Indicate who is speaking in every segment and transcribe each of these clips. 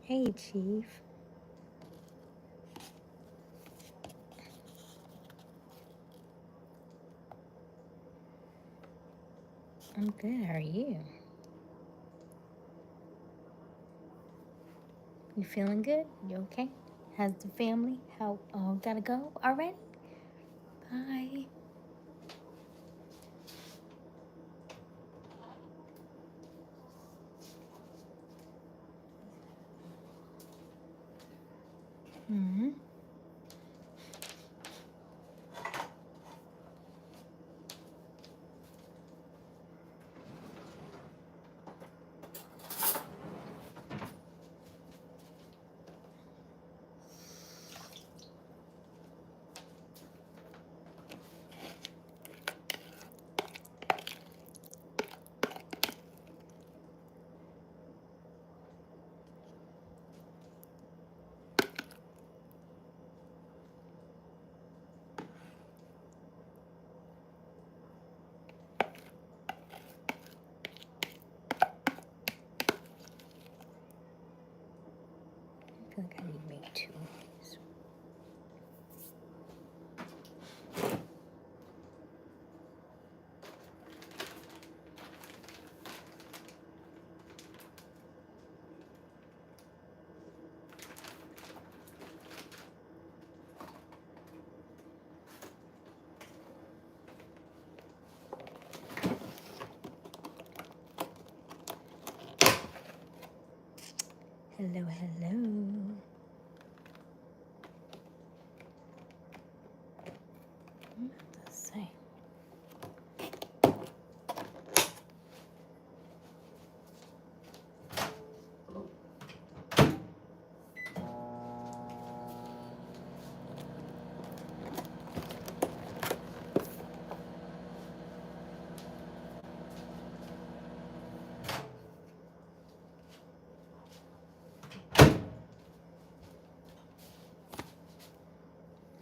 Speaker 1: Hey, Chief. I'm good. How are you? You feeling good? You okay? How's the family? How? Oh, gotta go already? Bye. Mm-hmm. I feel like I need to make two of these. Hello, hello. I'm about to say.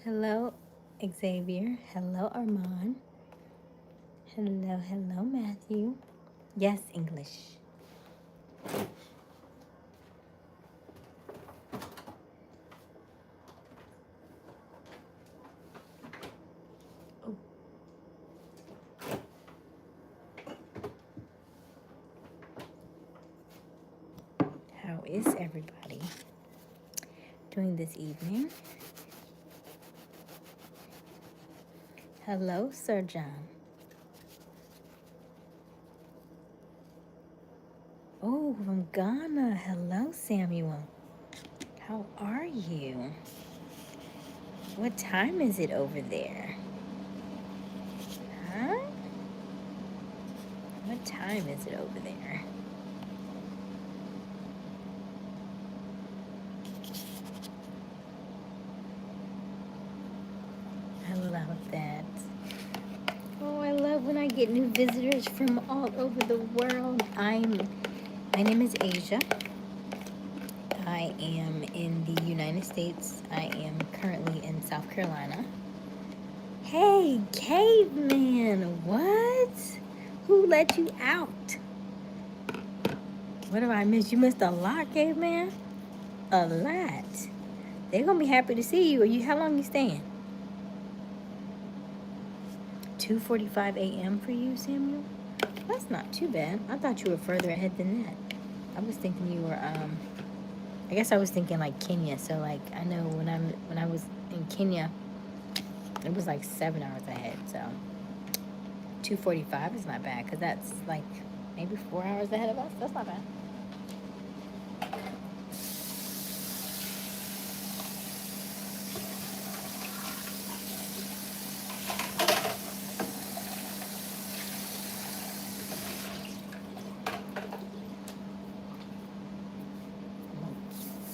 Speaker 1: Hello, Xavier. Hello, Armand. Hello, hello, Matthew. Yes, English. Oh. How is everybody doing this evening? Hello, Sir John. Oh, from Ghana. Hello, Samuel. How are you? What time is it over there? Huh? What time is it over there? I love that. Oh, I love when I get new visitors from all over the world. My name is Aysia. I am in the United States. I am currently in South Carolina. Hey, caveman, what? Who let you out? What have I missed? You missed a lot, caveman. A lot. They're gonna be happy to see you. How long you staying? 2:45 a.m. for you, Samuel? That's not too bad. I thought you were further ahead than that. I was thinking you were I guess I was thinking like Kenya. So like I know when I was in Kenya, it was like 7 hours ahead. So 2:45 is not bad because that's like maybe 4 hours ahead of us. That's not bad.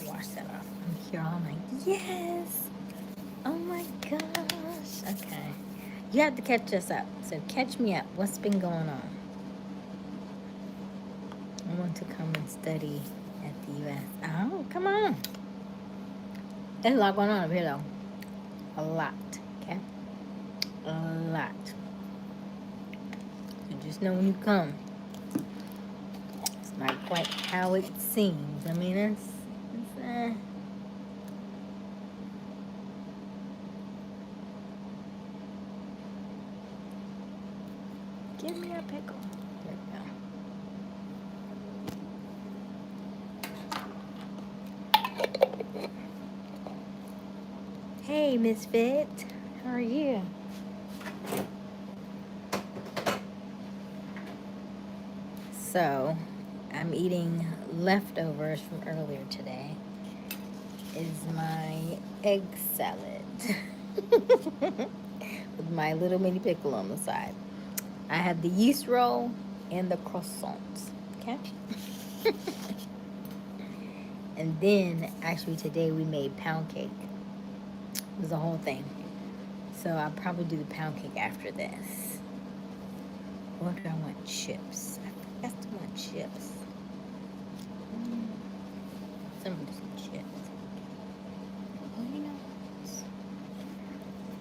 Speaker 1: Wash that off. I'm here all night. Yes. Oh my gosh. Okay. You have to catch us up. So catch me up. What's been going on? I want to come and study at the U.S. Oh, come on. There's a lot going on over here, though. A lot. Okay? A lot. So just know when you come, it's not quite how it seems. I mean, it's Give me a pickle. There we go. Hey, Misfit. How are you? So, I'm eating leftovers from earlier today. Is my egg salad with my little mini pickle on the side. I have the yeast roll and the croissants. Okay. And then, actually, today we made pound cake. It was the whole thing. So I'll probably do the pound cake after this. Or do I want chips? I still want chips. Some chips. Oh, you know,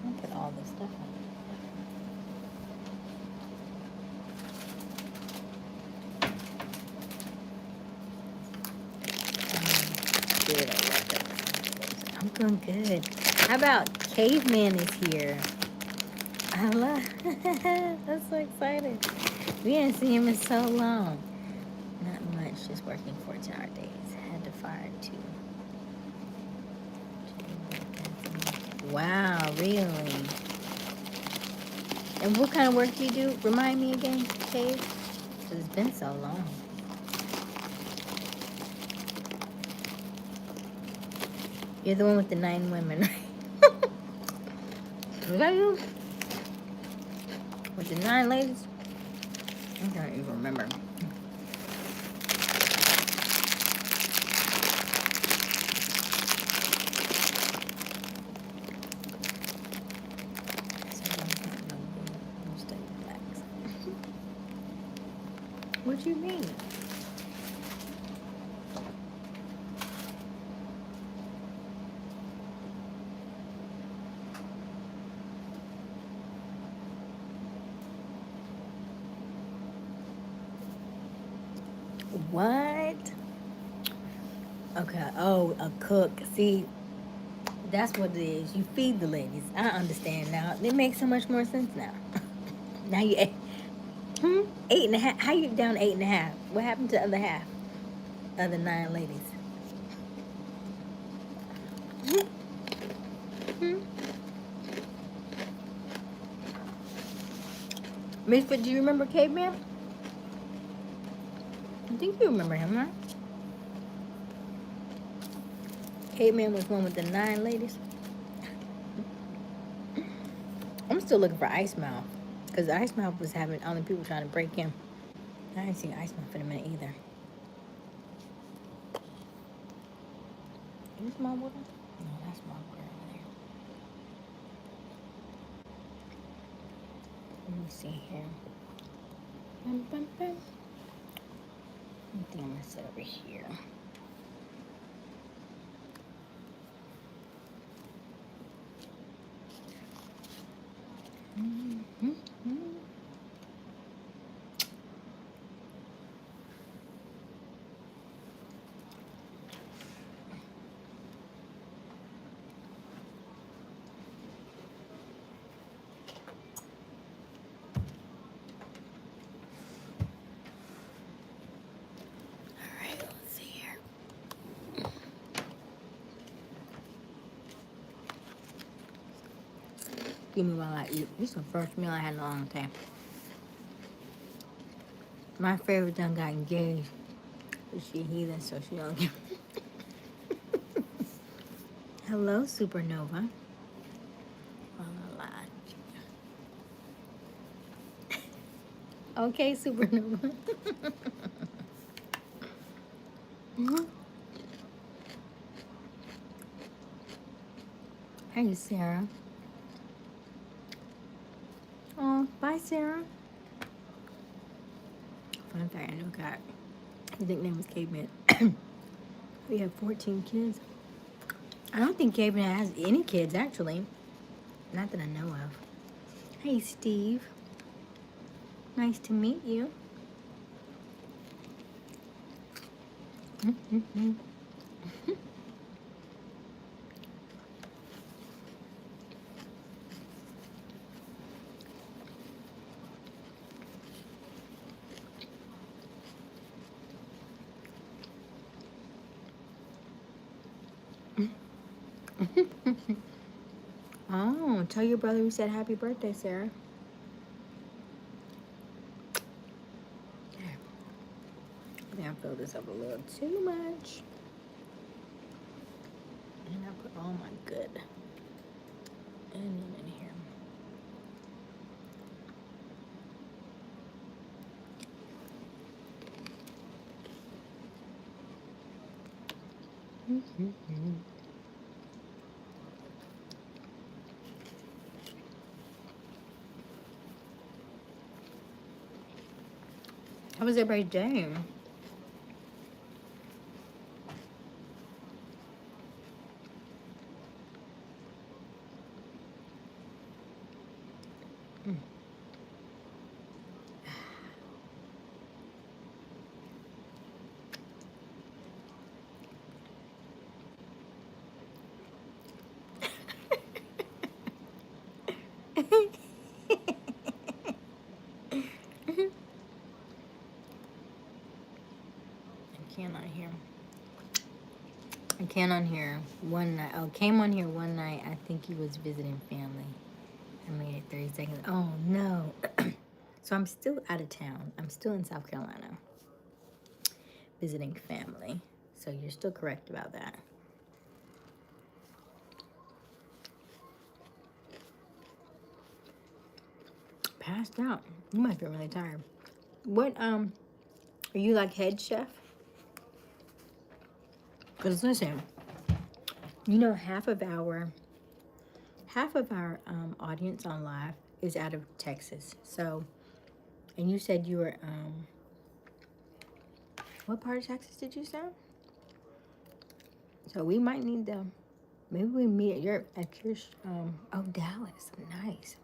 Speaker 1: I'll put all this stuff on. I'm doing good. How about Caveman is here? Hello. That's so excited. We haven't seen him in so long. Not much, just working 14-hour days. Had to fire 2. Wow, really? And what kind of work do you do? Remind me again, Cave? Because it's been so long. You're the one with the 9 women, right? Was that you? With the 9 ladies? I don't even remember. What do you mean? What? Okay. Oh, a cook. See, that's what it is. You feed the ladies. I understand now. It makes so much more sense now. Now you 8.5. How you down 8.5? What happened to the other half? Other 9 ladies. Misfit, do you remember Caveman? I think you remember him, right? Caveman was one with the 9 ladies. I'm still looking for Ice Mouth. Because Ice Mouth was having all the people trying to break him. I ain't seen Ice Mouth in a minute either. Is this my water? No, that's my water over there. Let me see here. I think I'm going to sit over here. Give me while I eat. This is the first meal I had in a long time. My favorite done got engaged. She heathen, so she don't get. Hello, Supernova. Okay, Supernova. Hey, Sarah. Oh, bye, Sarah. Fun fact, I know God. His nickname was Caveman. We have 14 kids. I don't think Caveman has any kids, actually. Not that I know of. Hey, Steve. Nice to meet you. Oh, tell your brother we said happy birthday, Sarah. I think I filled this up a little too much. And I put all my good onion in here. How was everybody's day? I can't on here one night. Oh, came on here one night. I think he was visiting family. I made it 30 seconds. Oh, no. So I'm still out of town. I'm still in South Carolina visiting family. So you're still correct about that. Passed out. You must be really tired. What, are you like head chef? Because listen, you know, half of our audience on live is out of Texas. So, and you said you were, what part of Texas did you say? So we might need to, maybe we meet at your, oh, Dallas. Nice.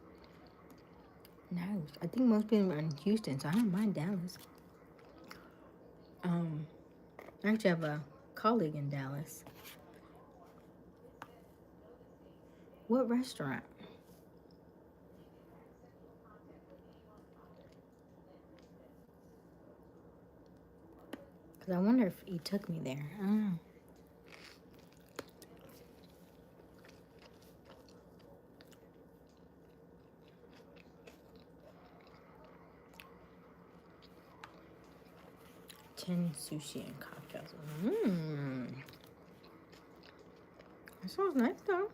Speaker 1: Nice. I think most people are in Houston, so I don't mind Dallas. I actually have a colleague in Dallas. What restaurant? Because I wonder if he took me there. I don't know. Ten sushi and cocktails. Mmm. That sounds nice, though.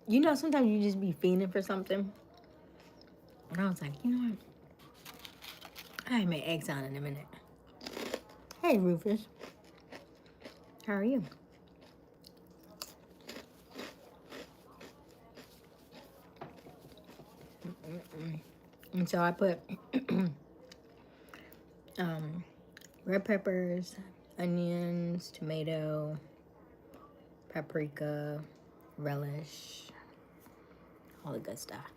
Speaker 1: You know, sometimes you just be fiending for something. And I was like, you know what? I make eggs on in a minute. Hey, Rufus. How are you? And so I put red peppers, onions, tomato, paprika, relish, all the good stuff.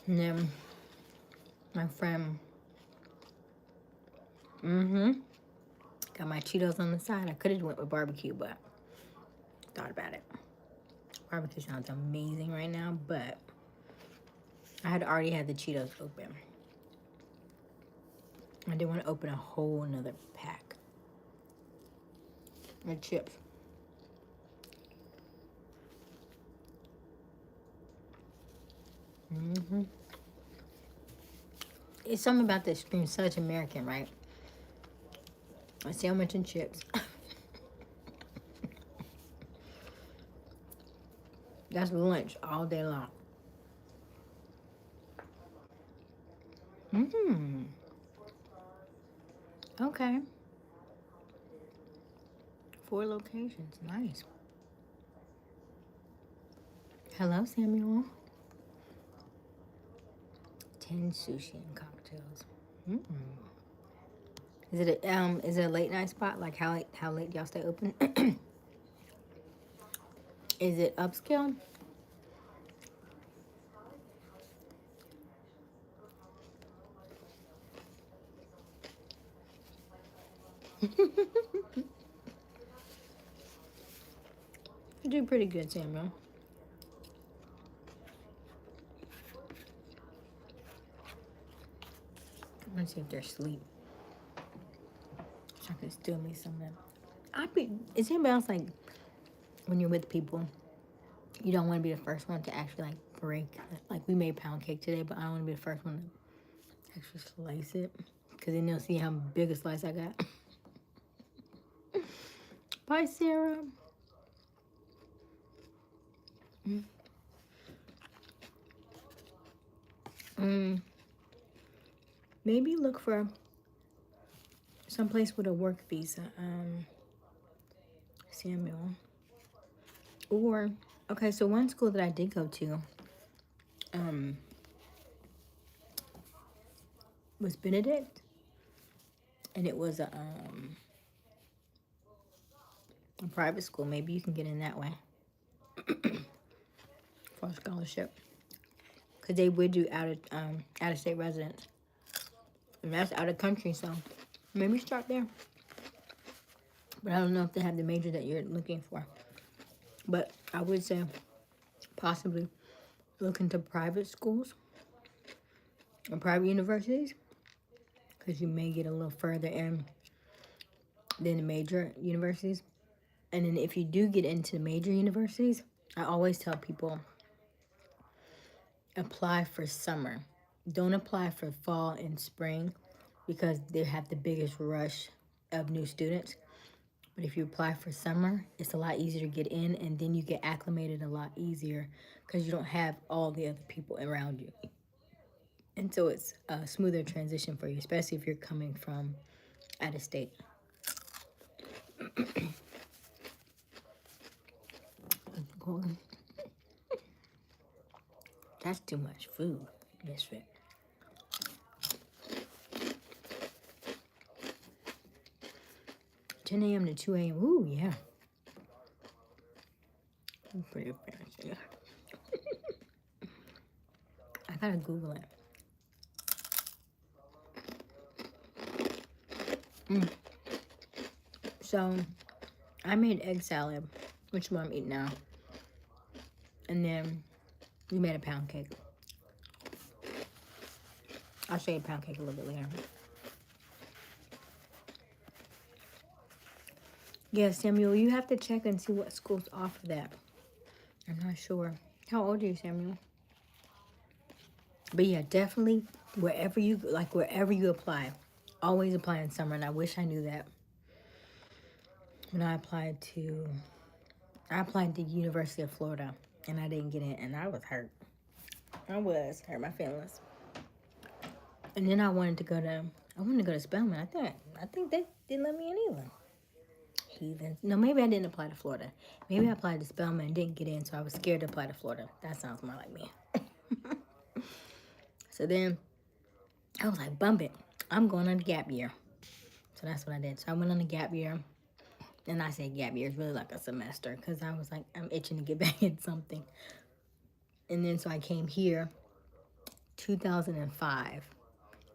Speaker 1: And then my friend, got my Cheetos on the side. I could have went with barbecue, but thought about it. Barbecue sounds amazing right now, but I had already had the Cheetos open. I didn't want to open a whole nother pack of chips. It's something about this screams such American, right? A sandwich and chips. That's lunch all day long. Okay. 4 locations. Nice. Hello, Samuel. 10 sushi and cocktails. Is it a late night spot? Like how late y'all stay open? Is it upscale? You do pretty good, Samuel. Let's see if they're asleep. So I can steal me some of them. Is anybody else like, when you're with people, you don't want to be the first one to actually like break? Like we made pound cake today, but I don't want to be the first one to actually slice it. Because then they'll see how big a slice I got. Bye, Sarah. Maybe look for someplace with a work visa, Samuel. Or, okay, so one school that I did go to was Benedict. And it was a private school. Maybe you can get in that way for a scholarship. Because they would do out of state residents. And that's out of country, so maybe start there. But I don't know if they have the major that you're looking for. But I would say possibly look into private schools or private universities, because you may get a little further in than the major universities. And then if you do get into major universities, I always tell people, apply for summer. Don't apply for fall and spring, because they have the biggest rush of new students. But if you apply for summer, it's a lot easier to get in, and then you get acclimated a lot easier because you don't have all the other people around you. And so it's a smoother transition for you, especially if you're coming from out of state. That's too much food. Misfit. 10 a.m. to 2 a.m. Ooh, yeah. I'm pretty fancy. I gotta Google it. So, I made egg salad, which is what I'm eating now. And then we made a pound cake. I'll show you a pound cake a little bit later. Yeah, Samuel, you have to check and see what schools offer that. I'm not sure. How old are you, Samuel? But yeah, definitely wherever you apply, always apply in summer. And I wish I knew that. When I applied to University of Florida, and I didn't get in, and I was hurt. Hurt my feelings. And then I wanted to go to Spelman. I think they didn't let me in either. Heathens. No, maybe I didn't apply to Florida. Maybe I applied to Spelman and didn't get in, so I was scared to apply to Florida. That sounds more like me. So then I was like, bump it. I'm going on a gap year. So that's what I did. So I went on a gap year. And I said gap year is really like a semester, because I was like, I'm itching to get back in something. And then so I came here 2005.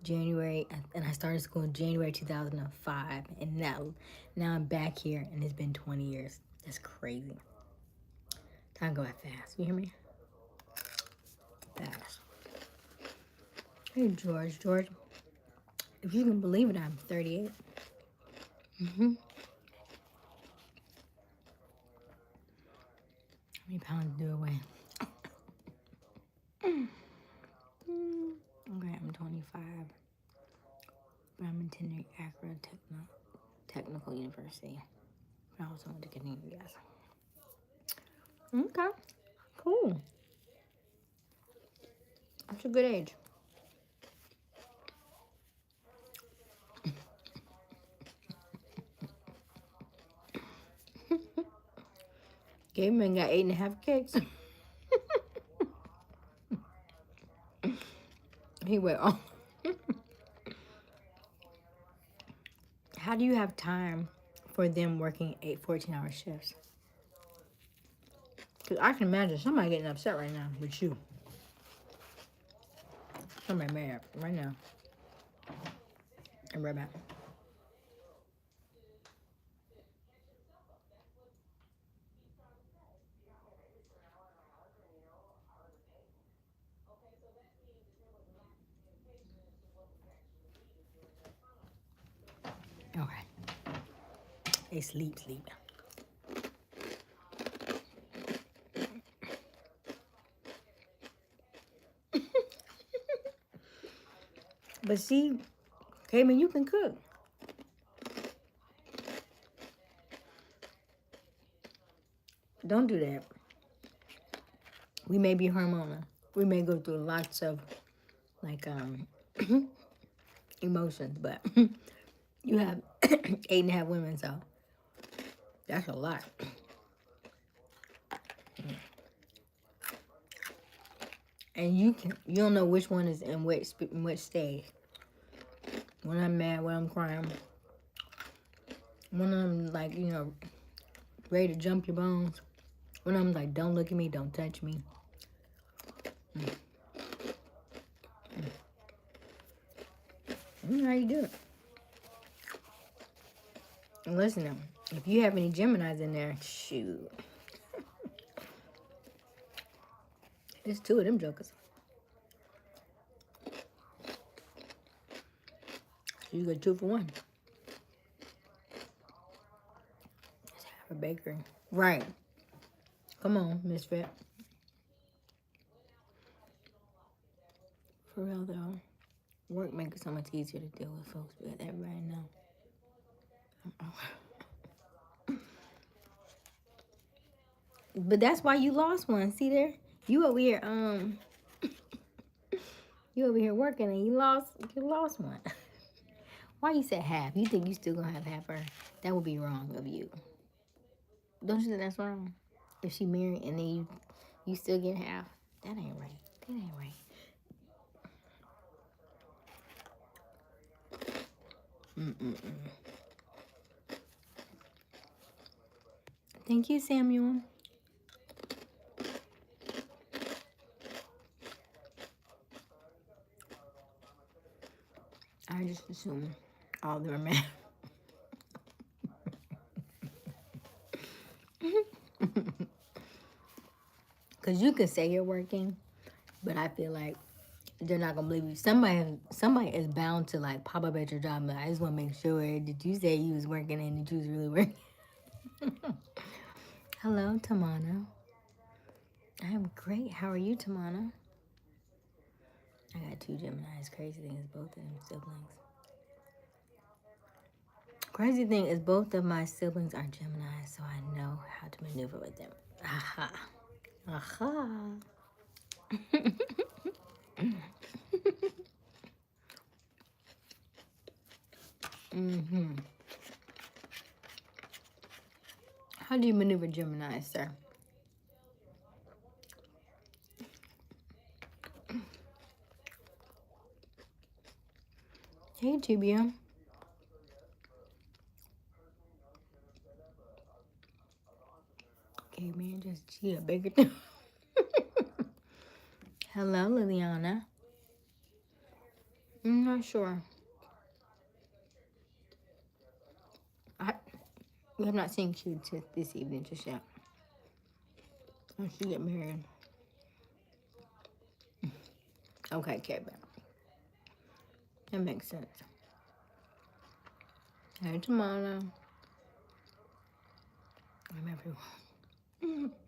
Speaker 1: January, and I started school in January 2005, and now I'm back here, and it's been 20 years. That's crazy. Time go by fast. You hear me? Fast. Hey, George, if you can believe it, I'm 38. How many pounds do I weigh? Okay, I'm 25. But I'm attending Accra Technical University. I also went to Canadian, yes. Okay, cool. That's a good age. Gabe got 8.5 cakes. He went, oh. How do you have time for them working 14-hour shifts? Because I can imagine somebody getting upset right now with you. Somebody mad right now. I'm right back. Okay. They sleep. But see, Cayman, you can cook. Don't do that. We may be hormonal. We may go through lots of like emotions, but you have 8.5 women, so that's a lot. And you don't know which one is in which stage. When I'm mad, when I'm crying, when I'm like, ready to jump your bones. When I'm like, don't look at me, don't touch me. How you do it? And listen now, if you have any Geminis in there, shoot. There's 2 of them jokers. You got 2 for 1. Let's have a bakery. Right. Come on, misfit. For real though, work makes it so much easier to deal with folks, but everybody know. But that's why you lost one. See there? You over here, you over here working and you lost one. Why you said half? You think you still gonna have half her? That would be wrong of you. Don't you think that's wrong? If she married and then you still get half? That ain't right. That ain't right. Thank you, Samuel. I just assume all of them are mad. Because you can say you're working, but I feel like they're not going to believe you. Somebody is bound to like pop up at your job, but I just want to make sure, did you say you was working and did you was really working? Hello, Tamana. I am great. How are you, Tamana? I got 2 Geminis. Crazy thing is both of them siblings. Crazy thing is both of my siblings are Geminis, so I know how to maneuver with them. Aha. Aha. How do you maneuver Gemini, sir? Hey, GBM. Okay, man, just a bigger thing. Hello, Liliana. I'm not sure. We have not seen Q this evening just yet. When she get married. Okay, Kevin. That makes sense. Hey, tomorrow. I'm everyone.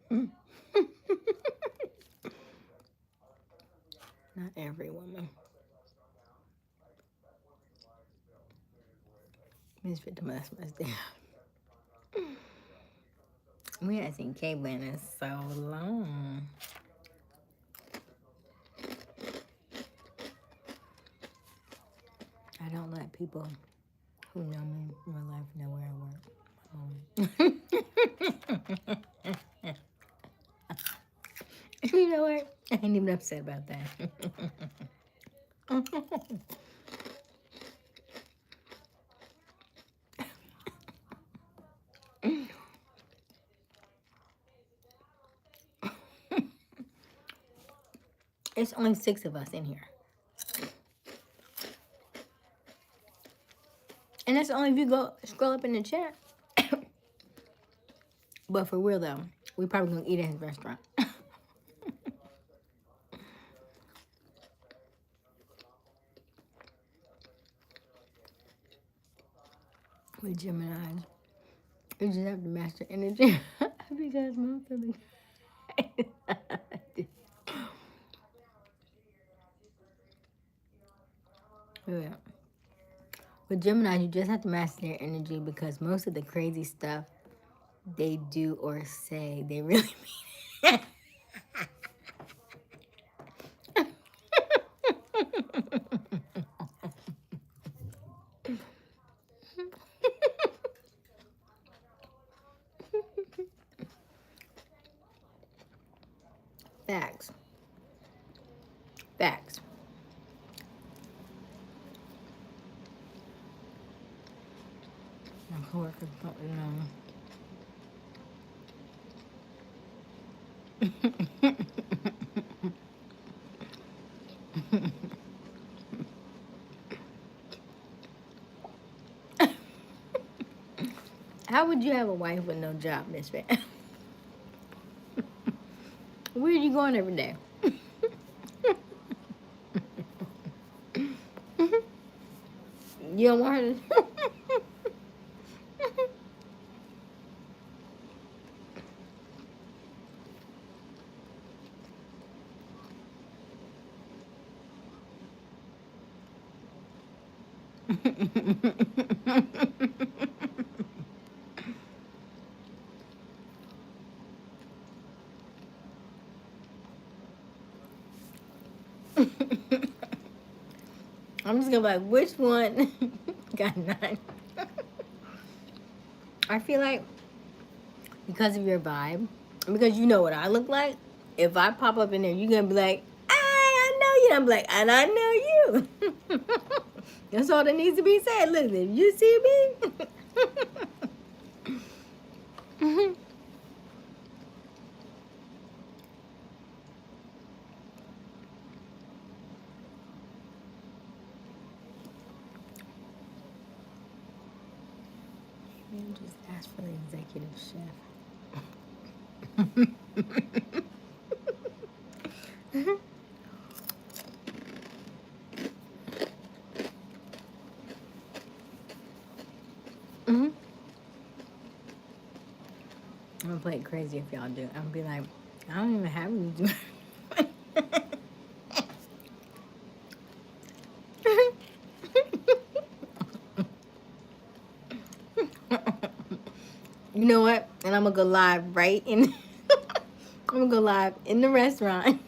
Speaker 1: Not every woman. Misfit to must down. We haven't seen Caitlin in so long. I don't let people who know me in real life know where I work. You know what? I ain't even upset about that. It's only 6 of us in here. And that's only if you go scroll up in the chat. But for real though, we probably gonna eat at his restaurant. with Gemini. You just have to master energy because most of the yeah. With Gemini, you just have to master their energy because most of the crazy stuff they do or say, they really mean it. Facts. Facts. My coworkers don't know. How would you have a wife with no job, Miss Van? Where are you going every day? You don't want her to? I'm just gonna be like, which one got none? I feel like because of your vibe, because you know what I look like, if I pop up in there, you're gonna be like, I know you. I'm like, and I know you. That's all that needs to be said. Look, if you see me. You just ask for the executive chef. I'm gonna play it crazy if y'all do. I'm gonna be like, I don't even have any do. You know what? And I'm gonna go live right in. I'm gonna go live in the restaurant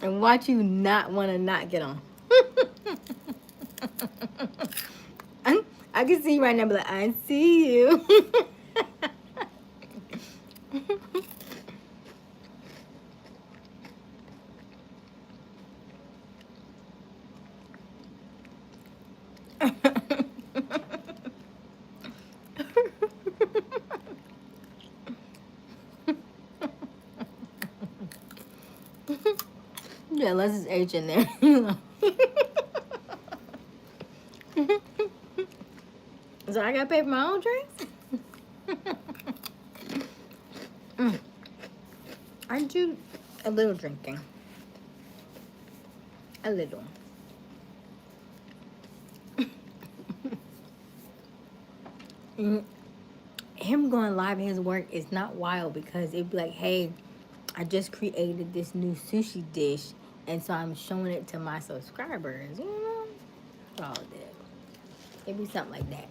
Speaker 1: and watch you not want to not get on. I can see you right now, but like, I see you. Yeah, unless it's H in there. So I gotta pay for my own drinks? I do a little drinking. A little. Him going live in his work is not wild because it'd be like, hey, I just created this new sushi dish, and so I'm showing it to my subscribers. You know, that's all it is. It'd be something like that.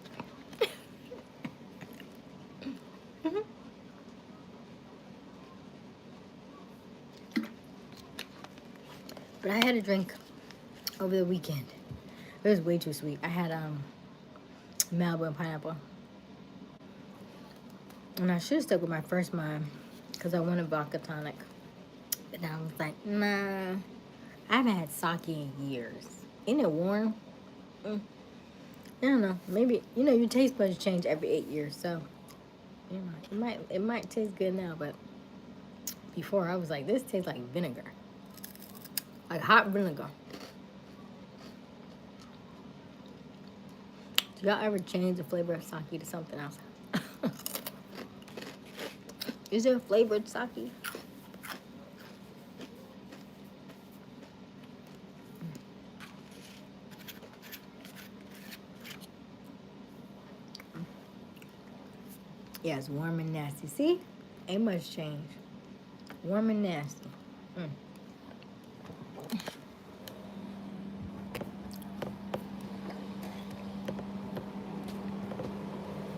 Speaker 1: But I had a drink over the weekend. It was way too sweet. I had Malibu and pineapple, and I should have stuck with my first mind because I wanted vodka tonic. And I was like, nah, I haven't had sake in years. Isn't it warm? I don't know. Maybe your taste buds change every 8 years, so it might taste good now. But before I was like, this tastes like vinegar, like hot vinegar. Do y'all ever change the flavor of sake to something else? Is there flavored sake? Yeah, it's warm and nasty. See? Ain't much change. Warm and nasty. Mm.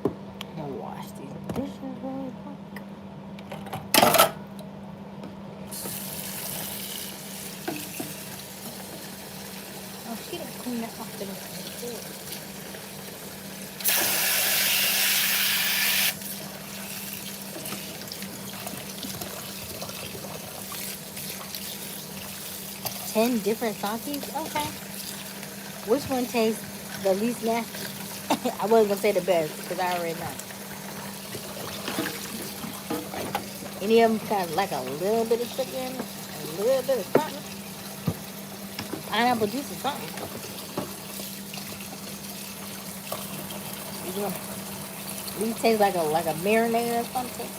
Speaker 1: I'm gonna wash these dishes really quick. Oh, she didn't clean that off the floor. 10 different sauces? Okay. Which one tastes the least nasty? I wasn't gonna say the best because I already know. Any of them got like a little bit of sugar in it, a little bit of something. Pineapple juice or something. These taste like a marinade or something.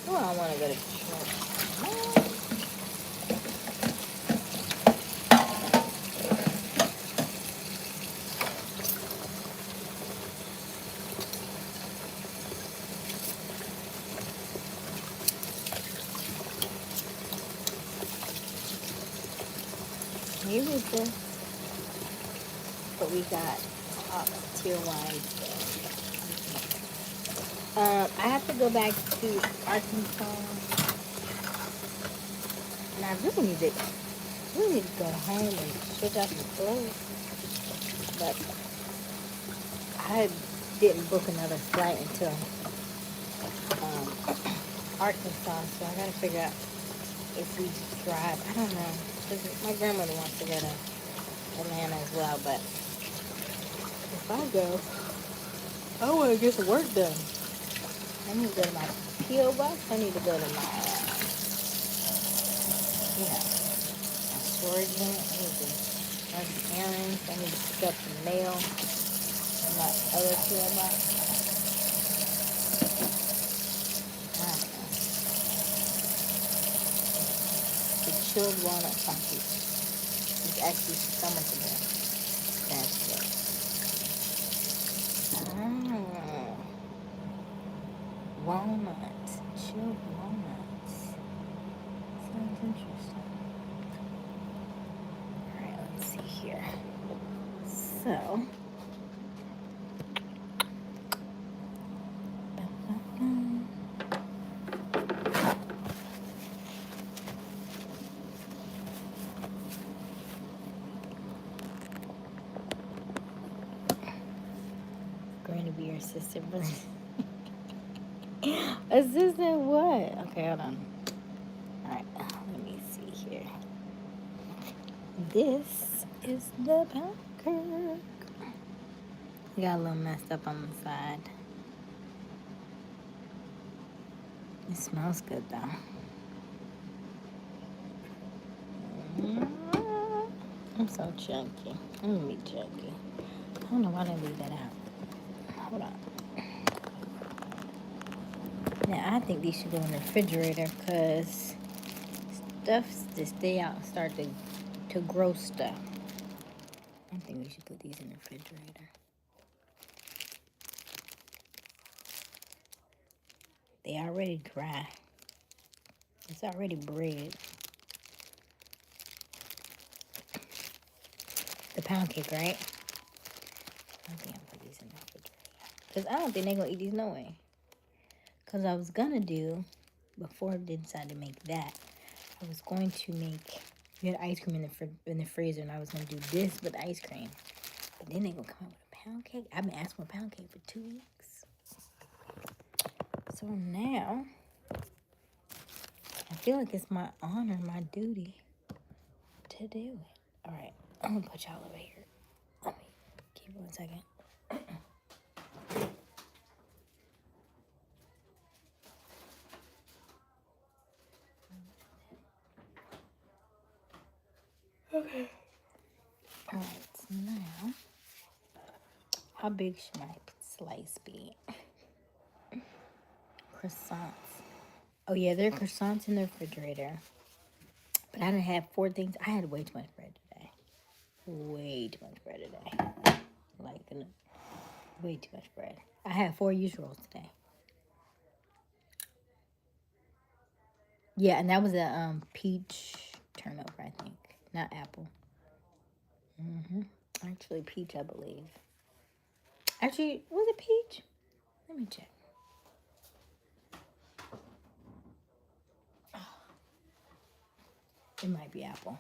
Speaker 1: Oh, I want to go to church. Here we go. But we got tier wine. I have to go back to Arkansas, and I really need to go home and switch out some clothes. But I didn't book another flight until Arkansas, so I gotta figure out if we drive. I don't know. 'Cause my grandmother wants to go to Atlanta as well, but if I go, I want to get some work done. I need to go to my P.O. box. I need to go to my, my storage unit. I need to run some errands. I need to pick up some mail in my other P.O. box. The chilled walnut coffee is actually stomachable. That's good. Walnuts. Chilled walnuts. Sounds interesting. Alright, let's see here. So, going to be your assistant. Assistant what? Okay, hold on. Alright, let me see here. This is the pancake. Got a little messed up on the side. It smells good though. I'm so chunky. I'm gonna be chunky. I don't know why they leave that out. Hold on. Now I think these should go in the refrigerator because stuff to stay out and start to grow stuff. I think we should put these in the refrigerator. They already dry. It's already bread. The pound cake, right? I think I'll put these in the refrigerator. Because I don't think they're going to eat these no way. Because I was going to do, before I decided to make that, I was going to make, we had ice cream in the freezer, and I was going to do this with ice cream. But then they're going to come out with a pound cake. I've been asking for a pound cake for 2 weeks. So now, I feel like it's my honor, my duty to do it. All right, I'm going to put y'all over here. Let me give it 1 second. Okay. All right, so now, how big should my slice be? croissants. Oh yeah, there are croissants in the refrigerator. But I didn't have 4 things. I had way too much bread today. Way too much bread today. Like, way too much bread. I had 4 yeast rolls today. Yeah, and that was a peach turnover, I think. Not apple. Actually, peach, I believe. Actually, was it peach? Let me check. It might be apple.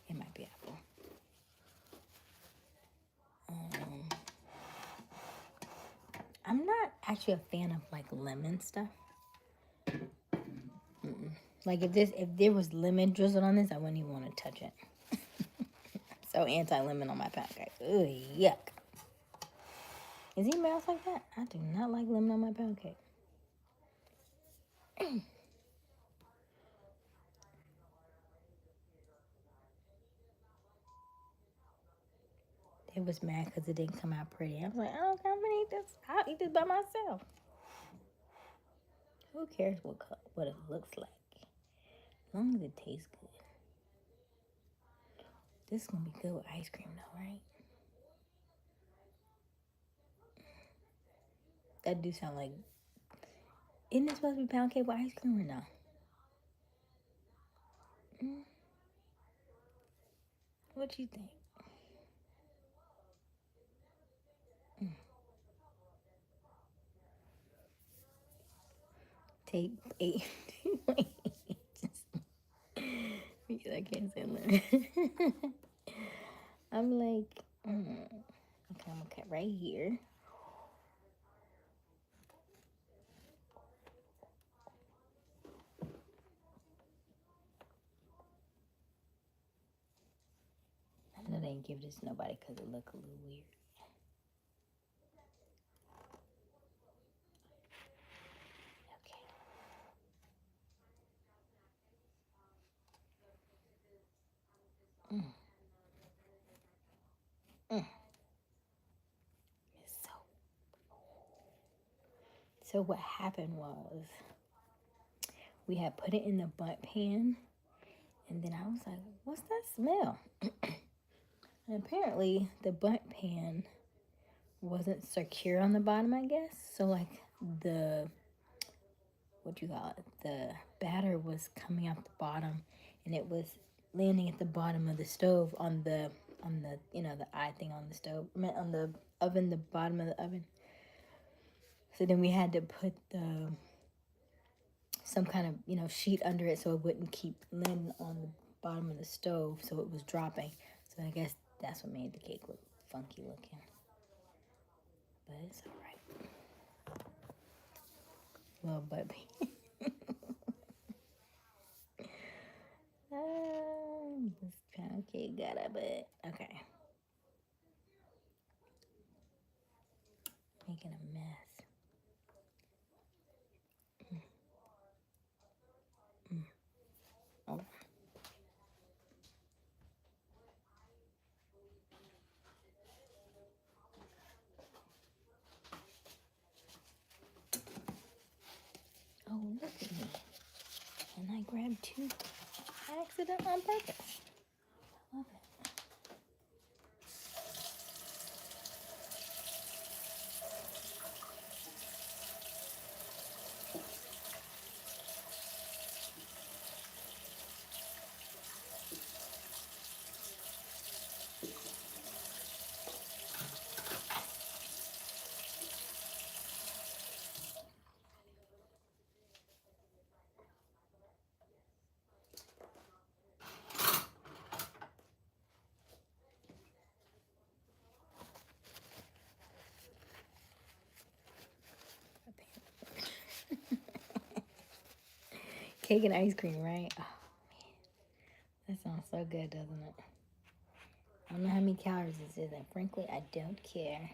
Speaker 1: It might be apple. I'm not actually a fan of like lemon stuff. Like if there was lemon drizzled on this, I wouldn't even want to touch it. So anti-lemon on my pound cake. Ugh, yuck. Is anybody else like that? I do not like lemon on my pound cake. It was mad because it didn't come out pretty. I was like, I don't care, I'm gonna eat this. I'll eat this by myself. Who cares what it looks like? As long as it tastes good. This is gonna be good with ice cream though, right? That do sound like, isn't it supposed to be pound cake with ice cream or no? What you think? Take 8. Wait. I can't say that. I'm like, okay, I'm gonna cut right here. I know they didn't give this to nobody because it looked a little weird. Okay. So what happened was we had put it in the butt pan, and then I was like, what's that smell? And apparently the butt pan wasn't secure on the bottom, I guess. So like the, what you call it, the batter was coming out the bottom, and it was landing at the bottom of the stove on the the eye thing on the stove, I mean on the oven, the bottom of the oven. So then we had to put some kind of sheet under it so it wouldn't keep landing on the bottom of the stove, so it was dropping. So I guess that's what made the cake look funky looking, but it's all right. Little butt pan. This pound cake got a butt. Okay. Making a mess. Oh. Oh, look at me. And I grabbed 2 accident on purpose. Love it. Cake and ice cream, right? Oh, man. That sounds so good, doesn't it? I don't know how many calories this is, and frankly, I don't care.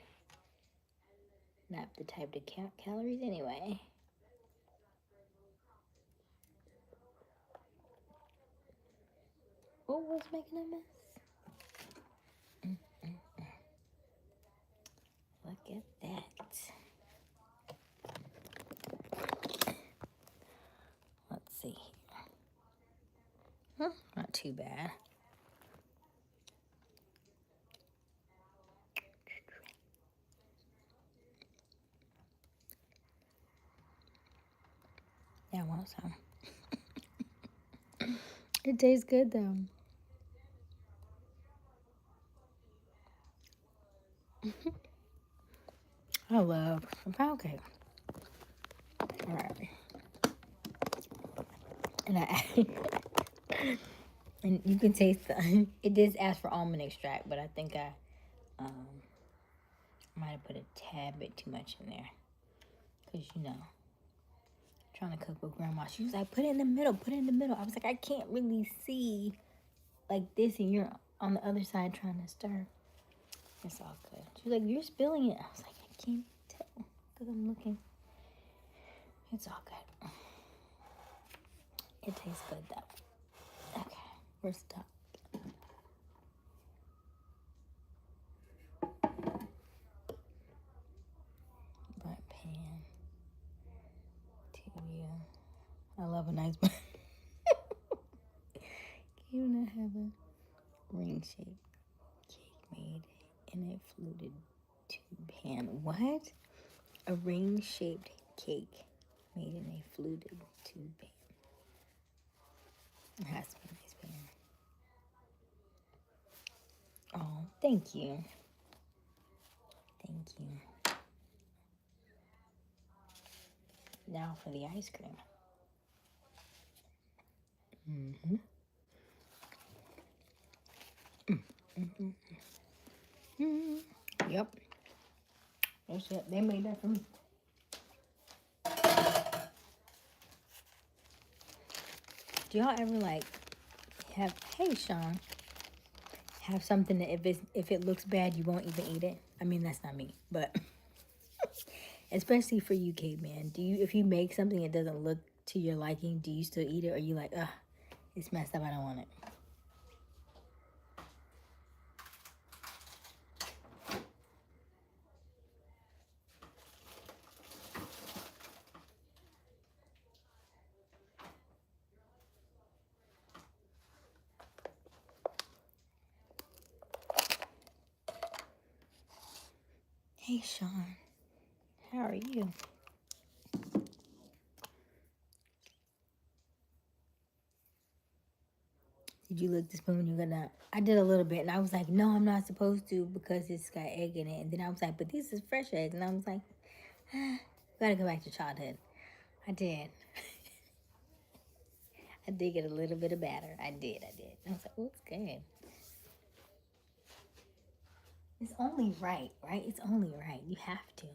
Speaker 1: Not the type to count calories anyway. What was making a mess? Look at that. too bad. Yeah, I want some. It tastes good though. I love pound cake. All right. And and you can taste the, it does ask for almond extract, but I think I might have put a tad bit too much in there. Because, you know, trying to cook with grandma, she was like, put it in the middle, put it in the middle. I was like, I can't really see like this, and you're on the other side trying to stir. It's all good. She was like, you're spilling it. I was like, I can't tell because I'm looking. It's all good. It tastes good though. Okay, where's the top? Burnt pan to you. I love a nice burnt. You not have a ring-shaped cake made in a fluted tube pan. What? A ring-shaped cake made in a fluted tube pan. It has to be a nice pan. Oh, thank you. Thank you. Now for the ice cream. Mm-hmm. Mm-hmm. Mm-hmm. Yep. That's it. They made that for me. Do y'all ever like have, hey Sean, have something that if it looks bad you won't even eat it? I mean, that's not me, but especially for you, caveman. Do you, if you make something that doesn't look to your liking, do you still eat it, or are you like, ugh, it's messed up, I don't want it? Hey Sean, how are you? Did you lick the spoon? You're gonna. I did a little bit, and I was like, no, I'm not supposed to because it's got egg in it. And then I was like, but this is fresh eggs, and I was like, gotta go back to childhood. I did. I did get a little bit of batter. I did. I was like, oh, it's good. It's only right, right? It's only right. You have to.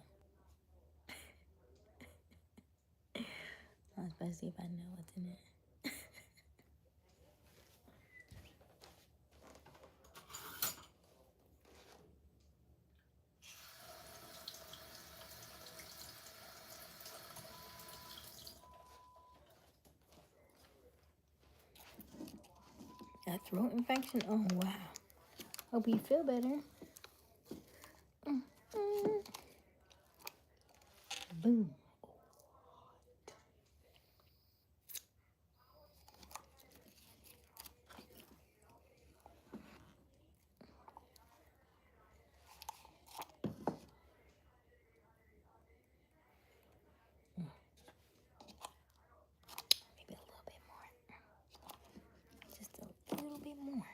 Speaker 1: Especially if I know what's in it. A throat infection? Oh, wow. Hope you feel better. Boom. Maybe a little bit more. Just a little bit more.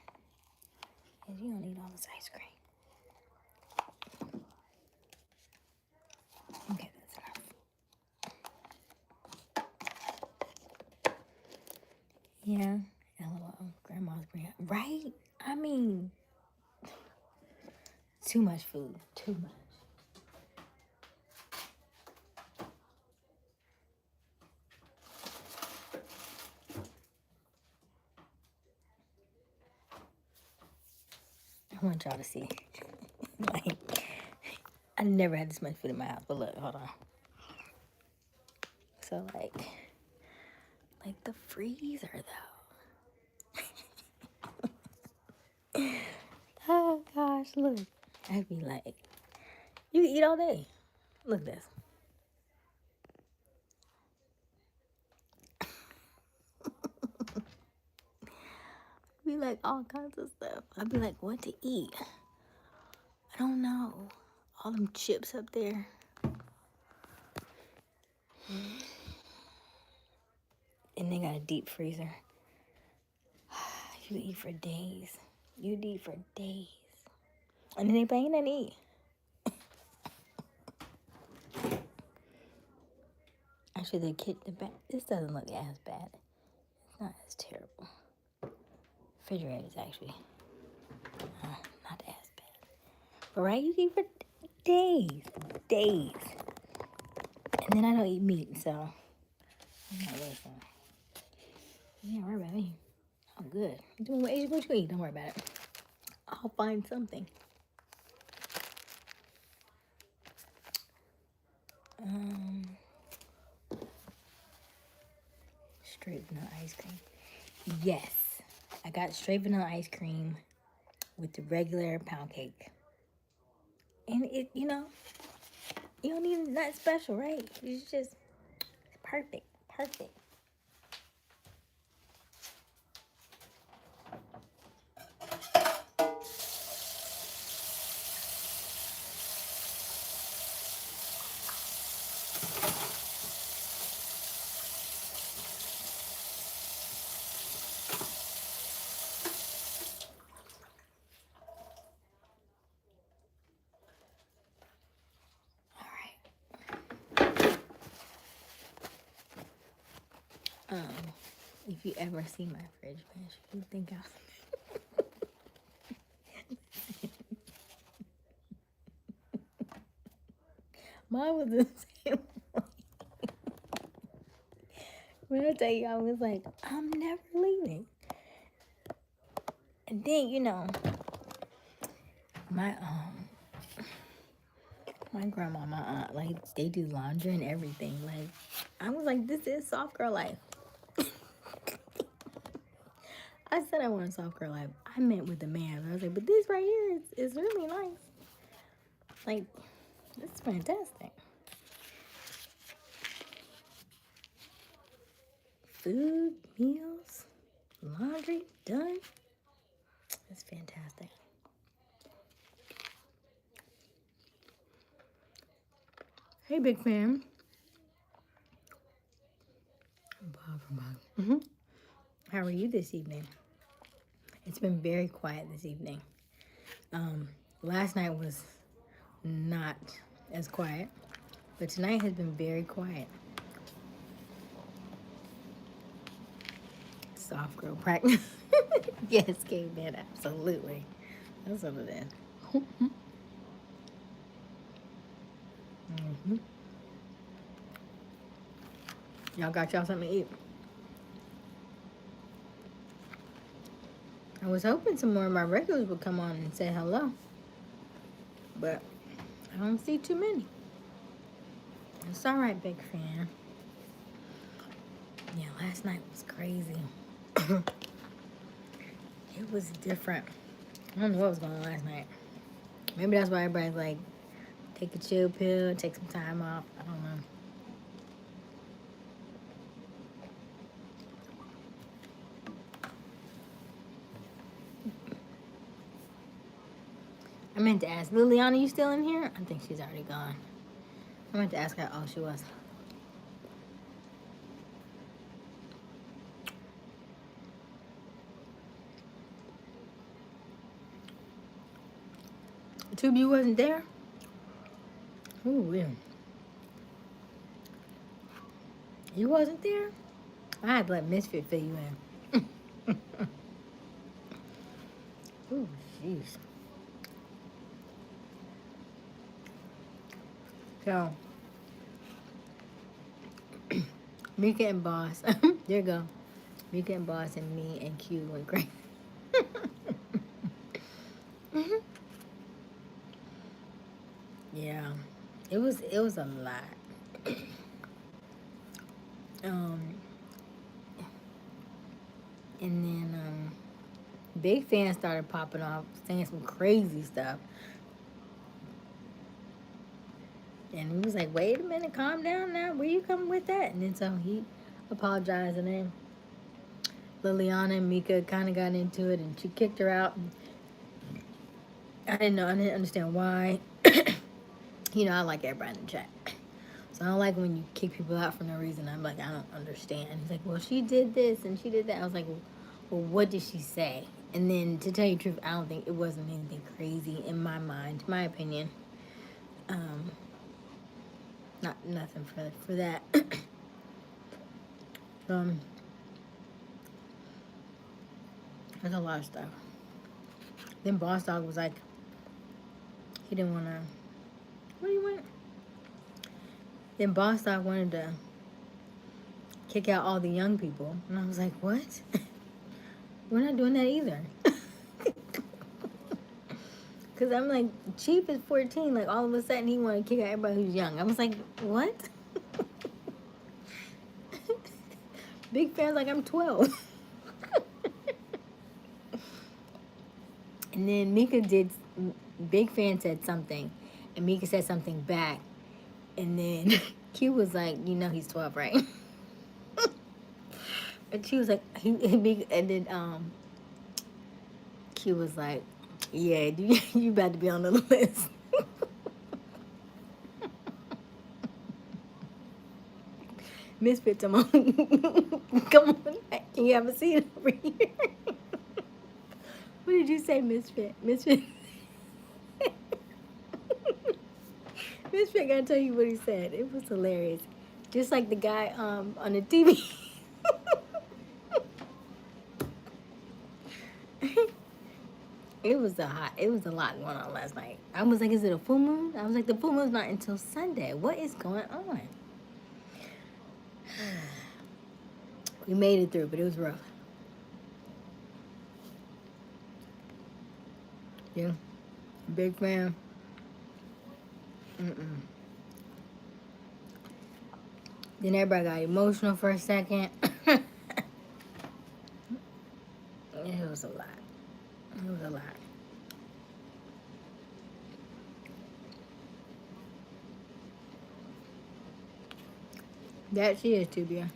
Speaker 1: Because you don't eat all this ice cream. Okay, that's enough. Yeah. LOL. Grandma's green. Right? I mean, too much food. Too much. I want y'all to see. Like, I never had this much food in my house. But look, hold on. So, like the freezer, though. Oh, gosh, look. I'd be like, you can eat all day. Look at this. be like all kinds of stuff. I'd be like, what to eat? I don't know. All them chips up there. And they got a deep freezer. You eat for days. You'd eat for days. And then they ain't nothing to eat. Actually, this doesn't look as bad. It's not as terrible. Refrigerator is actually not as bad. But right, you eat for days. And then I don't eat meat, so I'm not really sure. You can't worry about me. I'm good. You doing what you gonna eat? Don't worry about it. I'll find something. Straight vanilla ice cream. Yes, I got straight vanilla ice cream with the regular pound cake. And it, you don't need nothing special, right? It's just perfect. If you ever see my fridge, man, you think mine was the same way. When I tell you, I was like, I'm never leaving. And then, my my grandma, my aunt, like they do laundry and everything. Like I was like, this is soft girl life. I said I want a soft girl life. I meant with a man. I was like, but this right here is really nice. Like, this is fantastic. Food, meals, laundry, done. It's fantastic. Hey, big fan. Bob. How are you this evening? It's been very quiet this evening. Last night was not as quiet, but tonight has been very quiet. Soft girl practice. Yes, caveman, absolutely. That's what it is. Y'all got y'all something to eat. I was hoping some more of my regulars would come on and say hello, but I don't see too many. It's all right, big fan. Yeah, last night was crazy. It was different. I don't know what was going on last night. Maybe that's why everybody's like, take a chill pill, take some time off. I don't know. I meant to ask, Liliana, you still in here? I think she's already gone. I meant to ask her how old she was. Tube, you wasn't there? Ooh, yeah. You wasn't there? I had to let Misfit fill you in. Ooh, jeez. So, Mika and Boss. There you go. Mika and Boss and me and Q went great. Yeah. It was a lot. And then big fans started popping off saying some crazy stuff. And he was like, wait a minute, calm down now. Where you coming with that? And then so he apologized and then Liliana and Mika kind of got into it, and she kicked her out. And I didn't understand why. You know, I like everybody in the chat. So I don't like when you kick people out for no reason. I'm like, I don't understand. He's like, well, she did this and she did that. I was like, well, what did she say? And then to tell you the truth, I don't think it wasn't anything crazy in my mind, my opinion. Not nothing for that. There's a lot of stuff. Then Boss Dog was like, he didn't want to. What do you want? Then Boss Dog wanted to kick out all the young people, and I was like, what? We're not doing that either. Because I'm like, Chief is 14. Like, all of a sudden, he wanted to kick out everybody who's young. I was like, what? Big Fan's like, I'm 12. And then Big Fan said something, and Mika said something back. And then Q was like, you know he's 12, right? And she was like, and then Q was like, yeah, you about to be on the list. Misfit, come on. Come on. Can you have a seat over here? What did you say, Misfit? Misfit. Misfit gotta tell you what he said. It was hilarious. Just like the guy on the TV. It was a lot going on last night. I was like, is it a full moon? I was like, the full moon's not until Sunday. What is going on? We made it through, but it was rough. Yeah. Big Fan. Then everybody got emotional for a second. It was a lot. It was a lot. That she is, Tubia.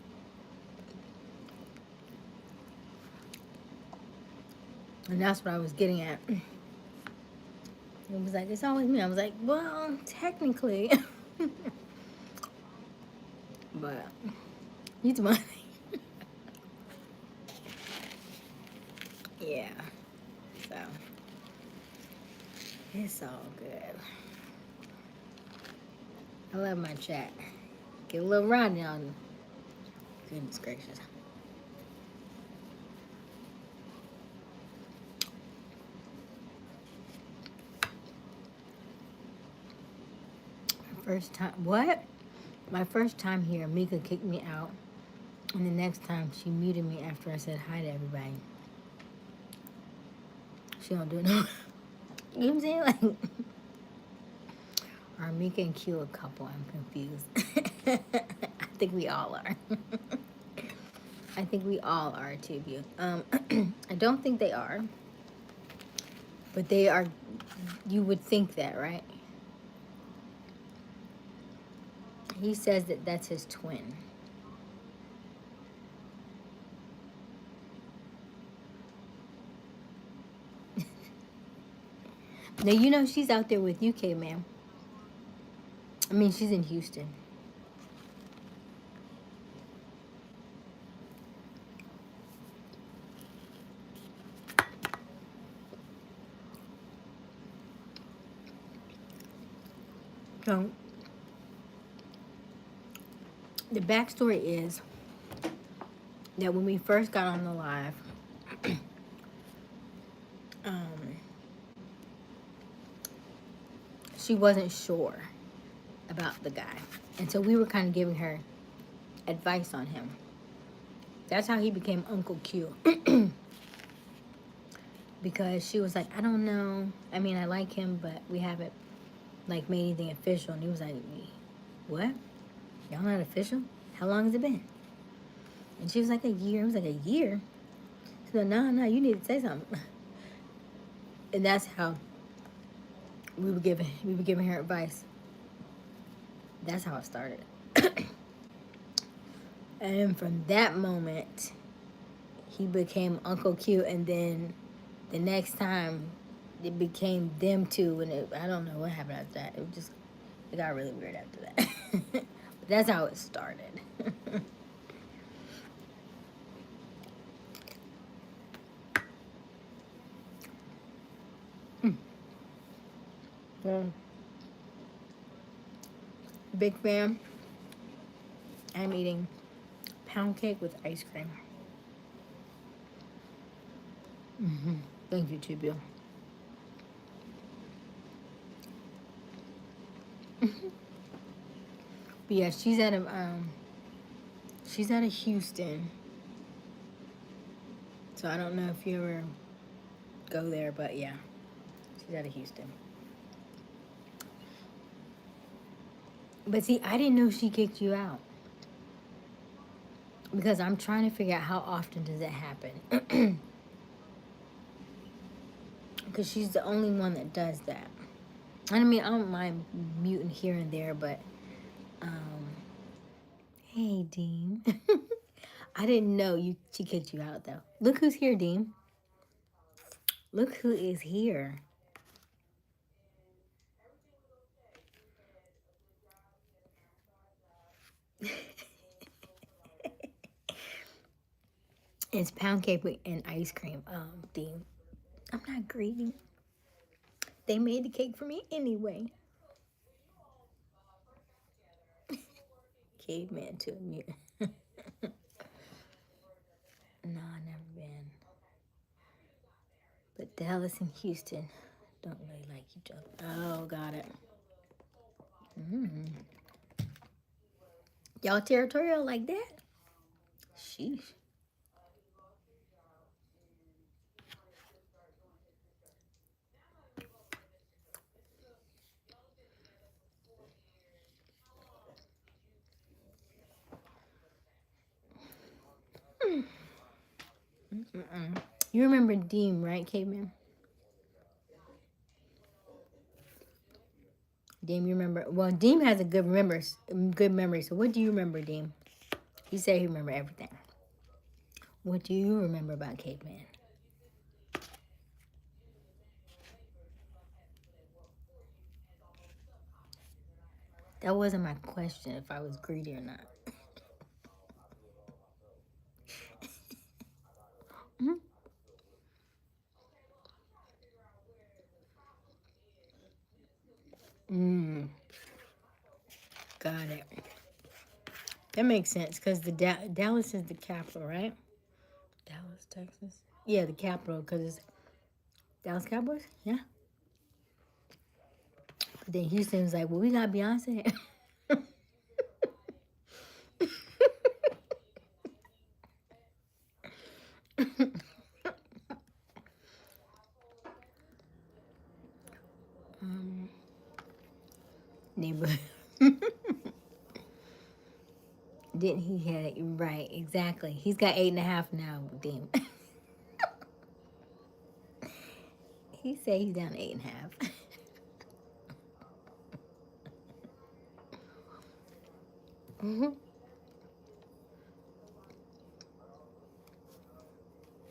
Speaker 1: And that's what I was getting at. It was like, it's always me. I was like, well, technically. But, you do my thing. Yeah. So, it's all good. I love my chat. Get a little rowdy on them. Goodness gracious. First time, what? My first time here, Mika kicked me out. And the next time, she muted me after I said hi to everybody. She don't do it no. You know what I'm saying? Like, are Mika and Q a couple? I'm confused. I think we all are. I think we all are, too. I don't think they are. But they are, you would think that, right? He says that that's his twin. Now, you know she's out there with UK, ma'am. I mean, she's in Houston. So, the backstory is that when we first got on the live, she wasn't sure about the guy. And so we were kind of giving her advice on him. That's how he became Uncle Q. Because she was like, I don't know. I mean, I like him, but we haven't, like, made anything official. And he was like, what? Y'all not official? How long has it been? And she was like, a year. I was like, a year? She said, no, you need to say something. And that's how we were giving her advice. That's how it started. And from that moment, he became Uncle Q, and then the next time it became them two, and I don't know what happened after that. It got really weird after that. But that's how it started. Well, big fan. I'm eating pound cake with ice cream. Thank you, Tibia. But yeah, she's out of Houston. So I don't know if you ever go there, but yeah, she's out of Houston. But see, I didn't know she kicked you out because I'm trying to figure out how often does it happen. Because she's the only one that does that. I mean, I don't mind muting here and there, but hey, Dean. I didn't know she kicked you out though. Look who's here, Dean. Look who is here. It's pound cake and ice cream, Dean. I'm not greedy. They made the cake for me anyway. Caveman to a mute. No, I've never been. But Dallas and Houston don't really like each other. Oh, got it. Y'all territorial like that? Sheesh. You remember Deem, right, Caveman? Deem, you remember? Well, Deem has a good memory. So what do you remember, Deem? He said he remember everything. What do you remember about Caveman? That wasn't my question, if I was greedy or not. Got it. That makes sense because the Dallas is the capital, right? Dallas, Texas. Yeah, the capital because it's Dallas Cowboys. Yeah. But then Houston's like, well, we got Beyonce. Neighborhood. Didn't he have it right? Exactly. He's got 8.5 now. Damn. He said he's down to 8.5.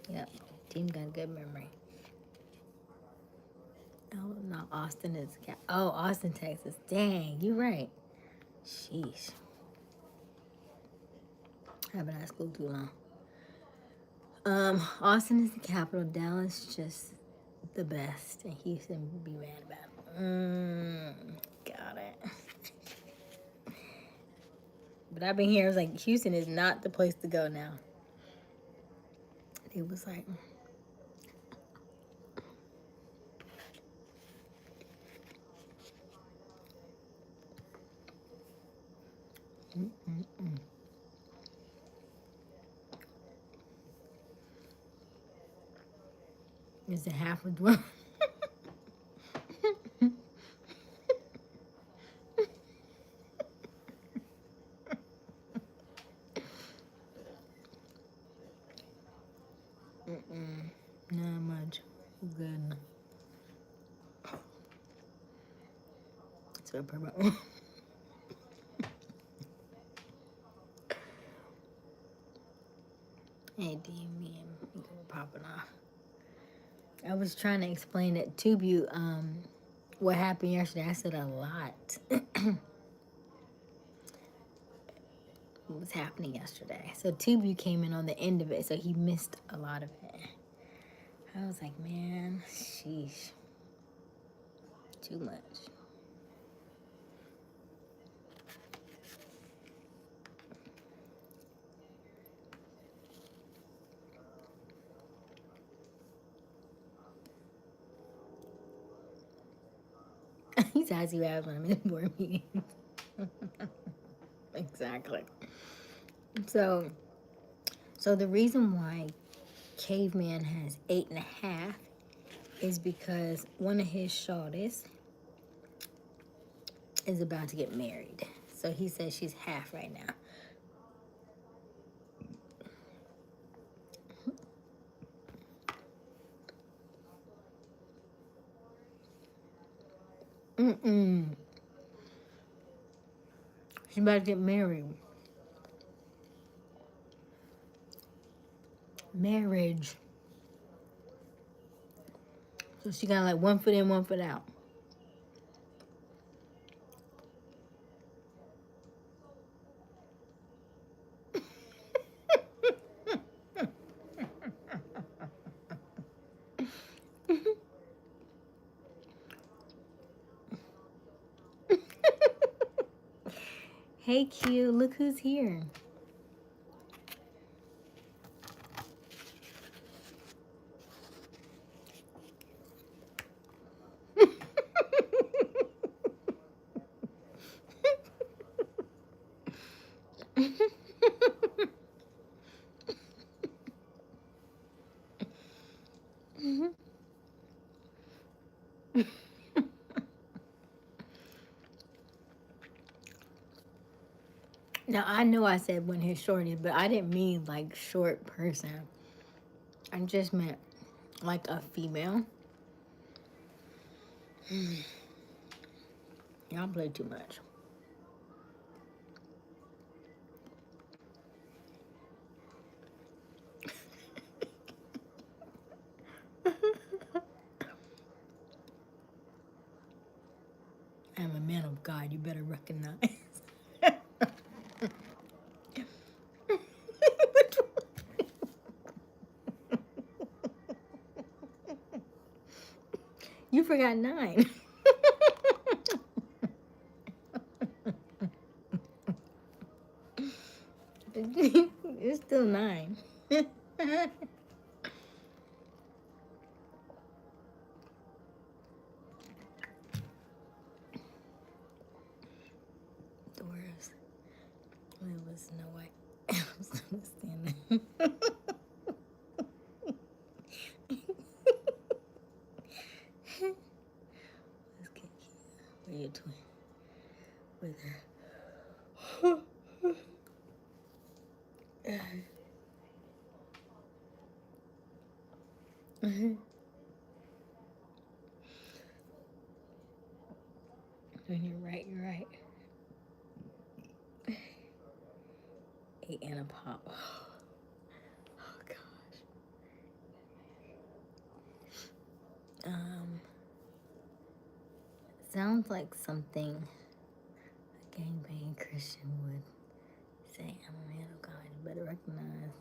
Speaker 1: Yep. Team got a good memory. Oh no, Austin is Austin, Texas. Dang, you right. Sheesh. I've been out of school too long. Austin is the capital. Dallas just the best, and Houston would be mad about it. Got it. But I've been here. I was like, Houston is not the place to go now. It was like. Is it half a dwell? Not much. Good. So purple. Hey, Damien. popping off. I was trying to explain it to you, what happened yesterday. I said a lot. What was happening yesterday. So Tubu came in on the end of it, so he missed a lot of it. I was like, man, sheesh. Too much. He's asking you out when I'm in board meetings. Exactly. So the reason why Caveman has 8.5 is because one of his shortest is about to get married. So he says she's half right now. She's about to get married. Marriage. So she got like 1 foot in, 1 foot out. Hey Q, look who's here. Now I know I said when his shortest, but I didn't mean like short person. I just meant like a female. Y'all play too much. I'm a man of God, you better recognize. You forgot 9. It's still 9. Doors. There was no way. I was understanding. Let's get where your twin with her. When you're right, you're right. 8 and a pop. Oh gosh. Sounds like something a gangbang Christian would say. I'm a man of God, you better recognize.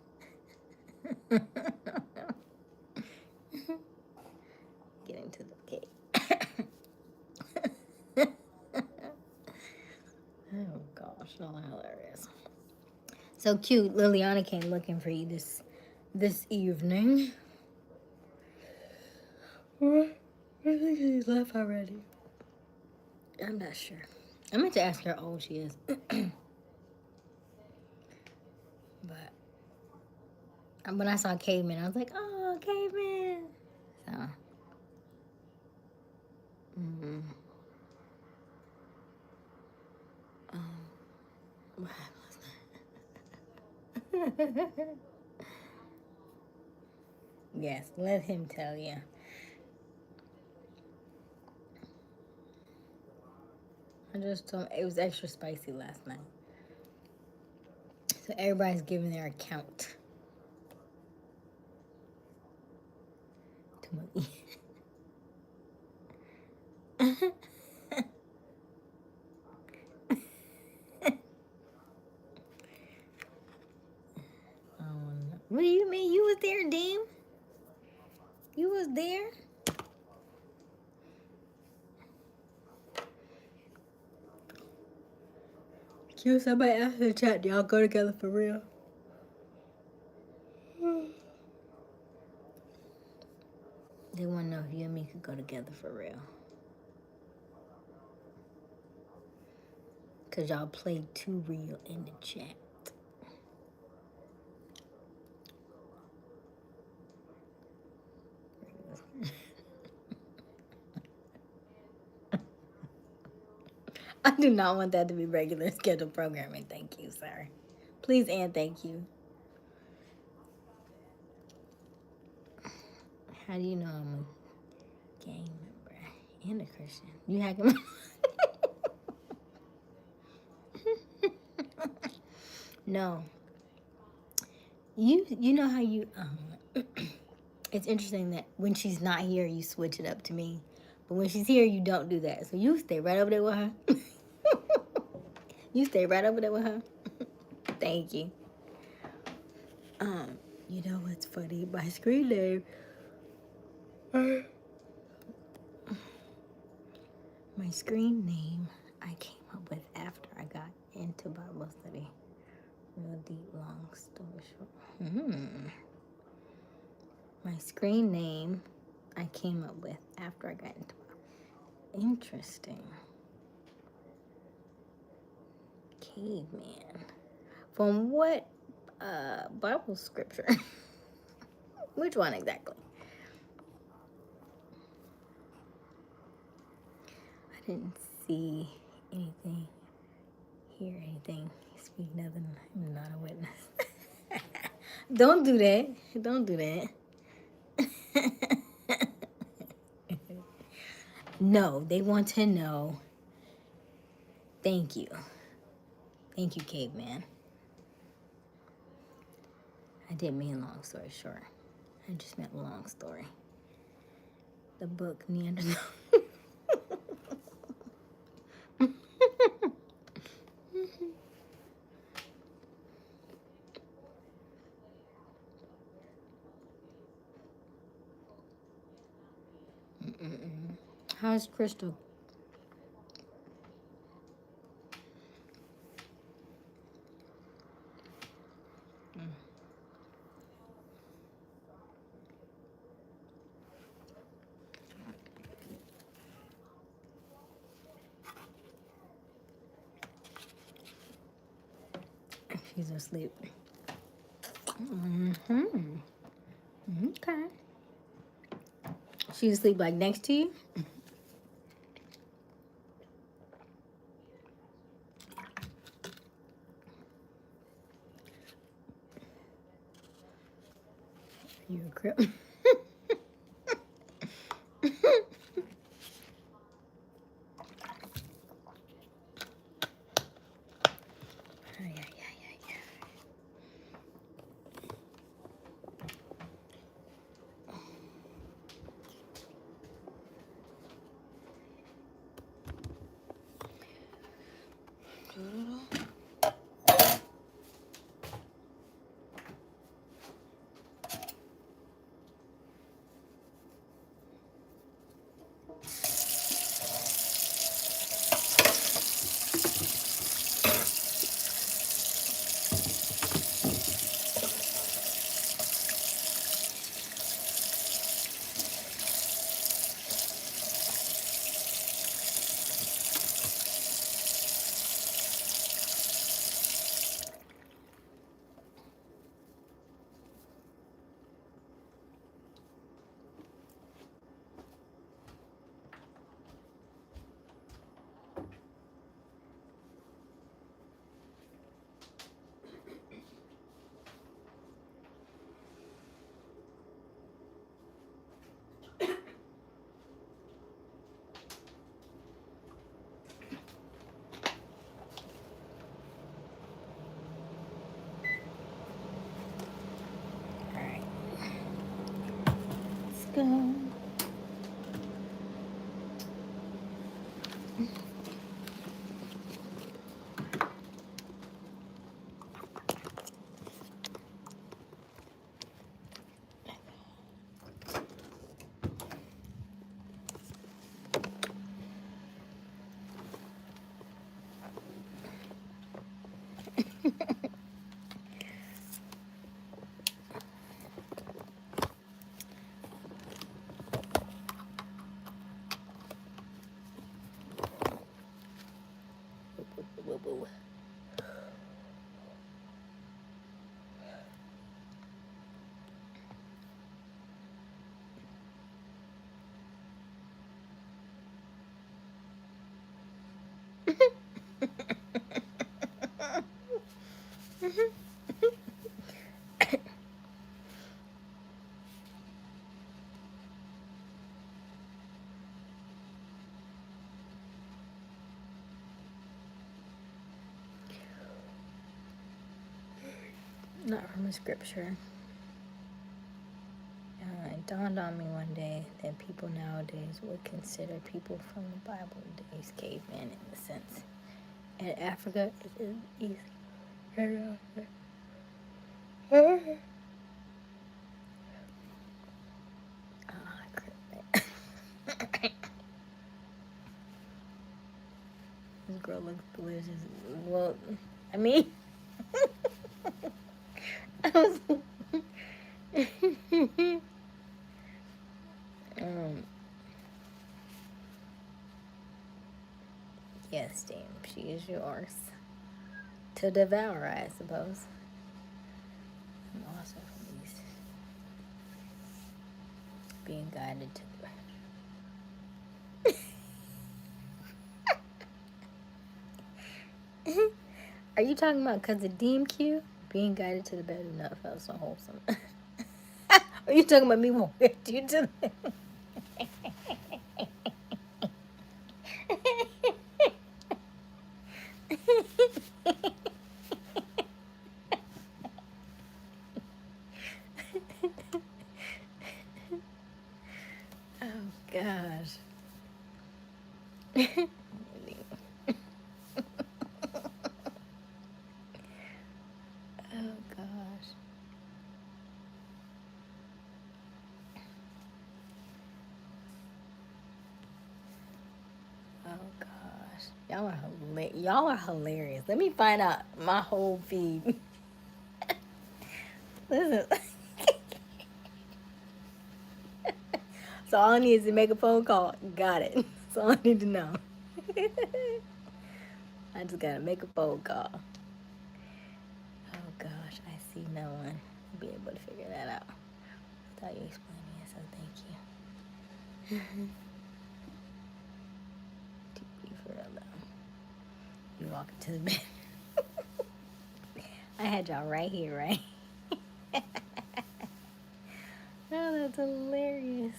Speaker 1: Getting to the gate. Oh gosh, so hilarious. So cute. Liliana came looking for you this evening. I think she's left already. I'm not sure. I meant to ask her how old she is. But when I saw Caveman, I was like, oh, Caveman. So. What happened last night? Yes, let him tell you. I just told him it was extra spicy last night. So everybody's giving their account. smoothie. What do you mean? You was there, Dean? You was there? Cute. Somebody asked in the chat, do y'all go together for real? They want to know if you and me could go together for real. Because y'all played too real in the chat. I do not want that to be regular scheduled programming. Thank you, sir. Please and thank you. How do you know I'm a gang member and a Christian? You hacking my... No. You know how you... it's interesting that when she's not here, you switch it up to me. But when she's here, you don't do that. So you stay right over there with her. You stay right over there with her. Thank you. You know what's funny? My screen name. My screen name I came up with after I got into Bible study. Real deep, long story short. My screen name I came up with after I got into Bible. Interesting. Caveman. From what Bible scripture? Which one exactly? I didn't see anything, hear anything, speak nothing. I'm not a witness. Don't do that. Don't do that. No, they want to know. Thank you. Thank you, Caveman. I didn't mean long story short. I just meant long story. The book Neanderthal. How's Crystal? She's asleep. Okay. She's asleep like next to you? You a crip? Go. Not from a scripture. It dawned on me one day that people nowadays would consider people from the Bible days cavemen in a sense. And Africa is east. This girl looks delicious. Well, I mean, I was. Yes, dame, she is yours to devour, I suppose. I'm also from these being guided to the. Are you talking about because of DMQ? Being guided to the bed would not felt so wholesome. Are you talking about me walking you to the... Oh, gosh. Oh, gosh. Oh, gosh. Y'all are hilarious. Let me find out my whole feed. Listen. So all I need is to make a phone call. Got it. That's all I need to know. I just gotta make a phone call. Oh gosh, I see no one be able to figure that out without you explaining it, so thank you. TV for real though. You walk into the bed. I had y'all right here, right? Oh, that's hilarious.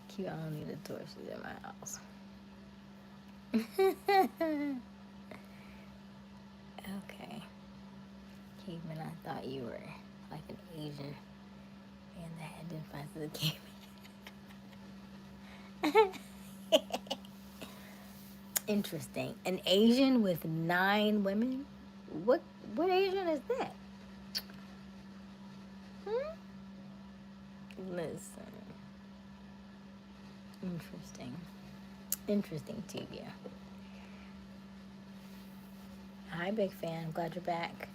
Speaker 1: Cute, I don't need a torch in my house. Okay. Caveman, I thought you were like an Asian man that identifies as a caveman. Interesting. An Asian with 9 women? What Asian is that? Listen. Interesting TV. Hi, big fan. Glad you're back.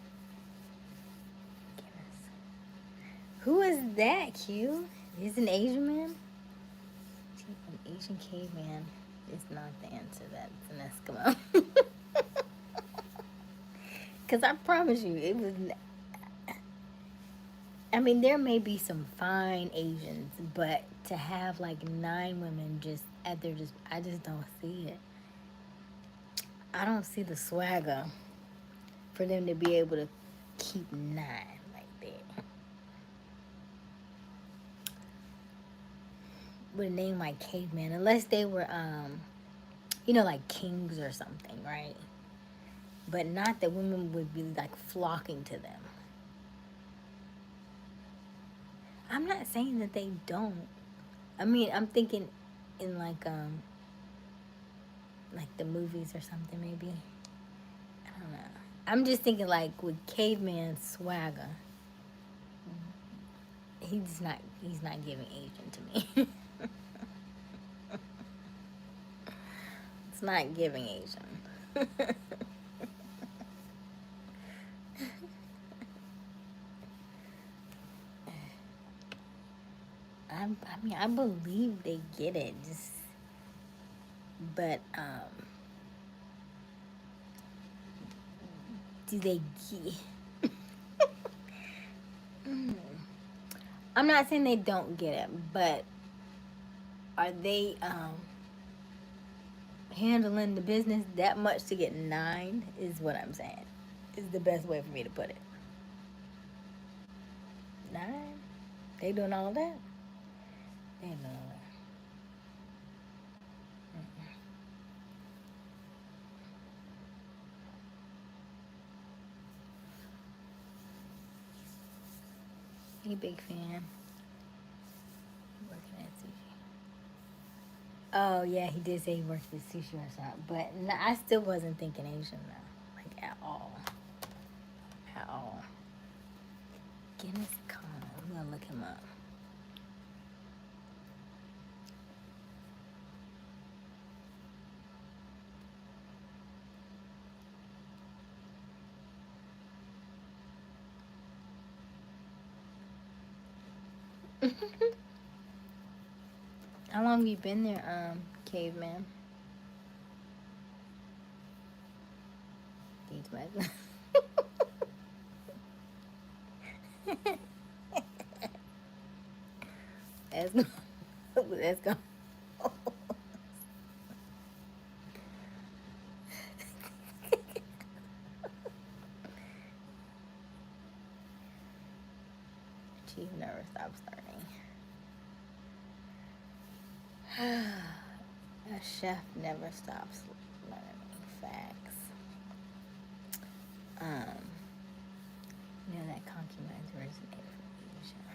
Speaker 1: Who is that, Q? Is an Asian man? An Asian caveman is not the answer. That's an Eskimo. Because I promise you, it was... I mean, there may be some fine Asians, but to have like 9 women I just don't see it. I don't see the swagger for them to be able to keep 9 like that. With a name like Caveman, unless they were, like kings or something, right? But not that women would be like flocking to them. I'm not saying that they don't. I mean, I'm thinking in like the movies or something, maybe. I don't know. I'm just thinking like with caveman swagger. He's not giving Asian to me. It's not giving Asian. I believe they get it, but do they get? I'm not saying they don't get it, but are they handling the business that much to get 9? Is what I'm saying. is the best way for me to put it. 9. They doing all that? They doing all that. He big fan. Working at sushi. Oh yeah, he did say he worked at a sushi restaurant, but I still wasn't thinking Asian though, like at all, at all. Guinness Khan. I'm gonna look him up. How long have you been there, caveman? These buttons. Let's go. Chief never stops learning. A chef never stops learning facts. You know that concubines originated from Asia.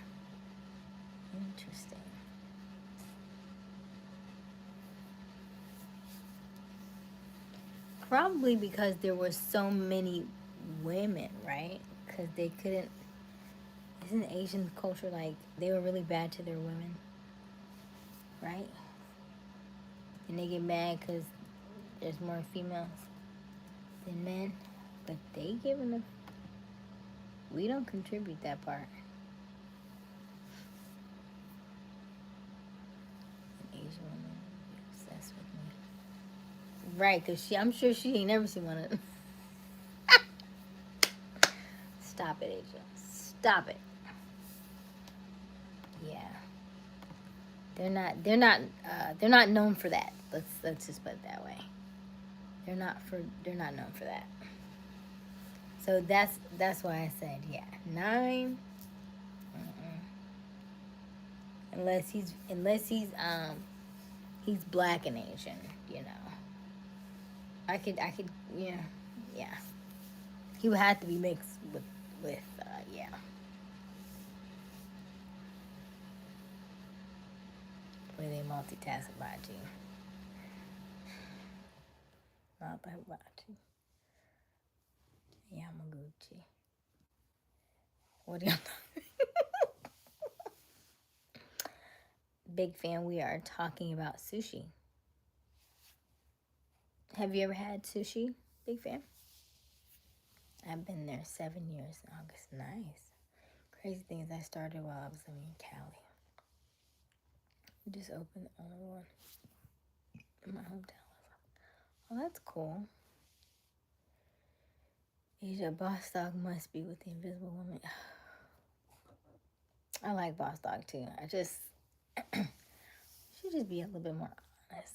Speaker 1: Interesting. Probably because there were so many women, right? Because they couldn't. Isn't Asian culture like they were really bad to their women, right? And they get mad because there's more females than men, but they giving them. We don't contribute that part. An Asian woman be obsessed with me, right? Because I'm sure she ain't never seen one of them. Stop it, Asia. Stop it. Yeah. They're not known for that. Let's just put it that way. They're not known for that. So that's why I said 9. Unless he's black and Asian, you know. I could yeah. He would have to be mixed with yeah. Where they multitask about you. Not about you. Yamaguchi. What do you Big fan, we are talking about sushi. Have you ever had sushi? Big fan? I've been there 7 years in August. Nice. Crazy thing is I started while I was living in Cali. We just opened another one in my hometown. Oh, that's cool. Asia, Boss Dog must be with the Invisible Woman. I like Boss Dog too. I just should just be a little bit more honest.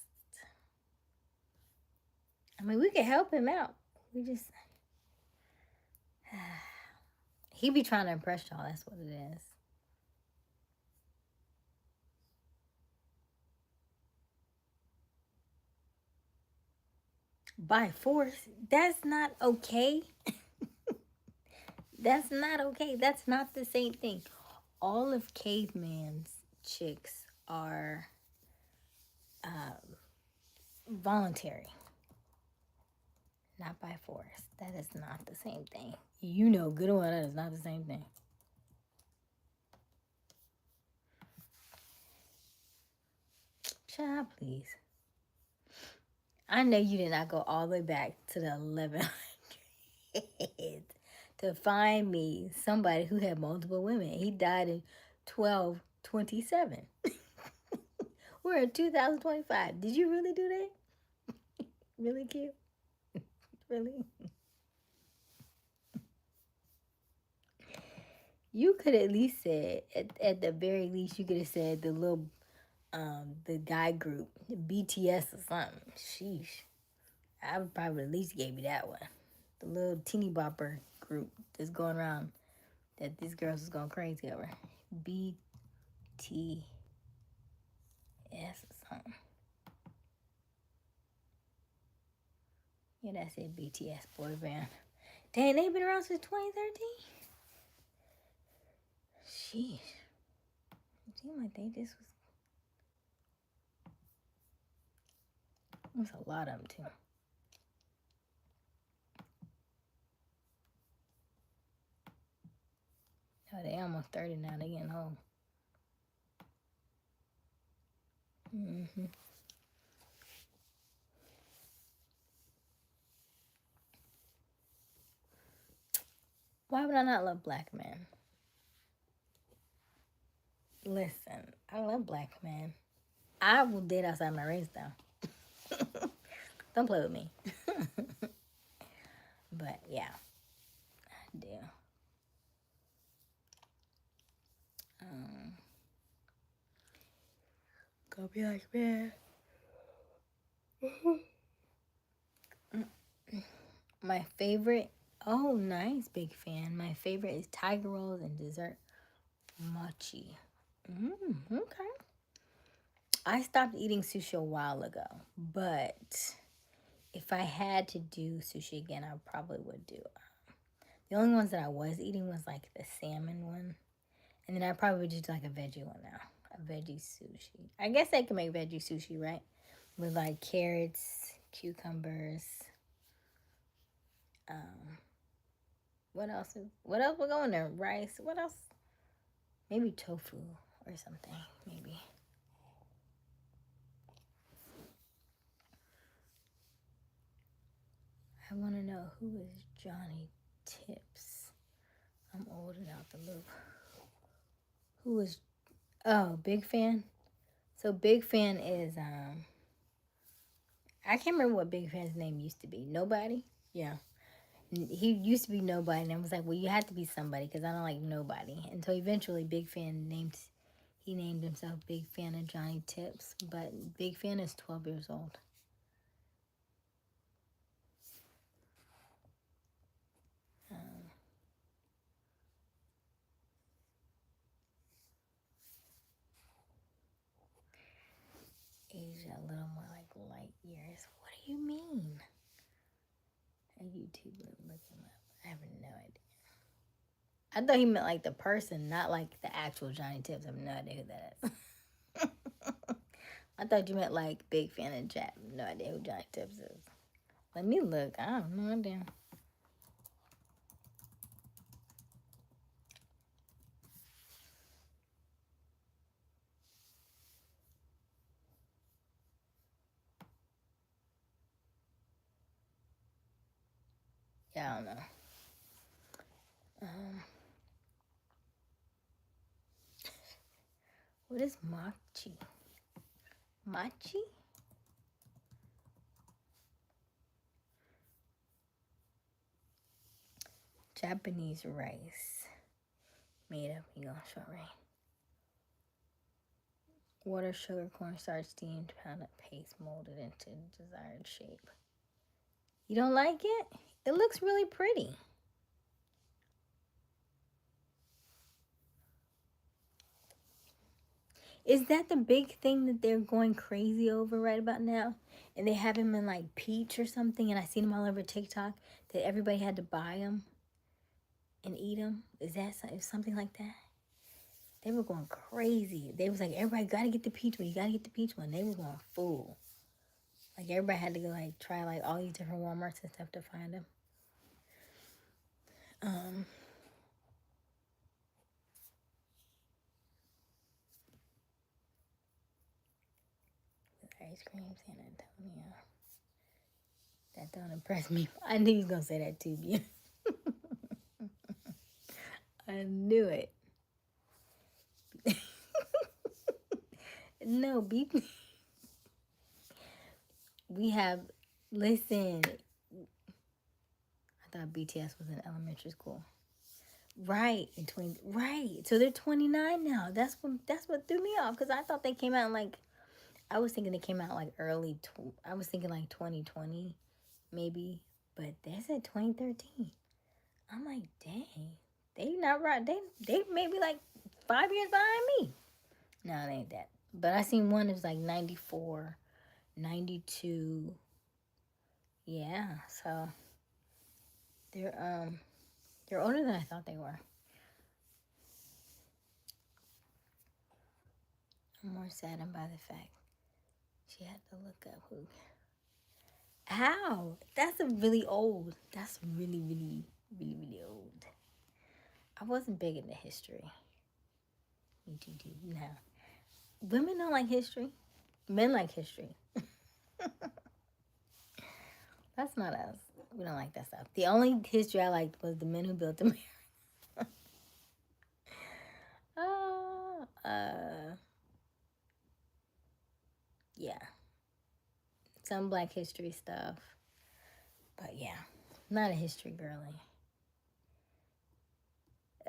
Speaker 1: I mean, we can help him out. We just he be trying to impress y'all. That's what it is. By force, that's not okay. That's not okay. That's not the same thing. All of Caveman's chicks are voluntary, not by force. That is not the same thing. You know good and well that is not the same thing. Child, please. I know you did not go all the way back to the 1100s to find me somebody who had multiple women. He died in 1227. We're in 2025. Did you really do that? Really cute? Really? You could at least say, at the very least, you could have said the little, the guy group, BTS or something. Sheesh. I would probably at least gave you that one. The little teeny bopper group that's going around that these girls is going crazy over. BTS or something. Yeah, that's it. BTS boy band. Dang, they've been around since 2013? Sheesh. It seemed like they just was... There's a lot of them, too. Oh, they almost 30 now. They getting old. Mm-hmm. Why would I not love Black men? Listen, I love Black men. I will date outside my race, though. Don't play with me. But, yeah. I do. Go be like, man. My favorite... Oh, nice, big fan. My favorite is tiger rolls and dessert mochi. Okay. I stopped eating sushi a while ago, but if I had to do sushi again, I probably would do. The only ones that I was eating was like the salmon one, and then I probably would do like a veggie one now, a veggie sushi. I guess I can make veggie sushi, right? With like carrots, cucumbers. What else? What else would go in there? Rice. What else? Maybe tofu or something. Maybe. I want to know, who is Johnny Tips? I'm old and out the loop. Who is... Oh, Big Fan? So Big Fan is... I can't remember what Big Fan's name used to be. Nobody? Yeah. He used to be Nobody, and I was like, well, you have to be somebody because I don't like nobody. Until eventually Big Fan he named himself Big Fan of Johnny Tips. But Big Fan is 12 years old. Asia, a little more like light years. What do you mean? A YouTube looking up. I have no idea. I thought he meant like the person, not like the actual Johnny Tips. I have no idea who that is. I thought you meant like Big Fan of Jack. No idea who Johnny Tips is. Let me look. I have no idea. Yeah, I don't know. What is machi? Machi? Japanese rice. Made up, you gonna show me. Water, sugar, cornstarch, steamed, pounded paste, molded into desired shape. You don't like it? It looks really pretty. Is that the big thing that they're going crazy over right about now? And they have him in like peach or something, and I seen them all over TikTok that everybody had to buy them and eat them. Is that something like that? They were going crazy. They was like, everybody gotta get the peach one. You gotta get the peach one. They was going full. Like everybody had to go like try like all these different Walmarts and stuff to find them. Ice cream, San Antonio. That don't impress me. I knew he was gonna say that too, yeah. I knew it. No, we have... Listen. I thought BTS was in elementary school. Right, right. So they're 29 now. That's what threw me off, because I thought they came out like... I was thinking they came out like I was thinking like 2020, maybe. But they said 2013. I'm like, dang, they not right. They maybe like 5 years behind me. No, it ain't that. But I seen one that was like 94, 92. Yeah, so they're older than I thought they were. I'm more saddened by the fact she had to look up who. How? That's a really old. That's really, really, really, really old. I wasn't big into history. No. Women don't like history. Men like history. That's not us. We don't like that stuff. The only history I liked was the men who built America. Yeah. Some black history stuff. But yeah, not a history girly.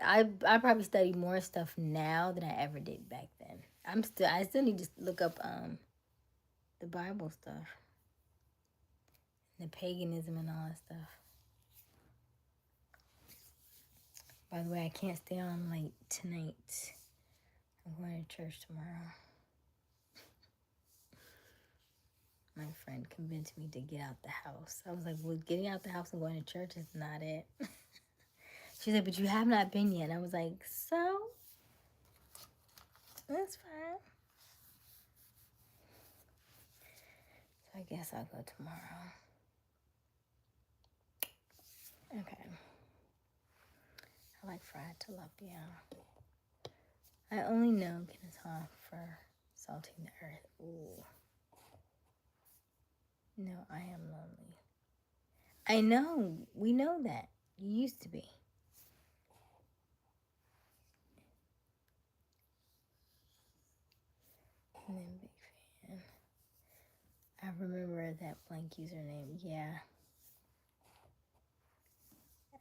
Speaker 1: I probably study more stuff now than I ever did back then. I still need to look up the Bible stuff. The paganism and all that stuff. By the way, I can't stay on late tonight. I'm going to church tomorrow. My friend convinced me to get out the house. I was like, well, getting out the house and going to church is not it. She said, but you have not been yet. And I was like, so? That's fine. So I guess I'll go tomorrow. Okay. I like fried tilapia. I only know Kennesaw for salting the earth. Ooh. No, I am lonely. I know. We know that. You used to be. And then big fan. I remember that blank username. Yeah.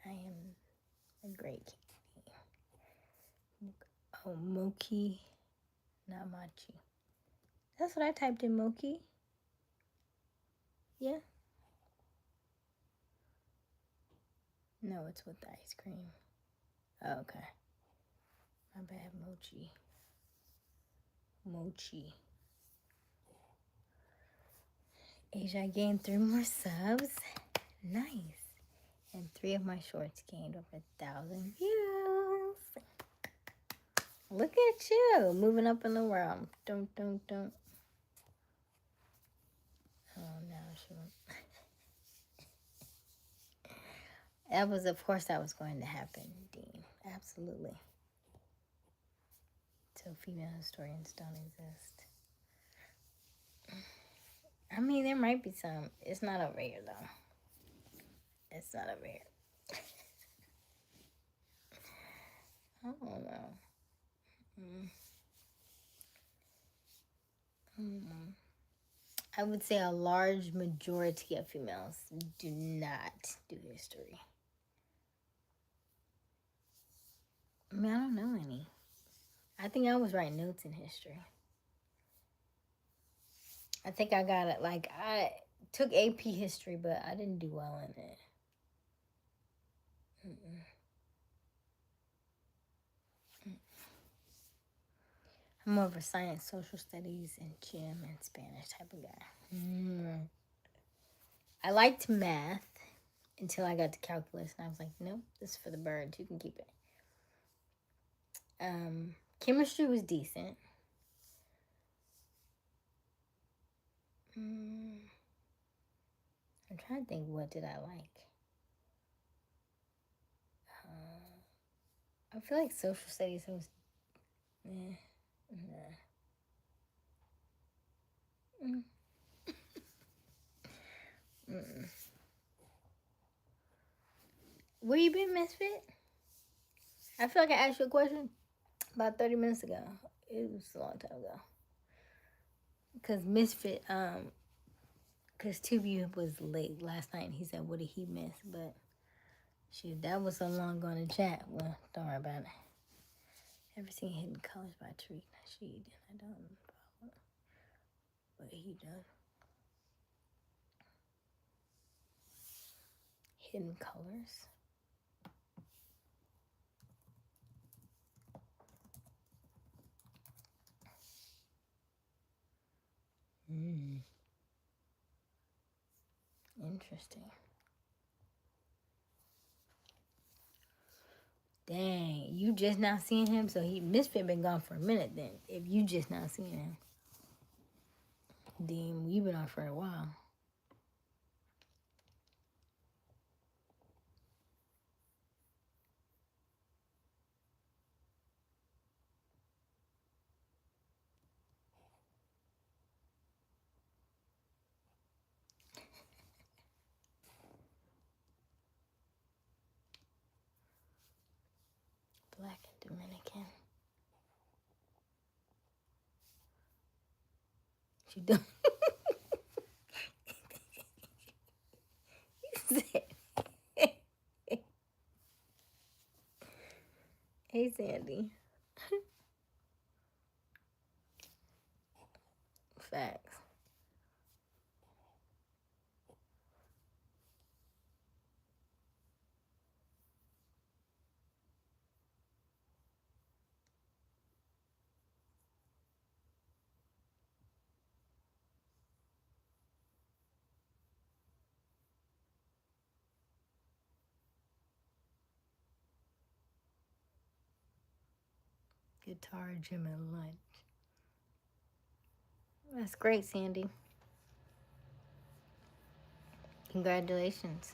Speaker 1: I am a great kitty. Oh, Moki, not Machi. That's what I typed in, Moki. Yeah. No, it's with the ice cream. Oh, okay. My bad, Mochi. Mochi. Asia, I gained 3 more subs. Nice. And 3 of my shorts gained over 1,000 views. Look at you, moving up in the world. Don't. Oh, no, she won't. That was, of course, that was going to happen, Dean. Absolutely. So female historians don't exist. I mean, there might be some. It's not over here, though. It's not over here. I don't know. I would say a large majority of females do not do history. I mean, I don't know any. I think I was writing notes in history. I think I got it. Like, I took AP history, but I didn't do well in it. I'm more of a science, social studies, and gym and Spanish type of guy. I liked math until I got to calculus, and I was like, nope, this is for the birds. You can keep it. Chemistry was decent. I'm trying to think, what did I like? I feel like social studies was, Where you been, Misfit? I feel like I asked you a question about 30 minutes ago. It was a long time ago. Because Misfit, because Tubi was late last night, and he said, what did he miss? But shoot, that was so long ago in the chat. Well, don't worry about it. Ever seen Hidden Colors by Tariq Nasheed? I don't know what he does. hidden colors. Interesting. Dang, you just not seeing him, so Misfit been gone for a minute then. If you just not seeing him, then you been on for a while. Black and Dominican. She done. Hey, Sandy. Facts. Guitar, gym, and lunch. That's great, Sandy. Congratulations.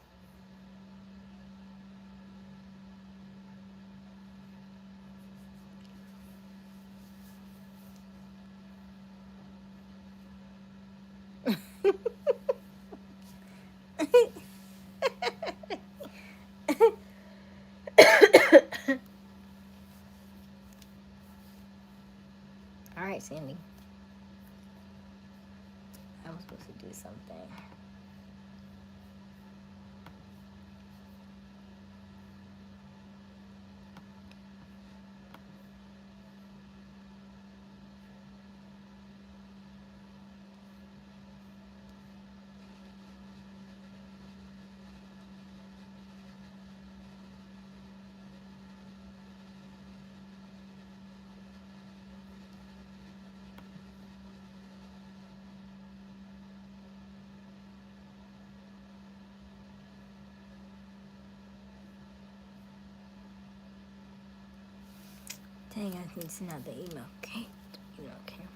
Speaker 1: All right, Sandy. I'm supposed to do something. Dang, I need to send out the email. Okay. Email camera.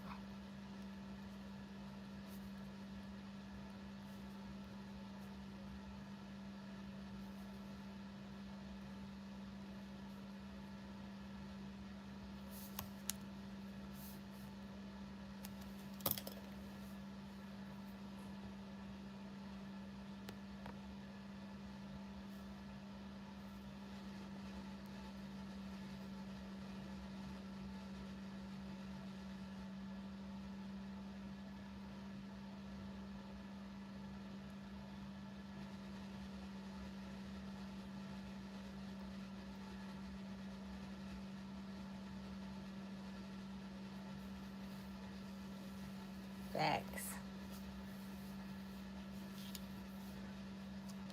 Speaker 1: Facts.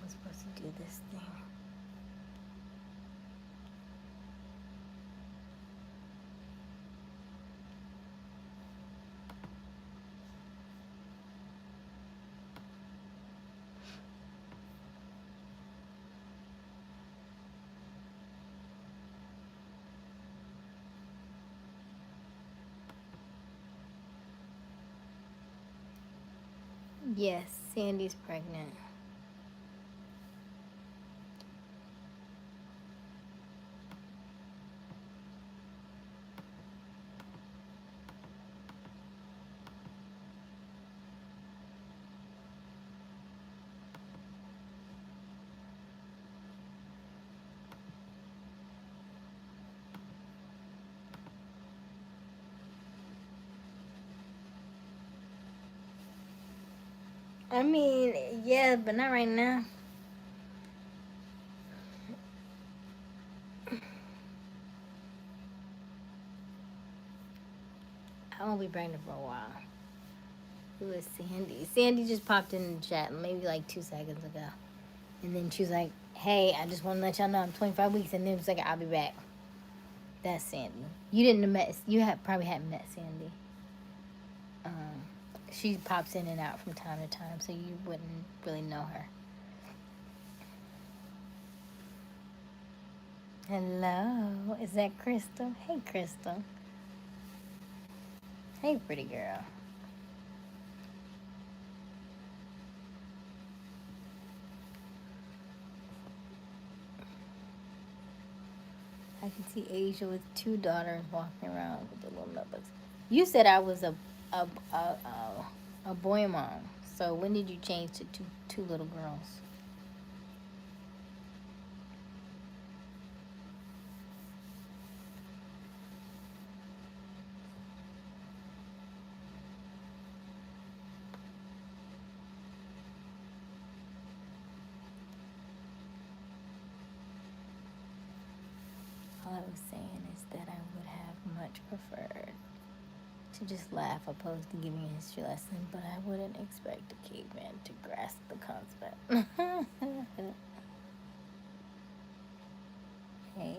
Speaker 1: I'm supposed to do this thing. Yes, Sandy's pregnant. I mean, yeah, but not right now. I won't be pregnant for a while. Who is Sandy? Sandy just popped in the chat maybe like 2 seconds ago. And then she was like, hey, I just want to let y'all know I'm 25 weeks. And then it was like, I'll be back. That's Sandy. You didn't have met, you had probably hadn't met Sandy. She pops in and out from time to time, so you wouldn't really know her. Hello, is that Crystal? Hey, Crystal. Hey, pretty girl. I can see Asia with 2 daughters walking around with the little nubbers. You said I was a, a, a, a boy mom. So when did you change to two little girls? All I was saying is that I would have much preferred to just laugh opposed to giving a history lesson, but I wouldn't expect a caveman to grasp the concept. Hey,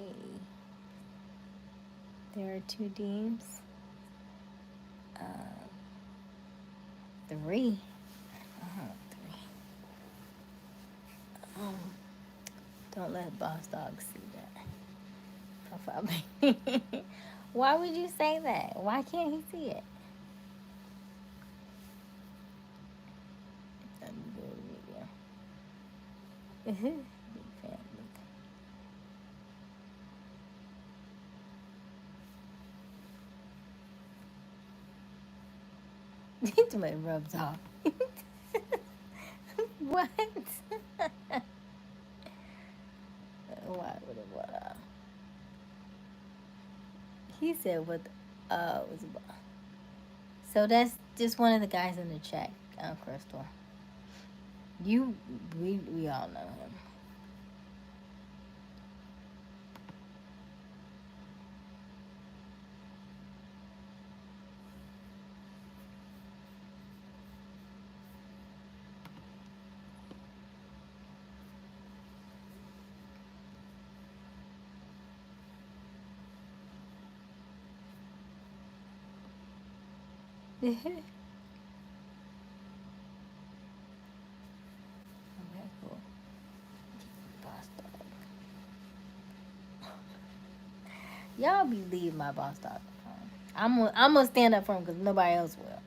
Speaker 1: there are 2 deems. 3. 3. Don't let boss dog see that profile. Why would you say that? Why can't he see it? Somebody rubs off. What? Why would it rub off? He said what? Was so that's just one of the guys in the chat, Crystal. We all know him. Okay, cool. Boss dog. Y'all be leaving my boss dog alone. I'm gonna stand up for him because nobody else will.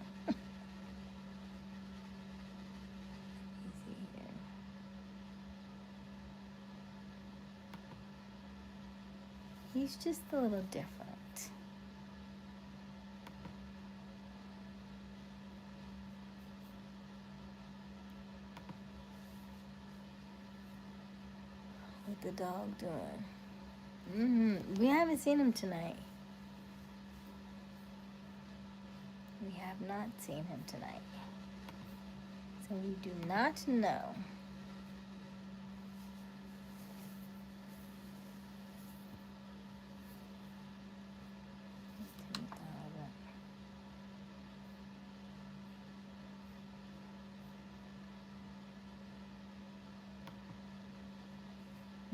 Speaker 1: He's just a little different. What the dog doing? We haven't seen him tonight. We have not seen him tonight. So we do not know.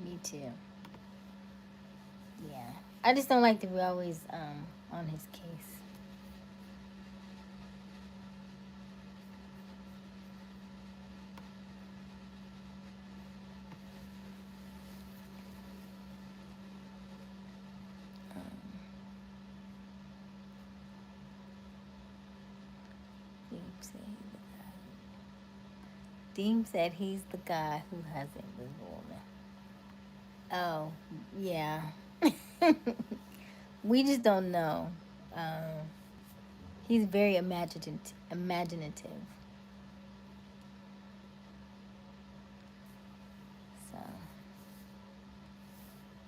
Speaker 1: Me too. Yeah. I just don't like that we're always on his case. Deem said he's the guy who has the invisible woman. Oh, yeah. We just don't know. He's very imaginative. So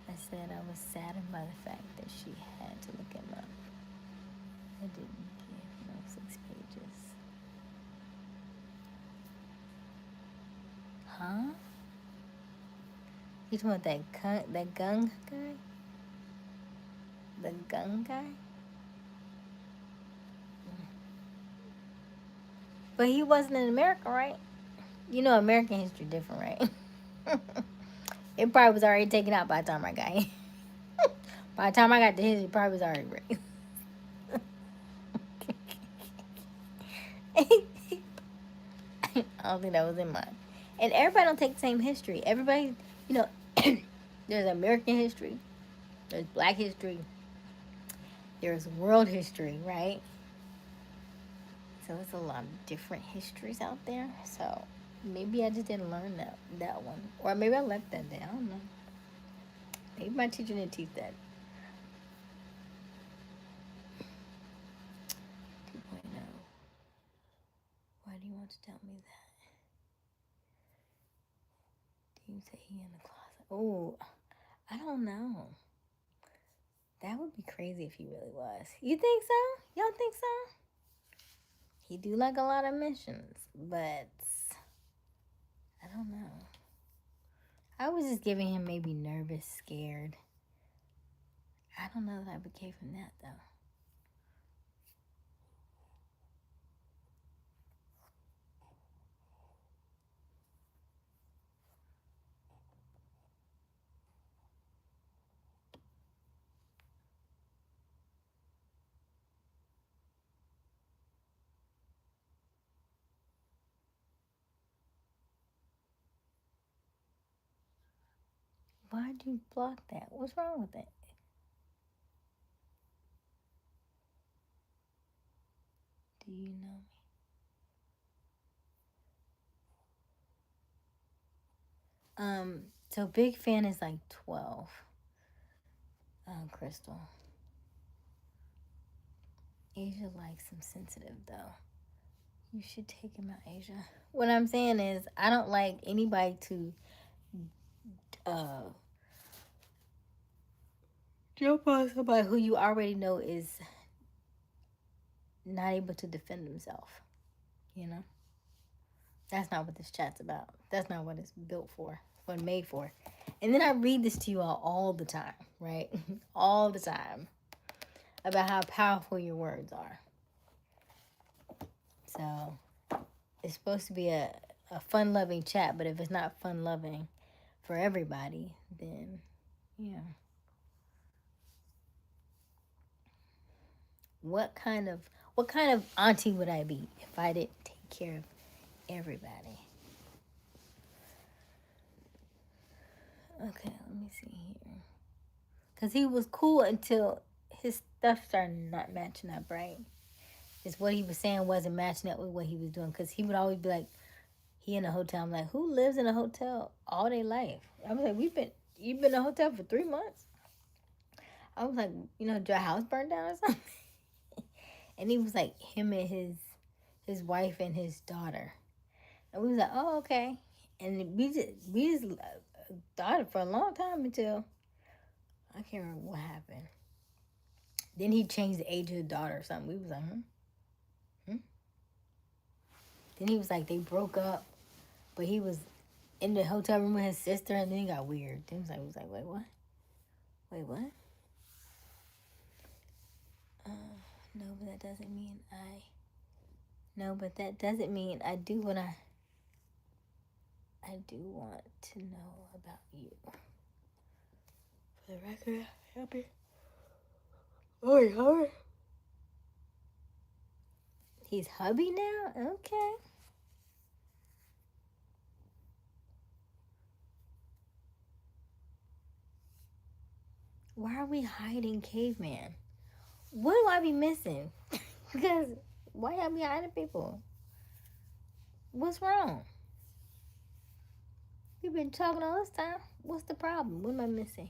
Speaker 1: I said I was saddened by the fact that she had to look him up. I didn't give no 6 pages. Huh? You talking about that gun guy? The gun guy? But he wasn't in America, right? You know American history different, right? It probably was already taken out by the time I got here. By the time I got to his, it probably was already ready. I don't think that was in mine. And everybody don't take the same history. Everybody, you know, there's American history, there's Black history, there's world history, right? So it's a lot of different histories out there. So maybe I just didn't learn that one, or maybe I left that day. I don't know. Maybe my teacher didn't teach that. 2.0. Why do you want to tell me that? Do you say he in the closet? Oh, I don't know. That would be crazy if he really was. You think so? Y'all think so? He do like a lot of missions, but I don't know. I was just giving him maybe nervous, scared. I don't know that I gave him that though. Why'd you block that? What's wrong with it? Do you know me? So big fan is like 12. Crystal. Asia likes him sensitive though. You should take him out, Asia. What I'm saying is, I don't like anybody to jump on somebody who you already know is not able to defend himself. You know? That's not what this chat's about. That's not what it's built for. What it's made for. And then I read this to you all the time, right? All the time. About how powerful your words are. So, it's supposed to be a fun-loving chat, but if it's not fun-loving for everybody, then, yeah. What kind of auntie would I be if I didn't take care of everybody? Okay, let me see here. Because he was cool until his stuff started not matching up, right? It's what he was saying wasn't matching up with what he was doing. Because he would always be like, he in a hotel. I'm like, who lives in a hotel all their life? I was like, you've been in a hotel for 3 months? I was like, did your house burn down or something? And he was like, him and his wife and his daughter. And we was like, oh, okay. And we just thought it for a long time until I can't remember what happened. Then he changed the age of the daughter or something. We was like, Then he was like, they broke up, but he was in the hotel room with his sister, and then it got weird. Then he was like, wait, what? Wait, what? No, but that doesn't mean I do what I do want to know about you. For the record, happy. Oh, hubby. He's hubby now? Okay. Why are we hiding caveman? What do I be missing? Because why y'all be hiding people? What's wrong? We've been talking all this time. What's the problem? What am I missing?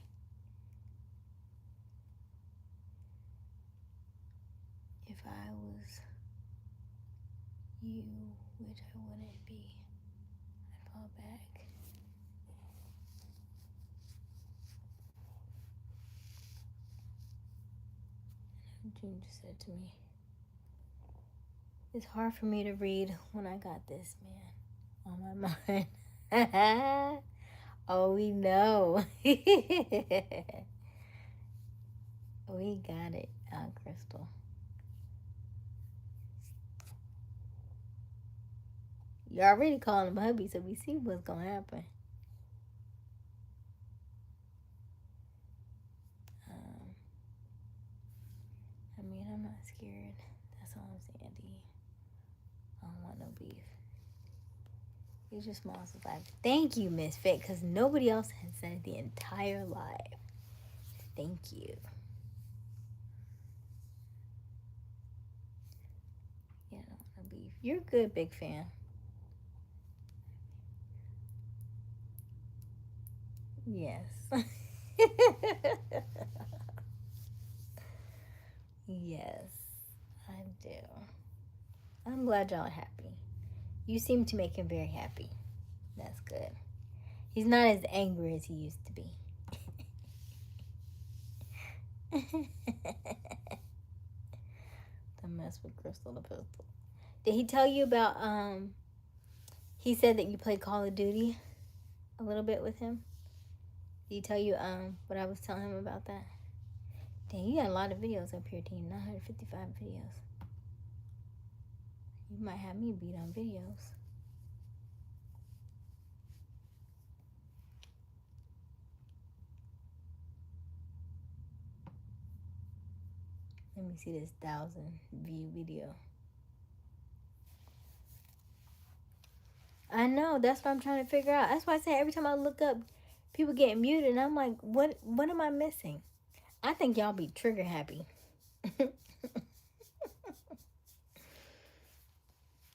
Speaker 1: If I was you, which I wouldn't be, I'd fall back. June just said to me, it's hard for me to read when I got this man on my mind. Oh, we know. We got it, Crystal. You already calling him hubby, so we see what's gonna happen. candy. I don't want no beef. Aysia Smiles is live. Thank you, Miss Fit, because nobody else has said it the entire live. Thank you. Yeah, I don't want no beef. You're good, big fan. Yes. Yes, I do. I'm glad y'all are happy. You seem to make him very happy. That's good. He's not as angry as he used to be. The mess with Crystal the Pistol. Did he tell you about he said that you played Call of Duty a little bit with him? Did he tell you what I was telling him about that? Dang, you got a lot of videos up here, team. 955 videos. You might have me beat on videos. Let me see this 1,000-view video. I know. That's what I'm trying to figure out. That's why I say every time I look up, people getting muted, and I'm like, what am I missing? I think y'all be trigger happy.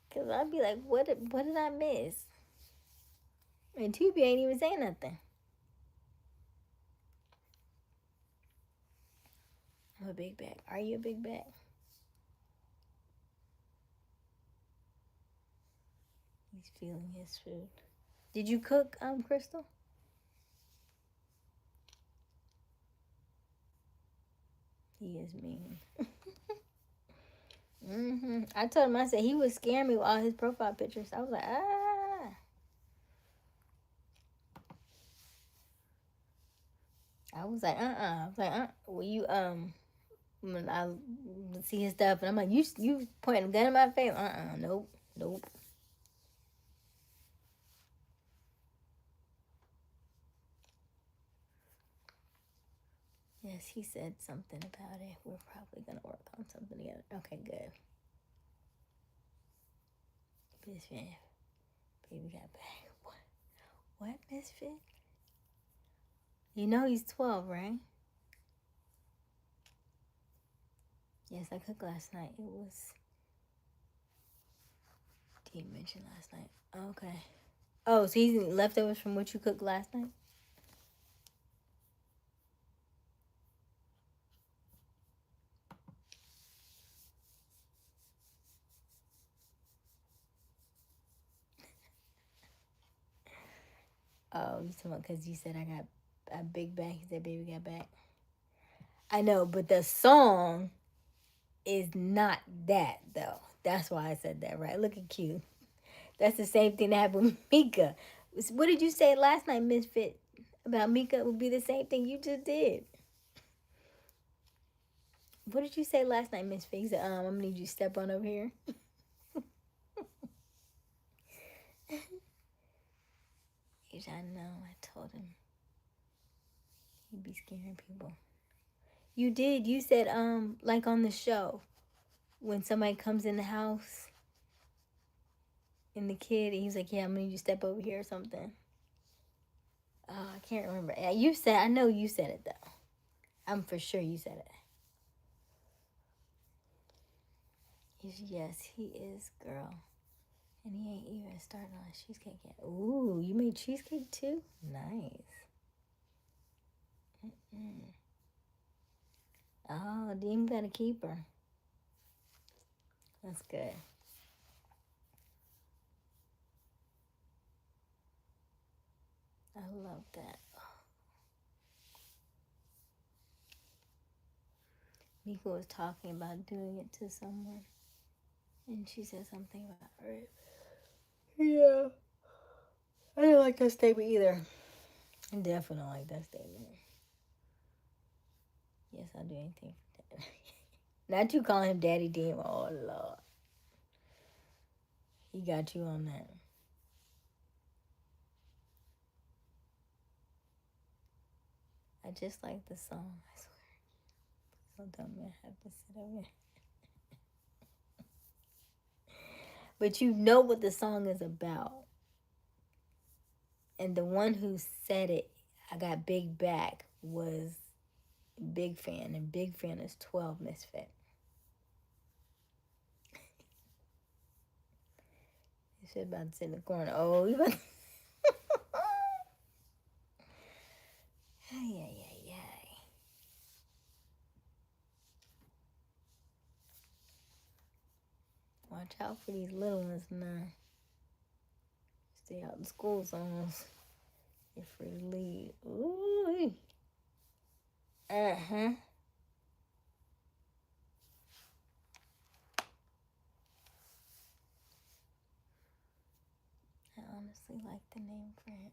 Speaker 1: Because I'd be like, what did I miss? And Tubi ain't even saying nothing. I'm a big bag. Are you a big bag? He's feeling his food. Did you cook, Crystal? He is mean. I told him, I said, he was scaring me with all his profile pictures. I was like, ah. I was like, I was like, Will you, when I see his stuff, and I'm like, you pointing a gun in my face? Nope. Yes, he said something about it. We're probably gonna work on something together. Okay, good. Misfit, baby got back. What, Misfit? You know he's 12, right? Yes, I cooked last night. It was. Did you mention last night? Okay. Oh, so he's leftovers from what you cooked last night? Oh, you talking about because you said I got a big bag. He said baby got back. I know, but the song is not that, though. That's why I said that, right? Look at you. That's the same thing that happened with Mika. What did you say last night, Misfit? About Mika? It would be the same thing you just did. What did you say last night, Misfit? You said, I'm going to need you to step on over here. I know. I told him. He'd be scaring people. You did. You said, like on the show, when somebody comes in the house and the kid, he's like, yeah, I'm going to need you to step over here or something. Oh, I can't remember. You said, I know you said it, though. I'm for sure you said it. Yes, he is, girl. And he ain't even started on a cheesecake yet. Ooh, you made cheesecake too? Nice. Oh, Dean got a keeper. That's good. I love that. Mika was talking about doing it to someone. And she said something about it. Yeah. I didn't like that statement either. I definitely don't like that statement. Yes, I'll do anything for that. Not you calling him Daddy Dean. Oh, Lord. He got you on that. I just like the song, I swear. So dumb, I have to sit over here. But you know what the song is about. And the one who said it, I got big back, was Big Fan. And Big Fan is 12 Misfit. You should about to sit in the corner. Oh, you about to... Ay, ay, ay, ay. Watch out for these little ones now. Stay out in school zones. You're free to leave. Ooh. Uh-huh. I honestly like the name for him.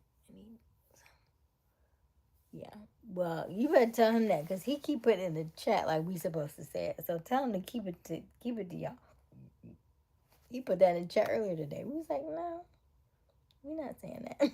Speaker 1: Yeah. Well, you better tell him that because he keep putting in the chat like we supposed to say it. So tell him to keep it to y'all. He put that in chat earlier today. We was like, no, we're not saying that.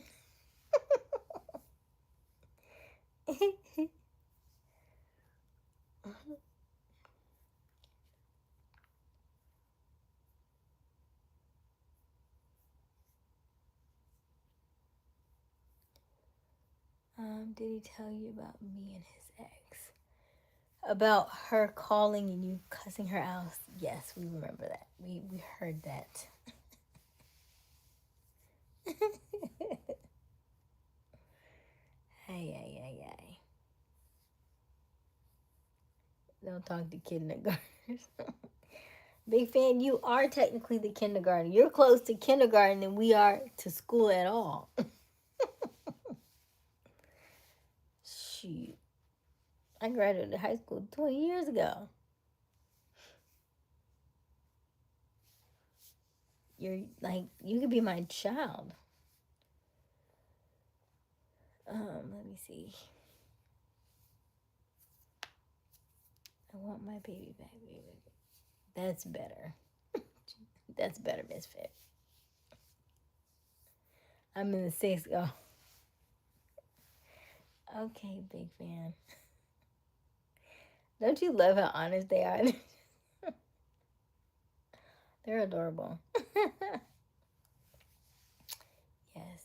Speaker 1: Did he tell you about me and his ex? About her calling and you cussing her out? Yes, we remember that. We heard that. Hey. Don't talk to kindergartners. Big Fan, you are technically the kindergarten. You're close to kindergarten than we are to school at all. Shoot. I graduated high school 20 years ago. You're like, you could be my child. Let me see. I want my baby back, baby. That's better. That's better, Misfit. I'm in the 6th. Oh. Okay, Big Fan. Don't you love how honest they are? They're adorable. Yes.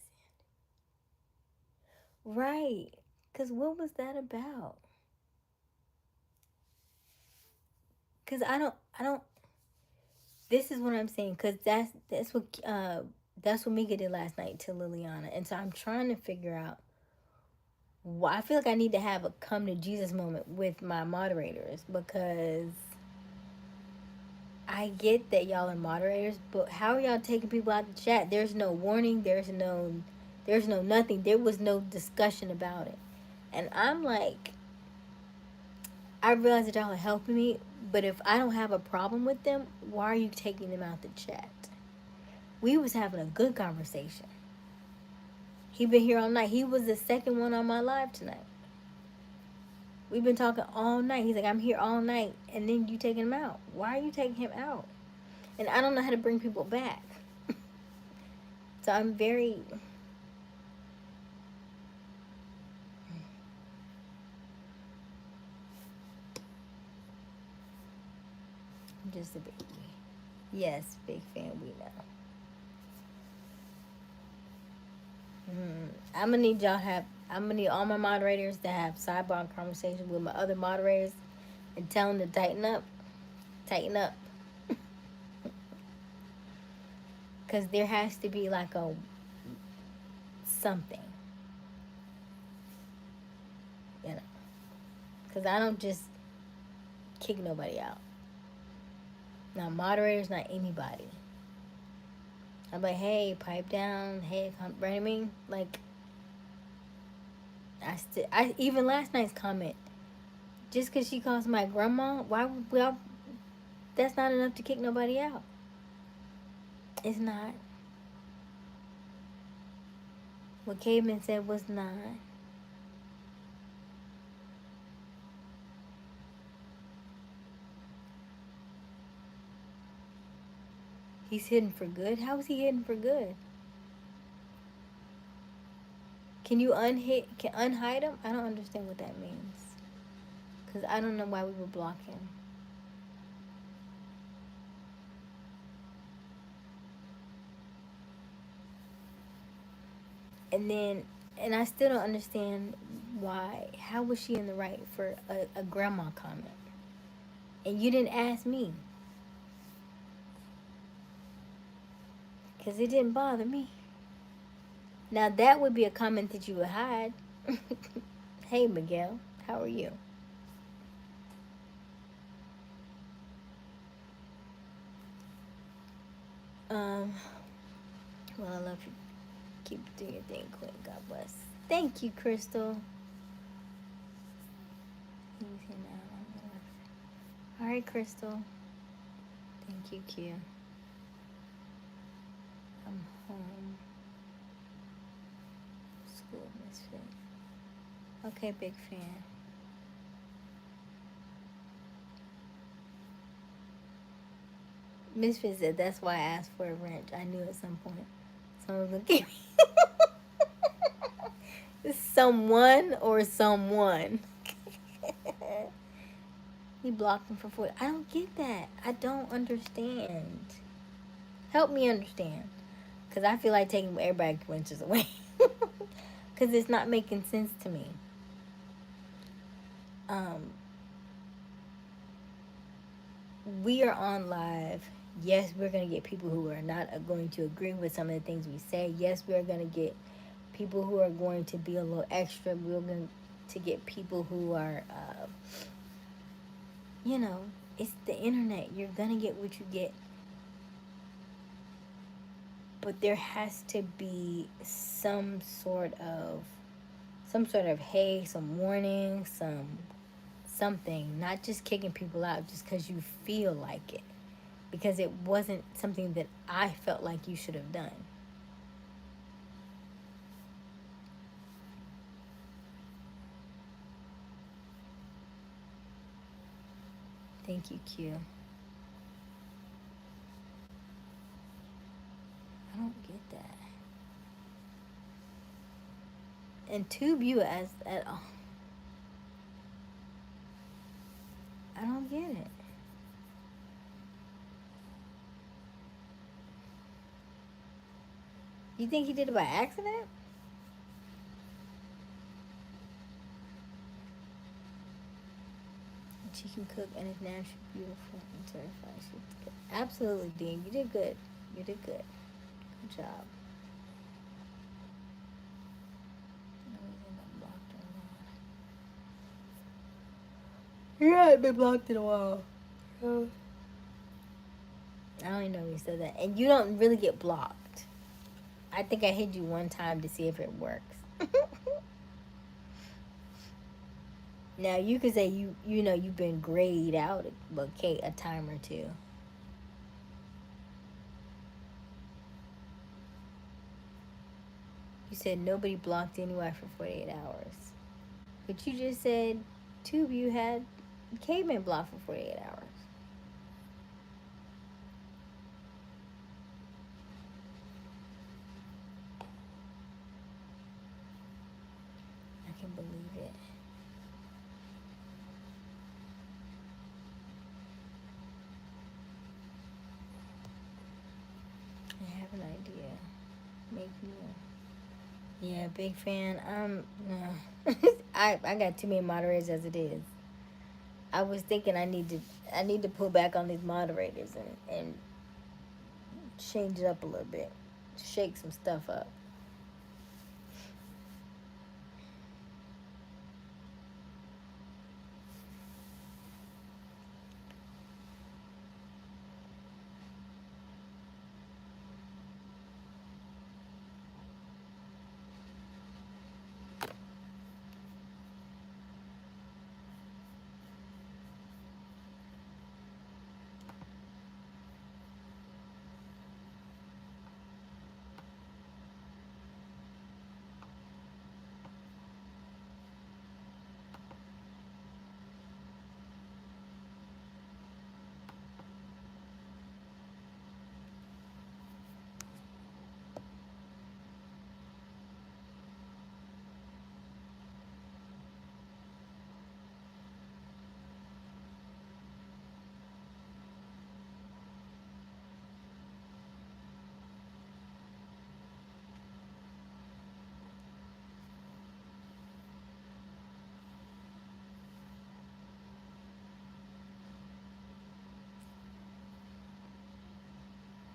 Speaker 1: Right. Because what was that about? Because I don't, this is what I'm saying. Because that's what Mika did last night to Liliana. And so I'm trying to figure out why. I feel like I need to have a come to Jesus moment with my moderators because I get that y'all are moderators, but how are y'all taking people out the chat? There's no warning. There's no nothing. There was no discussion about it. And I'm like, I realize that y'all are helping me, but if I don't have a problem with them, why are you taking them out the chat? We was having a good conversation. He been here all night. He was the second one on my live tonight. We've been talking all night. He's like, I'm here all night, and then you taking him out. Why are you taking him out? And I don't know how to bring people back. So I'm very... I'm just a baby. Yes, Big Fan, we know. I'm gonna need all my moderators to have sidebar conversations with my other moderators and tell them to tighten up. Tighten up. Because there has to be like a something. You know. Because I don't just kick nobody out. Not moderators, not anybody. I'm like, hey, pipe down. Hey, come, right? I mean, like, I even last night's comment, just because she calls my grandma, why? Well, that's not enough to kick nobody out. It's not. What Caveman said was not. He's hidden for good? How is he hidden for good? Can you unhide him? I don't understand what that means. Because I don't know why we would block him. And I still don't understand why. How was she in the right for a grandma comment? And you didn't ask me. Because it didn't bother me. Now, that would be a comment that you would hide. Hey, Miguel, how are you? Um, well, I love you. Keep doing your thing, Queen. God bless. Thank you, Crystal. All right, Crystal. Thank you, Q. I'm home. School misfit. Okay, big fan. Misfit said that's why I asked for a wrench. I knew at some point someone was gonna give me someone or someone. He blocked him for 40. I don't get that. I don't understand. Help me understand. Because I feel like taking everybody's wrenches away. Because it's not making sense to me. We are on live. Yes, we're going to get people who are not going to agree with some of the things we say. Yes, we're going to get people who are going to be a little extra. We're going to get people who are, it's the internet. You're going to get what you get. But there has to be some sort of hey, some warning, something, not just kicking people out just because you feel like it, because it wasn't something that I felt like you should have done. Thank you, Q. I don't get that. And tube you as at all. I don't get it. You think he did it by accident? She can cook and is naturally beautiful and certified. She's good. Absolutely, Dean. You did good. You did good. Good job. Yeah, I've been blocked in a while. I don't even know if you said that. And you don't really get blocked. I think I hit you one time to see if it works. Now you could say you've been grayed out a time or two. You said nobody blocked anyone for 48 hours. But you just said two of you had caveman blocked for 48 hours. I can believe it. I have an idea. Make me Yeah, big fan. No. I got too many moderators as it is. I was thinking I need to pull back on these moderators and change it up a little bit. Shake some stuff up.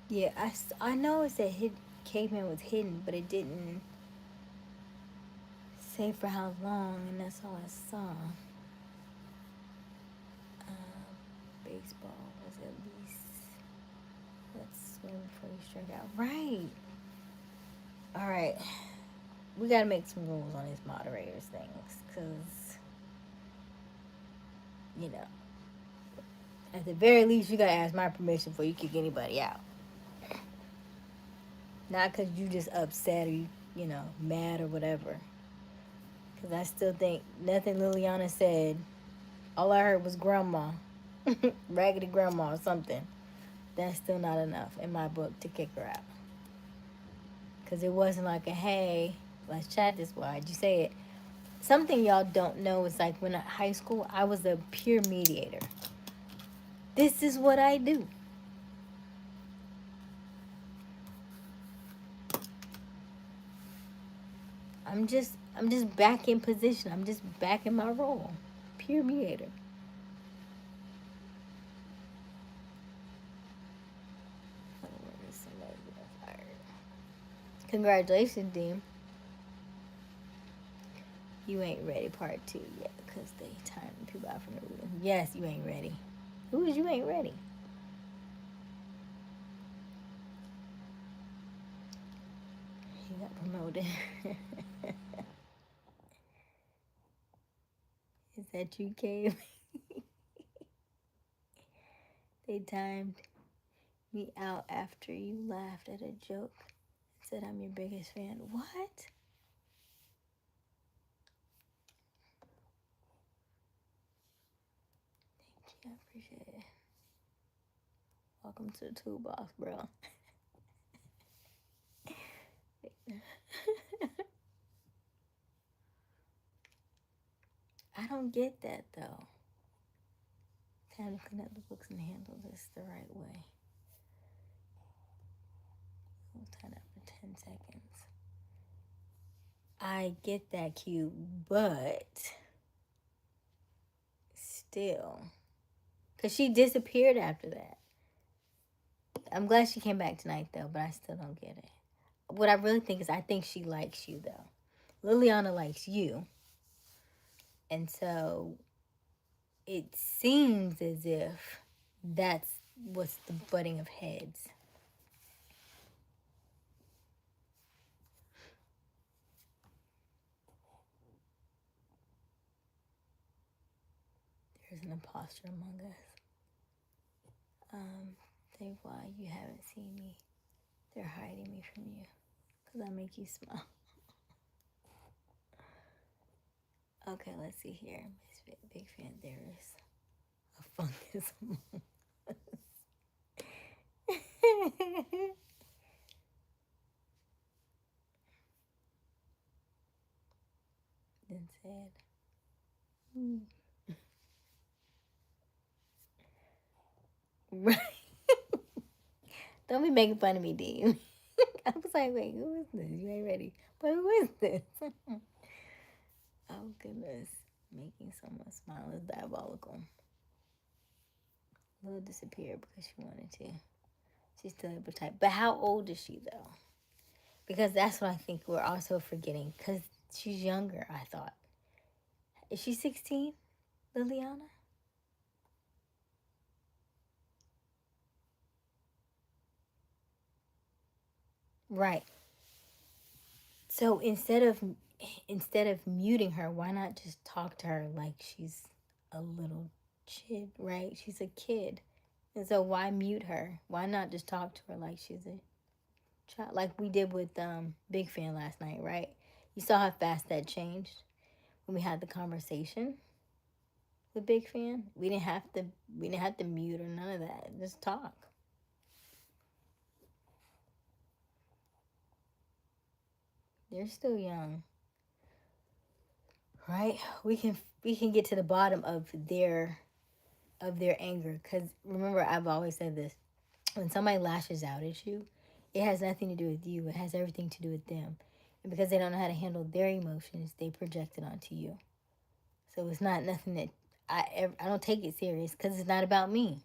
Speaker 1: Yeah, I know it said caveman was hidden, but it didn't say for how long, and that's all I saw. Baseball was at least. Let's swim before you strike out. Right. All right. We gotta make some rules on these moderators things, cause you know, at the very least, you gotta ask my permission before you kick anybody out. Not cause you just upset or mad or whatever. Cause I still think nothing Liliana said. All I heard was grandma, raggedy grandma or something. That's still not enough in my book to kick her out. Cause it wasn't like a hey, let's chat this. Why'd you say it? Something y'all don't know is like when at high school, I was a peer mediator. This is what I do. I'm just back in position. I'm just back in my role. Peer mediator. Congratulations, Dean. You ain't ready part 2 yet because they timed people out from the room. Yes, you ain't ready. Who is you ain't ready? He got promoted. Is that you, Cave? They timed me out after you laughed at a joke and said I'm your biggest fan. What? Thank you. I appreciate it. Welcome to the toolbox, bro. I don't get that though. Time to clean up the books and handle this the right way. We'll tie that for 10 seconds. I get that cue, but still. Because she disappeared after that. I'm glad she came back tonight though, but I still don't get it. What I really think is I think she likes you though. Liliana likes you. And so it seems as if that's what's the butting of heads. There's an imposter among us. Say why you haven't seen me. They're hiding me from you. Because I make you smile. Okay, let's see here. Big fan, there is a fungus among us. Then said, right. Don't be making fun of me, Dean. I was like, wait, who is this? You ain't ready. But who is this? Oh, goodness. Making someone smile is diabolical. Lil disappeared because she wanted to. She's still able to type. But how old is she, though? Because that's what I think we're also forgetting. Because she's younger, I thought. Is she 16, Liliana? Right. So instead of muting her, why not just talk to her like she's a little kid, right? She's a kid. And so why mute her? Why not just talk to her like she's a child? Like we did with Big Fan last night, right? You saw how fast that changed when we had the conversation with Big Fan. We didn't have to mute or none of that. Just talk. They're still young. Right? We can get to the bottom of their anger, because remember, I've always said this: when somebody lashes out at you, it has nothing to do with you. It has everything to do with them, and because they don't know how to handle their emotions, they project it onto you. So it's not nothing that I don't take it serious because it's not about me.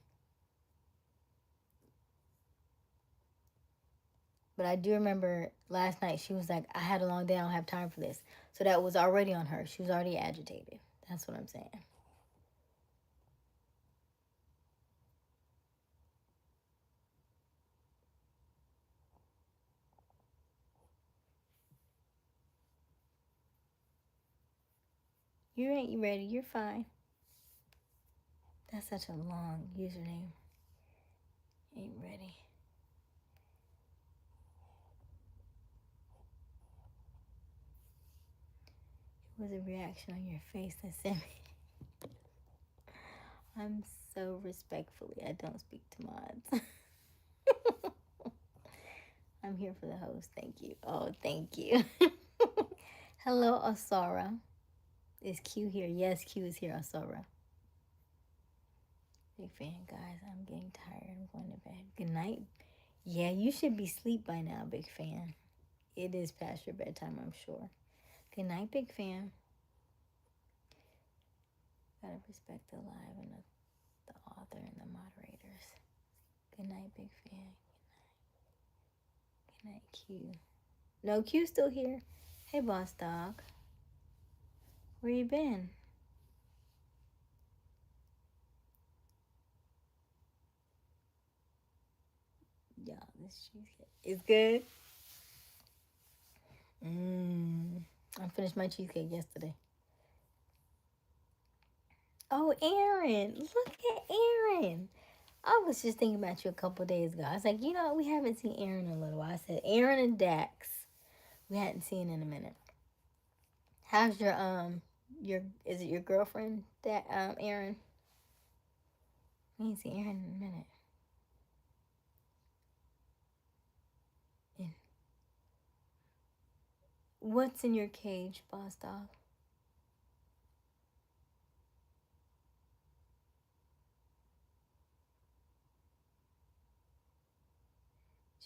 Speaker 1: But I do remember last night she was like, I had a long day. I don't have time for this. So that was already on her. She was already agitated. That's what I'm saying. You ain't ready. You're fine. That's such a long username. Ain't ready. It was a reaction on your face that sent me. I'm so respectfully. I don't speak to mods. I'm here for the host. Thank you. Oh, thank you. Hello, Asara. Is Q here? Yes, Q is here, Asara. Big fan, guys. I'm getting tired. I'm going to bed. Good night. Yeah, you should be asleep by now, big fan. It is past your bedtime, I'm sure. Good night, big fan. Gotta respect the live and the author and the moderators. Good night, big fan. Good night, Q. No, Q's still here. Hey, boss dog. Where you been? Y'all, this cheesecake is good. I finished my cheesecake yesterday. Oh, Aaron. Look at Aaron. I was just thinking about you a couple days ago. I was like, you know, we haven't seen Aaron in a little while. I said, Aaron and Dax. We hadn't seen in a minute. How's is it your girlfriend, that Aaron? We ain't seen Aaron in a minute. Yeah. What's in your cage, boss dog?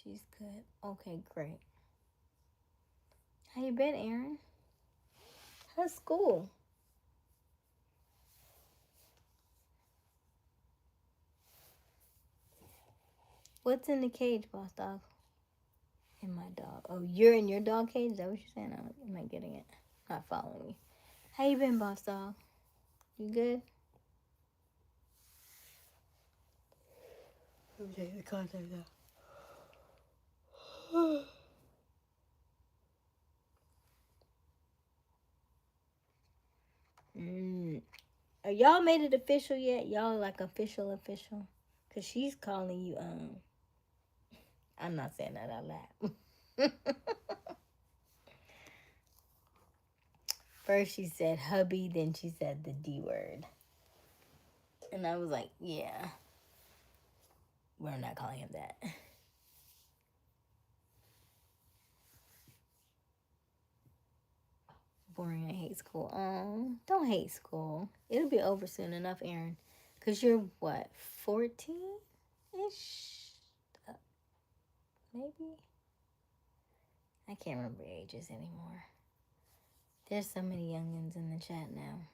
Speaker 1: She's good. Okay, great. How you been, Aaron? How's school? What's in the cage, boss dog? In my dog. Oh, you're in your dog cage? Is that what you're saying? I'm not getting it. Not following you. How you been, boss dog? You good? Let me take the contact out. Are y'all made it official yet? Y'all like official? Cause she's calling you I'm not saying that out loud. First she said hubby, then she said the D word. And I was like, yeah. We're not calling him that. Boring, I hate school. Don't hate school. It'll be over soon enough, Aaron. Cause you're what, 14-ish? Maybe? I can't remember ages anymore. There's so many youngins in the chat now.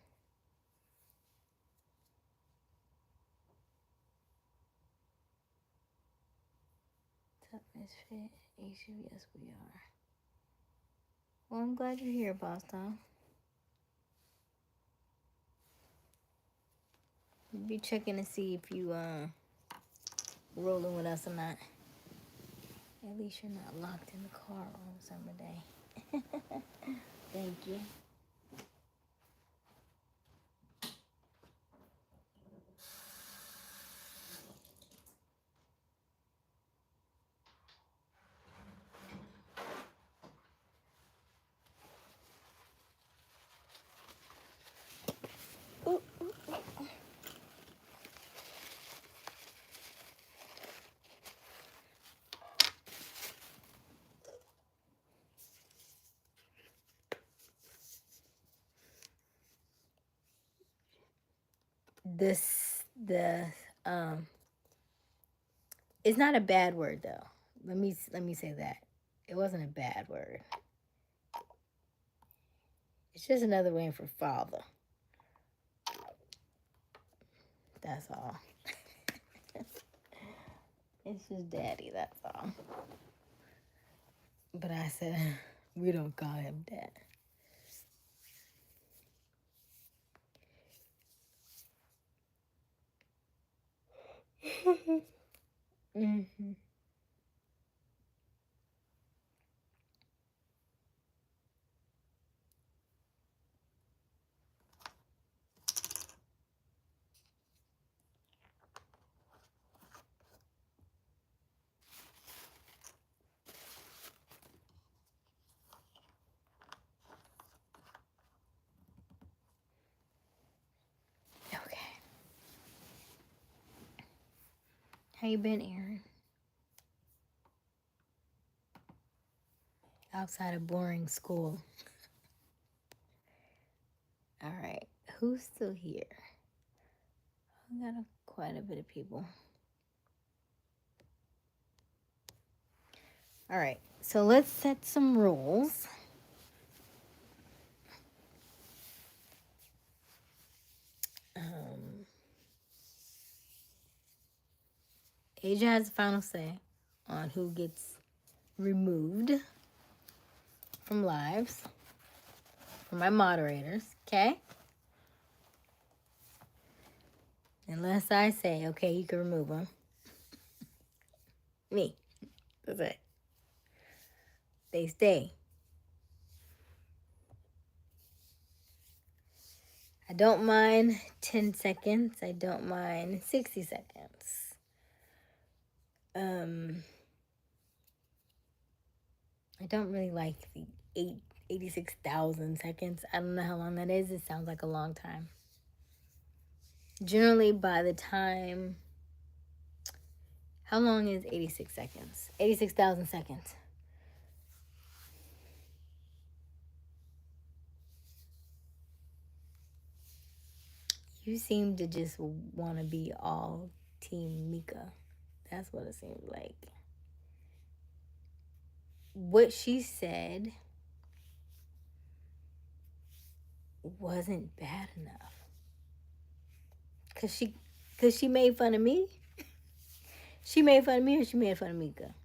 Speaker 1: What's up, Misfit? Aysia, yes we are. Well, I'm glad you're here, boss dog. We'll be checking to see if you rolling with us or not. At least you're not locked in the car on a summer day. Thank you. Ooh, ooh, ooh. It's not a bad word though. Let me say that. It wasn't a bad word. It's just another way for father. That's all. It's just daddy, that's all. But I said, we don't call him that. Mm-hmm. Okay. How you been, Aaron? Outside of boring school. All right. Who's still here? We got quite a bit of people. All right. So let's set some rules. Asia has the final say on who gets removed from lives from my moderators, okay? Unless I say, okay, you can remove them. Me. That's it. They stay. I don't mind 10 seconds. I don't mind 60 seconds. I don't really like the 86,000 seconds. I don't know how long that is. It sounds like a long time. Generally, by the time... How long is 86 seconds? 86,000 seconds. You seem to just want to be all Team Mika. That's what it seems like. What she said wasn't bad enough. Cause she made fun of me. She made fun of me, or she made fun of Mika.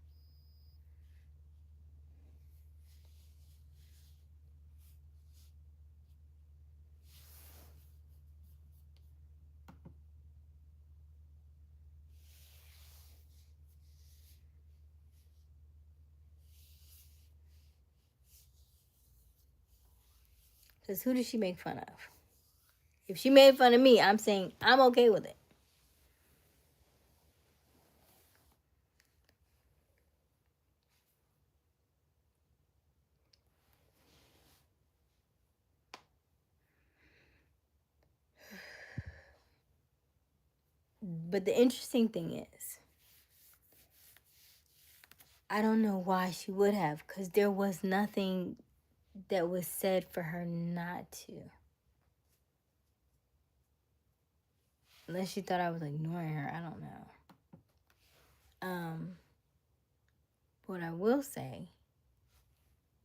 Speaker 1: Cause who did she make fun of? If she made fun of me, I'm saying I'm okay with it. But the interesting thing is, I don't know why she would have, because there was nothing that was said for her not to. Unless she thought I was ignoring her, I don't know. What I will say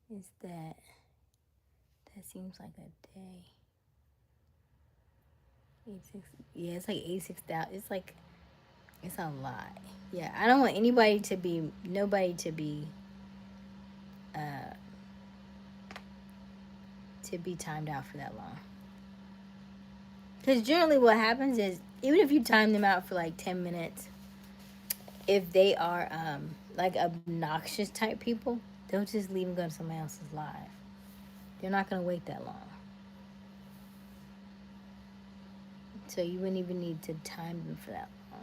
Speaker 1: is that seems like a day. 86. Yeah, it's like 86,000. It's a lot. Yeah, I don't want nobody to be timed out for that long. Because generally what happens is, even if you time them out for like 10 minutes, if they are like obnoxious type people, they'll just leave and go to somebody else's live. They're not going to wait that long. So you wouldn't even need to time them for that long.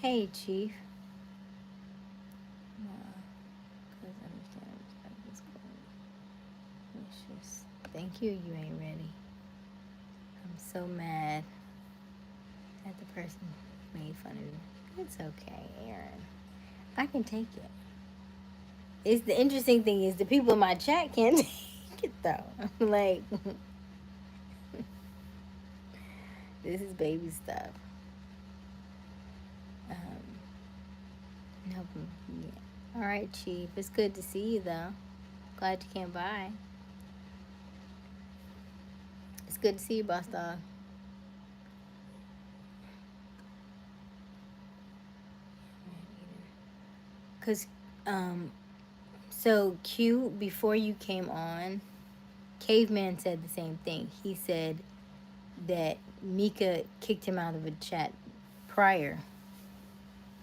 Speaker 1: Hey, Chief. Thank you, you ain't ready. I'm so mad that the person made fun of you. It's okay, Aaron. I can take it. It's the interesting thing is the people in my chat can't take it though. Like, this is baby stuff. No, yeah. All right, Chief. It's good to see you though. Glad you came by. It's good to see you, boss dog. Cause, so Q, before you came on, Caveman said the same thing. He said that Mika kicked him out of a chat prior.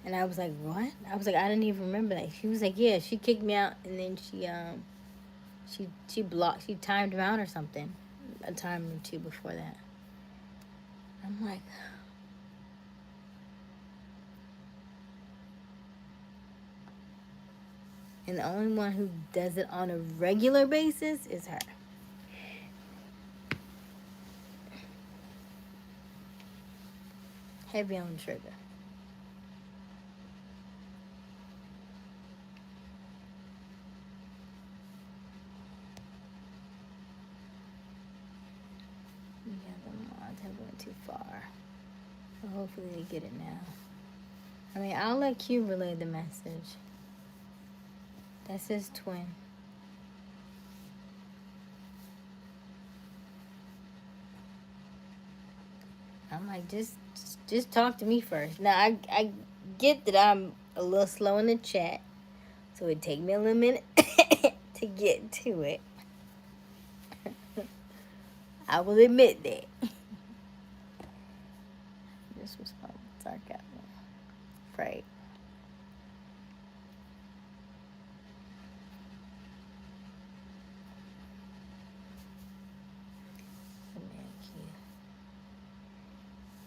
Speaker 1: And I was like, what? I was like, I didn't even remember that. She was like, yeah, she kicked me out, and then she blocked, she timed him out or something, a time or two before that. I'm like, and the only one who does it on a regular basis is her. Heavy on the trigger. Yeah, the mods have went too far. So hopefully they get it now. I mean, I'll let Q relay the message. That's his twin. I'm like, just talk to me first. Now, I get that I'm a little slow in the chat, so it take me a little minute to get to it. I will admit that. This was fun. Sarcasm. Right.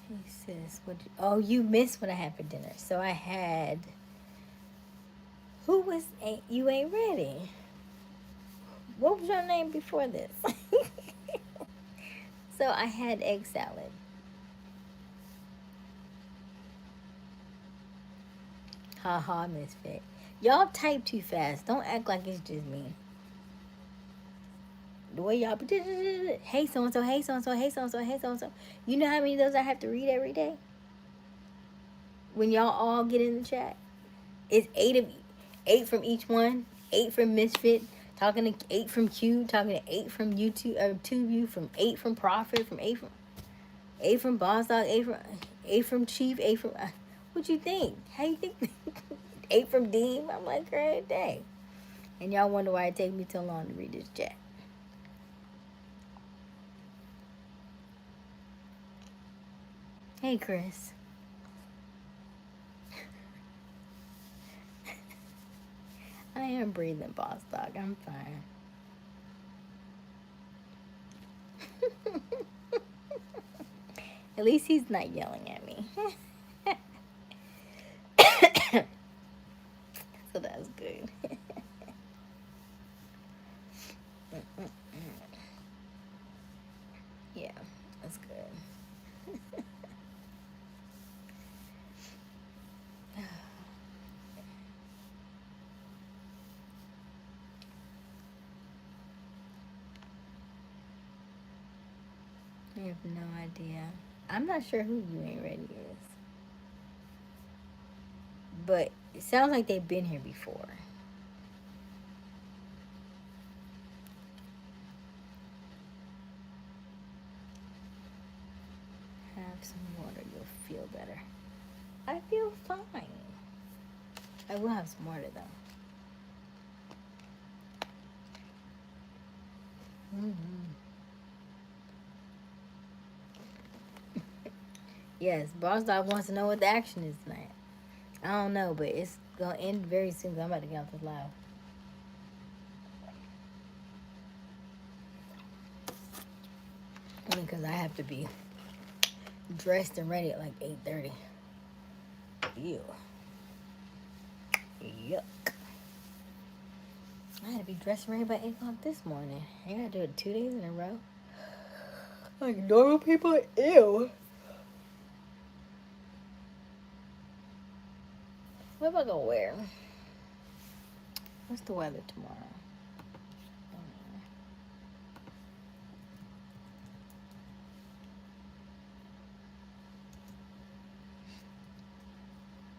Speaker 1: Hey sis, oh, you missed what I had for dinner. So I had, who was, you ain't ready. What was your name before this? So I had egg salad. Ha ha, misfit. Y'all type too fast. Don't act like it's just me. The way y'all, hey so and so, hey so and so, hey so and so, hey so and so. You know how many of those I have to read every day? When y'all all get in the chat, it's 8 from each one. 8 from Misfit, talking to 8 from Q, talking to 8 from YouTube, or 2 from 8 from Profit, from 8 from Boss Dog, 8 from Chief, 8 from. What you think? How you think? 8 from Dean. I'm like, great day. And y'all wonder why it takes me so long to read this chat. Hey, Chris. I am breathing, Boss Dog. I'm fine. At least he's not yelling at me. So that's good. Yeah, that's good. I have no idea. I'm not sure who You Ain't Ready is. But it sounds like they've been here before. Have some water, you'll feel better. I feel fine. I will have some water though. Yes, Boss Dog wants to know what the action is tonight. I don't know, but it's gonna end very soon. 'Cause I'm about to get off this live. Only because I have to be dressed and ready at like 8:30. Ew. Yuck. I had to be dressed and ready by 8 o'clock this morning. I gotta do it 2 days in a row. Like normal people, ew. What am I gonna wear? What's the weather tomorrow?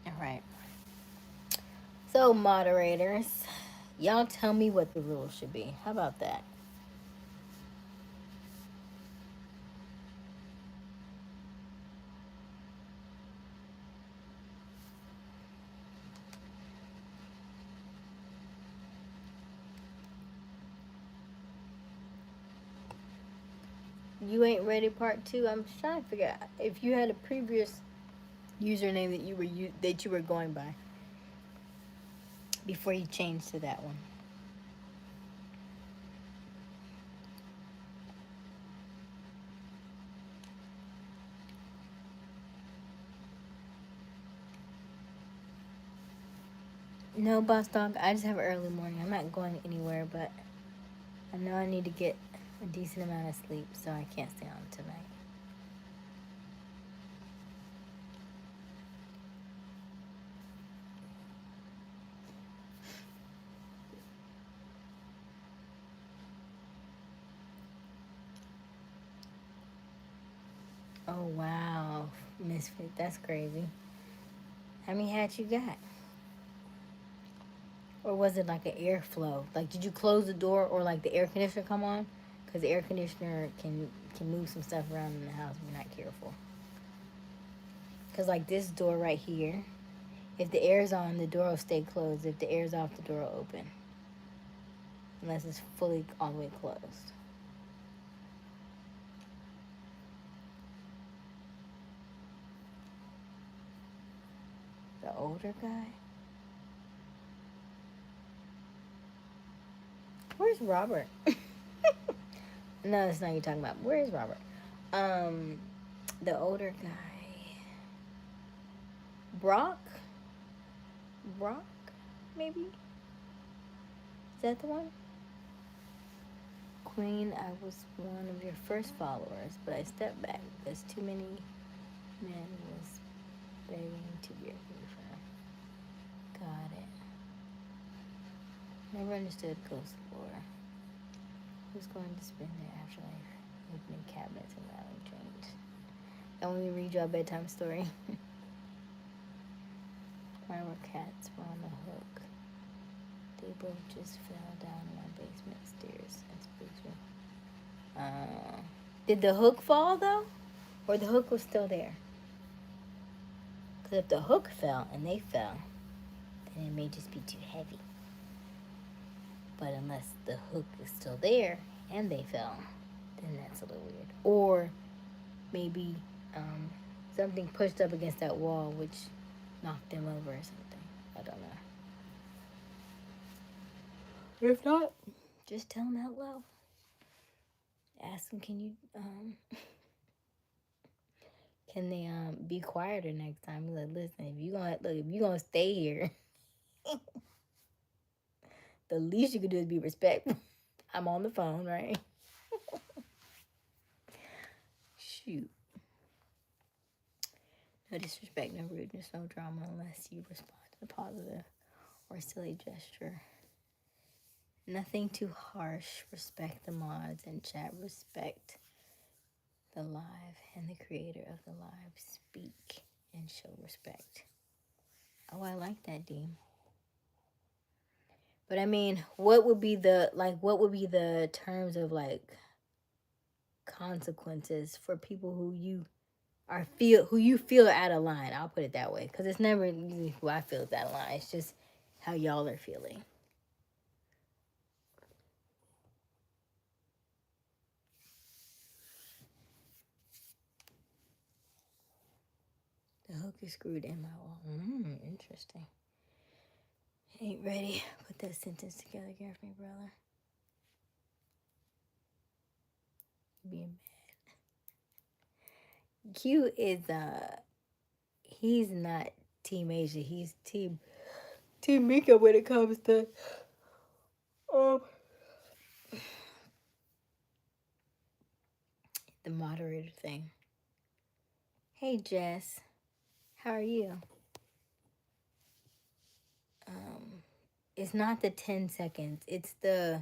Speaker 1: All right. So, moderators, y'all tell me what the rules should be. How about that? You ain't ready part 2. I'm just trying to figure out if you had a previous username that you were going by before you changed to that one. No, boss dog. I just have an early morning. I'm not going anywhere, but I know I need to get a decent amount of sleep, so I can't stay on tonight. Oh wow, Misfit, that's crazy. How many hats you got? Or was it like an airflow? Like, did you close the door or like the air conditioner come on? Because the air conditioner can move some stuff around in the house if you're not careful. Because like this door right here, if the air's on, the door will stay closed. If the air's off, the door will open. Unless it's fully all the way closed. The older guy? Where's Robert? No, that's not what you're talking about. Where is Robert? The older guy. Brock? Brock? Maybe? Is that the one? Queen, I was one of your first followers, but I stepped back because too many men was begging to be a boyfriend. Got it. Never understood ghost lore. Who's going to spend their afterlife opening cabinets and rattling chains? Don't let me read you a bedtime story. Why were cats were on the hook? They both just fell down my basement stairs and spooked me. Did the hook fall though? Or the hook was still there? Because if the hook fell and they fell, then it may just be too heavy. But unless the hook is still there and they fell, then that's a little weird. Or maybe something pushed up against that wall which knocked them over or something. I don't know. If not, just tell them out loud. Ask them, can you can they be quieter next time? Be like, listen, if you gonna stay here, the least you can do is be respectful. I'm on the phone, right? Shoot. No disrespect, no rudeness, no drama unless you respond to the positive or silly gesture. Nothing too harsh. Respect the mods and chat. Respect the live and the creator of the live. Speak and show respect. Oh, I like that, Dean. But I mean, what would be the terms of like consequences for people who you feel out of line? I'll put it that way, because it's never usually who I feel is out of line. It's just how y'all are feeling. The hook is screwed in my wall. Interesting. Ain't ready. Put that sentence together again for me, brother. Being mad. Q is he's not Team Asia. He's Team Mika when it comes to the moderator thing. Hey Jess, how are you? It's not the 10 seconds. It's the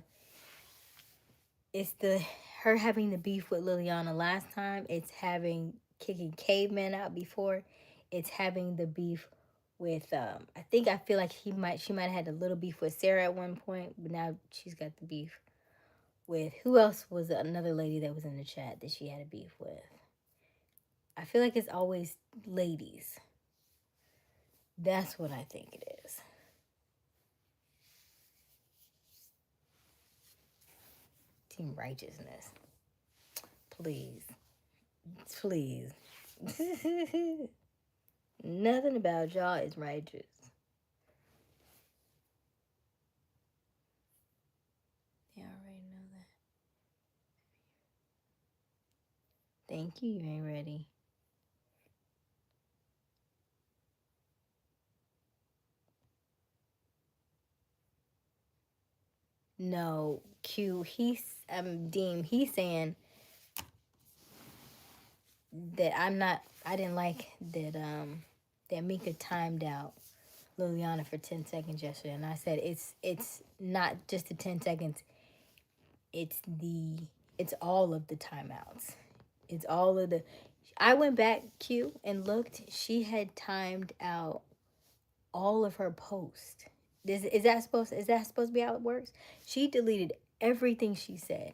Speaker 1: her having the beef with Liliana last time. It's having kicking caveman out before. It's having the beef with I feel like she might have had a little beef with Sarah at one point, but now she's got the beef with who else was another lady that was in the chat that she had a beef with. I feel like it's always ladies. That's what I think it is. Team Righteousness. Please. Please. Nothing about y'all is righteous. You already know that. Thank you. You ain't ready. No, Deem, he's saying that I didn't like that Mika timed out Liliana for 10 seconds yesterday. And I said, it's not just the 10 seconds. It's all of the timeouts. It's all of the, I went back, and looked. She had timed out all of her posts. Is that supposed to be how it works? She deleted everything she said.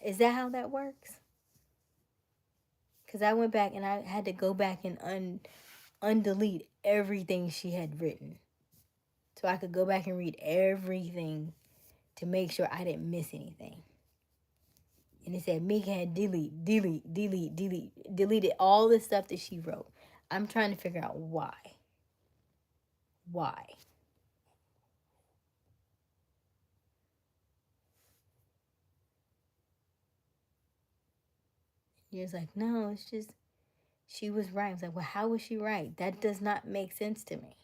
Speaker 1: Is that how that works? Because I went back and I had to go back and undelete everything she had written. So I could go back and read everything to make sure I didn't miss anything. And it said Mika had deleted all the stuff that she wrote. I'm trying to figure out why. Why? You're just like, no, it's just, she was right. I was like, well, how was she right? That does not make sense to me.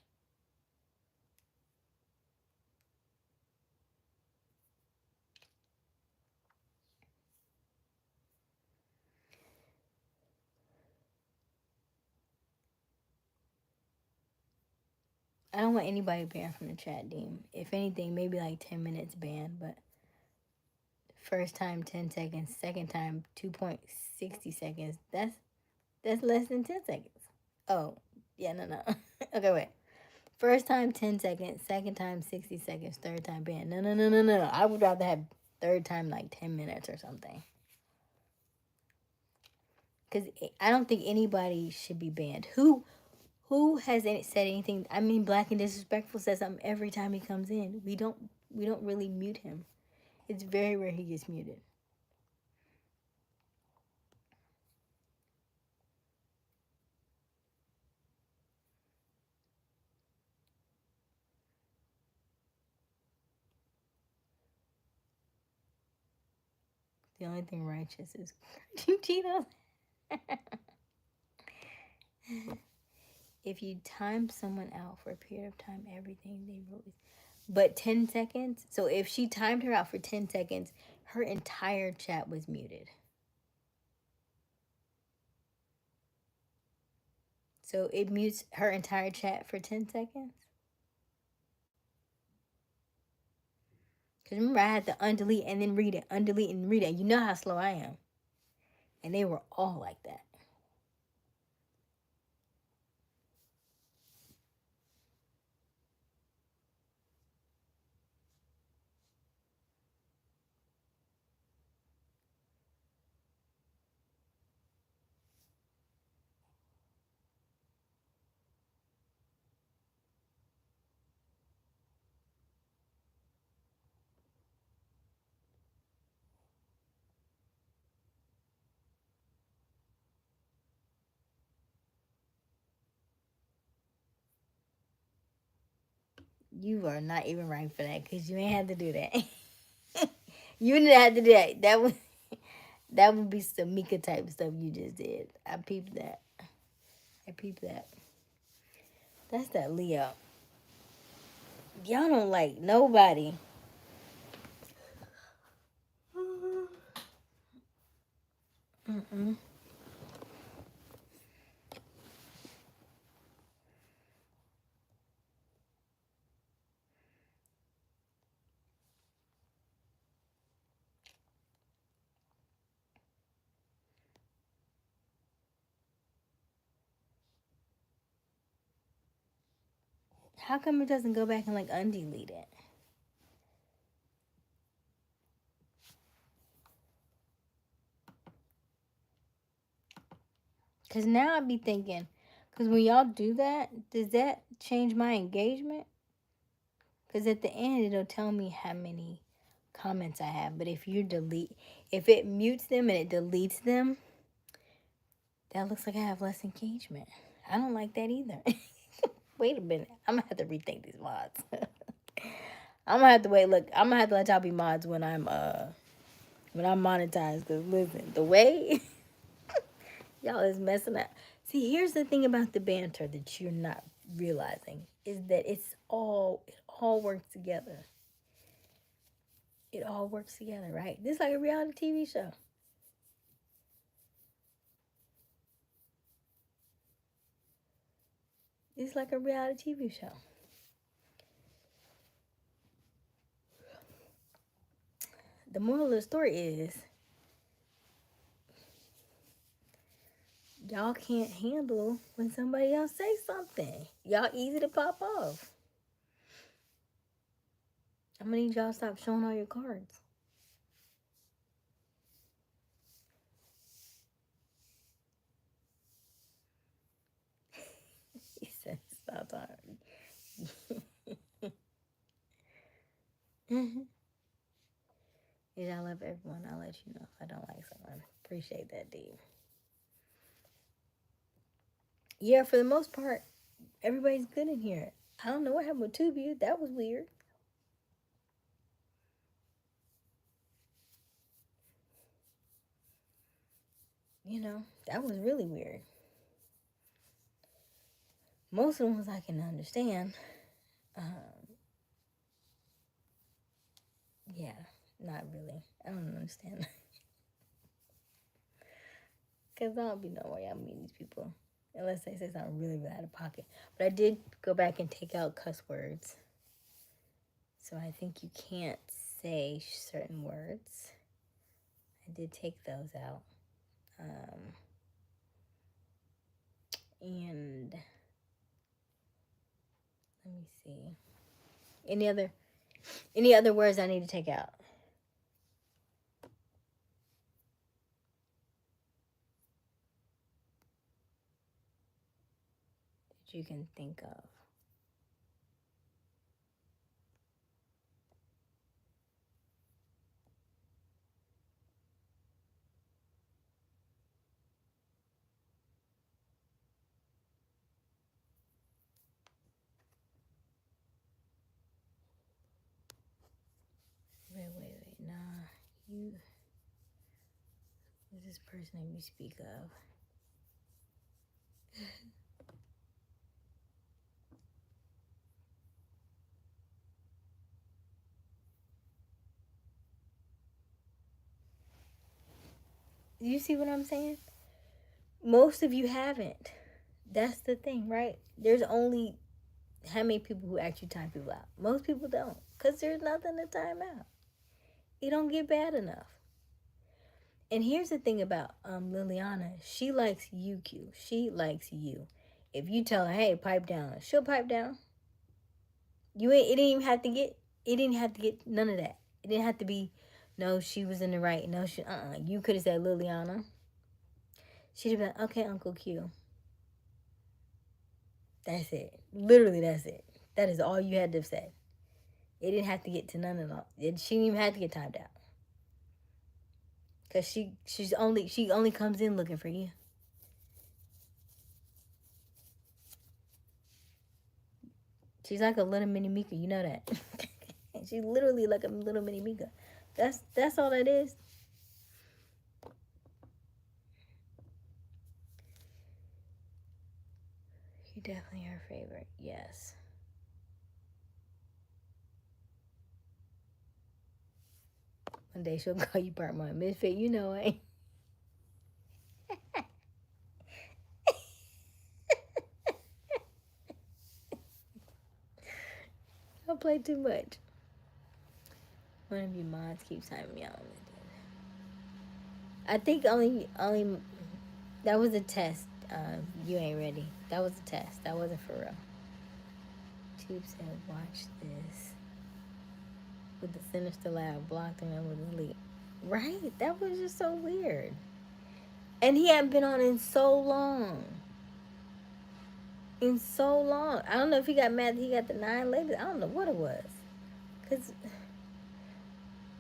Speaker 1: I don't want anybody banned from the chat, Deem. If anything, maybe like 10 minutes banned, but first time 10 seconds, second time 2.60 seconds. That's less than 10 seconds. Oh, yeah, no. Okay, wait. First time 10 seconds, second time 60 seconds, third time banned. No. I would rather have third time like 10 minutes or something. Because I don't think anybody should be banned. Who has said anything? I mean, Black and Disrespectful says something every time he comes in. We don't really mute him. It's very rare he gets muted. The only thing righteous is Cheetos. If you time someone out for a period of time, everything they wrote is... But 10 seconds? So if she timed her out for 10 seconds, her entire chat was muted. So it mutes her entire chat for 10 seconds? Because remember, I had to undelete and then read it, undelete and read it. You know how slow I am. And they were all like that. You are not even right for that because you ain't had to do that. You didn't have to do that. That would be some Mika type stuff you just did. I peeped that. That's that Leo. Y'all don't like nobody. Mm-mm. How come it doesn't go back and like undelete it? Because now I'd be thinking, because when y'all do that, does that change my engagement? Because at the end, it'll tell me how many comments I have. But if it mutes them and it deletes them, that looks like I have less engagement. I don't like that either. Wait a minute. I'm gonna have to rethink these mods. I'm gonna have to wait. Look, I'm gonna have to let y'all be mods when I'm monetized. Cause listen, the way y'all is messing up. See, here's the thing about the banter that you're not realizing is that it all works together. It all works together, right? This is like a reality TV show. It's like a reality TV show. The moral of the story is y'all can't handle when somebody else says something. Y'all easy to pop off. I'm gonna need y'all to stop showing all your cards. He said, stop talking. Yeah, I love everyone. I'll let you know if I don't like someone. Appreciate that, D. Yeah, for the most part, everybody's good in here. I don't know what happened with two of you. That was weird. That was really weird. Most of the ones I can understand. Yeah, not really. I don't understand. Because I don't be knowing why y'all meet these people. Unless they say something really, really out of pocket. But I did go back and take out cuss words. So I think you can't say certain words. I did take those out. And let me see. Any other words I need to take out? That you can think of. Wait. Nah, you. Who's this person that you speak of? You see what I'm saying? Most of you haven't. That's the thing, right? There's only how many people who actually time people out. Most people don't, because there's nothing to time out. It don't get bad enough. And here's the thing about Liliana. She likes you, Q. She likes you. If you tell her, hey, pipe down, she'll pipe down. It didn't have to get none of that. It didn't have to be, no, she was in the right. No, you could have said Liliana. She'd have been like, okay, Uncle Q. That's it. Literally, that's it. That is all you had to say. It didn't have to get to none of that. She didn't even have to get timed out. Cause she only comes in looking for you. She's like a little mini Mika, you know that. She's literally like a little mini Mika. That's all that is. You definitely her favorite, yes. One day she'll call you part my misfit, you know it. Don't play too much. One of you mods keeps timing me out. I think only that was a test. You ain't ready. That was a test. That wasn't for real. Tube said, watch this. With the sinister laugh, blocked him and was asleep. Right? That was just so weird. And he hadn't been on in so long. I don't know if he got mad that he got the 9 ladies. I don't know what it was. Because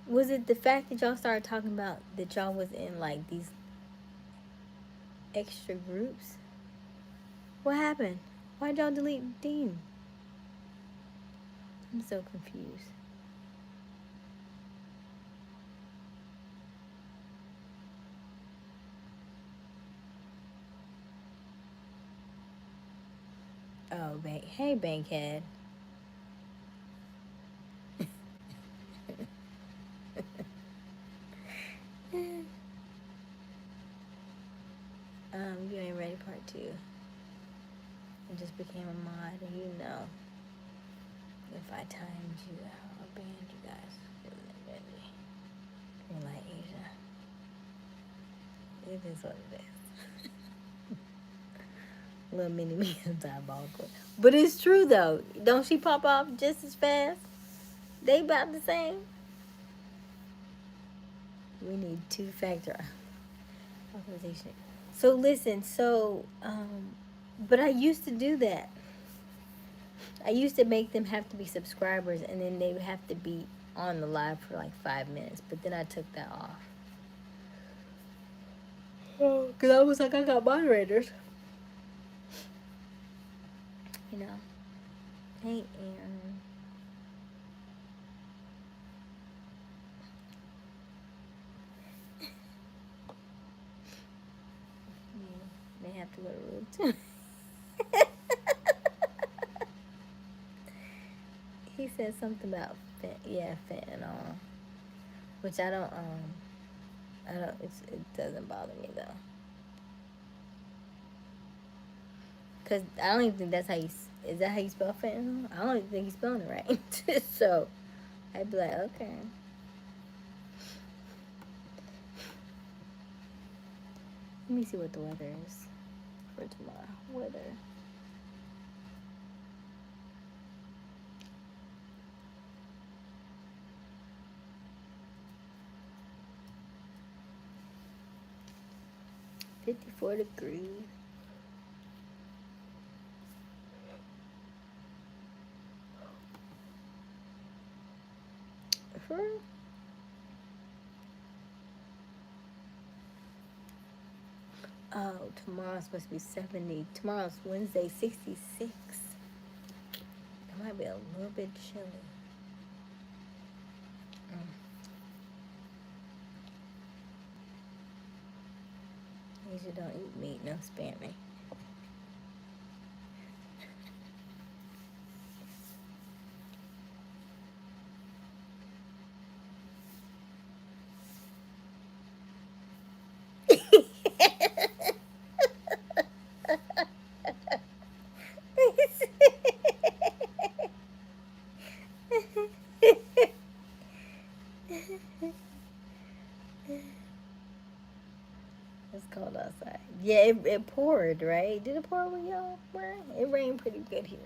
Speaker 1: Was it the fact that y'all started talking about that y'all was in like these extra groups? What happened? Why'd y'all delete Dean? I'm so confused. Oh, hey, Bankhead. You ain't ready part 2. I just became a mod, and you know, if I timed you out, I'll ban you guys. You're like, Asia. It is what it is. Little mini me is diabolical. But it's true, though. Don't she pop off just as fast? They about the same. We need 2-factor authorization. So listen, but I used to do that. I used to make them have to be subscribers, and then they would have to be on the live for like 5 minutes. But then I took that off. Oh, because I was like, I got moderators. You know. Hey, Aaron. They have to go to room too. He said something about fentanyl, which I don't. It doesn't bother me though, cause I don't even think that's how you. Is that how you spell fentanyl? I don't even think he's spelling it right. So I'd be like, okay. Let me see what the weather is for tomorrow. Weather. $54 degrees. Oh, tomorrow's supposed to be 70. Tomorrow's Wednesday, 66. It might be a little bit chilly. Asia don't eat meat, no spamming. It's cold outside. Yeah, it poured, right? Did it pour when y'all were? It rained pretty good here.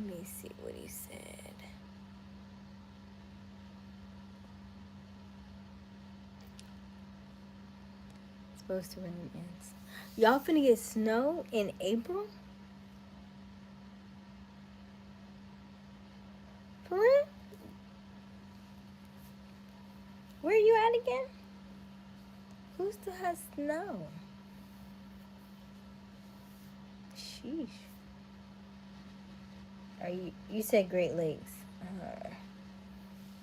Speaker 1: Let me see what he said. It's supposed to rain ends. Y'all finna get snow in April? For real? Where are you at again? Who still has snow? Sheesh. Are you said Great Lakes.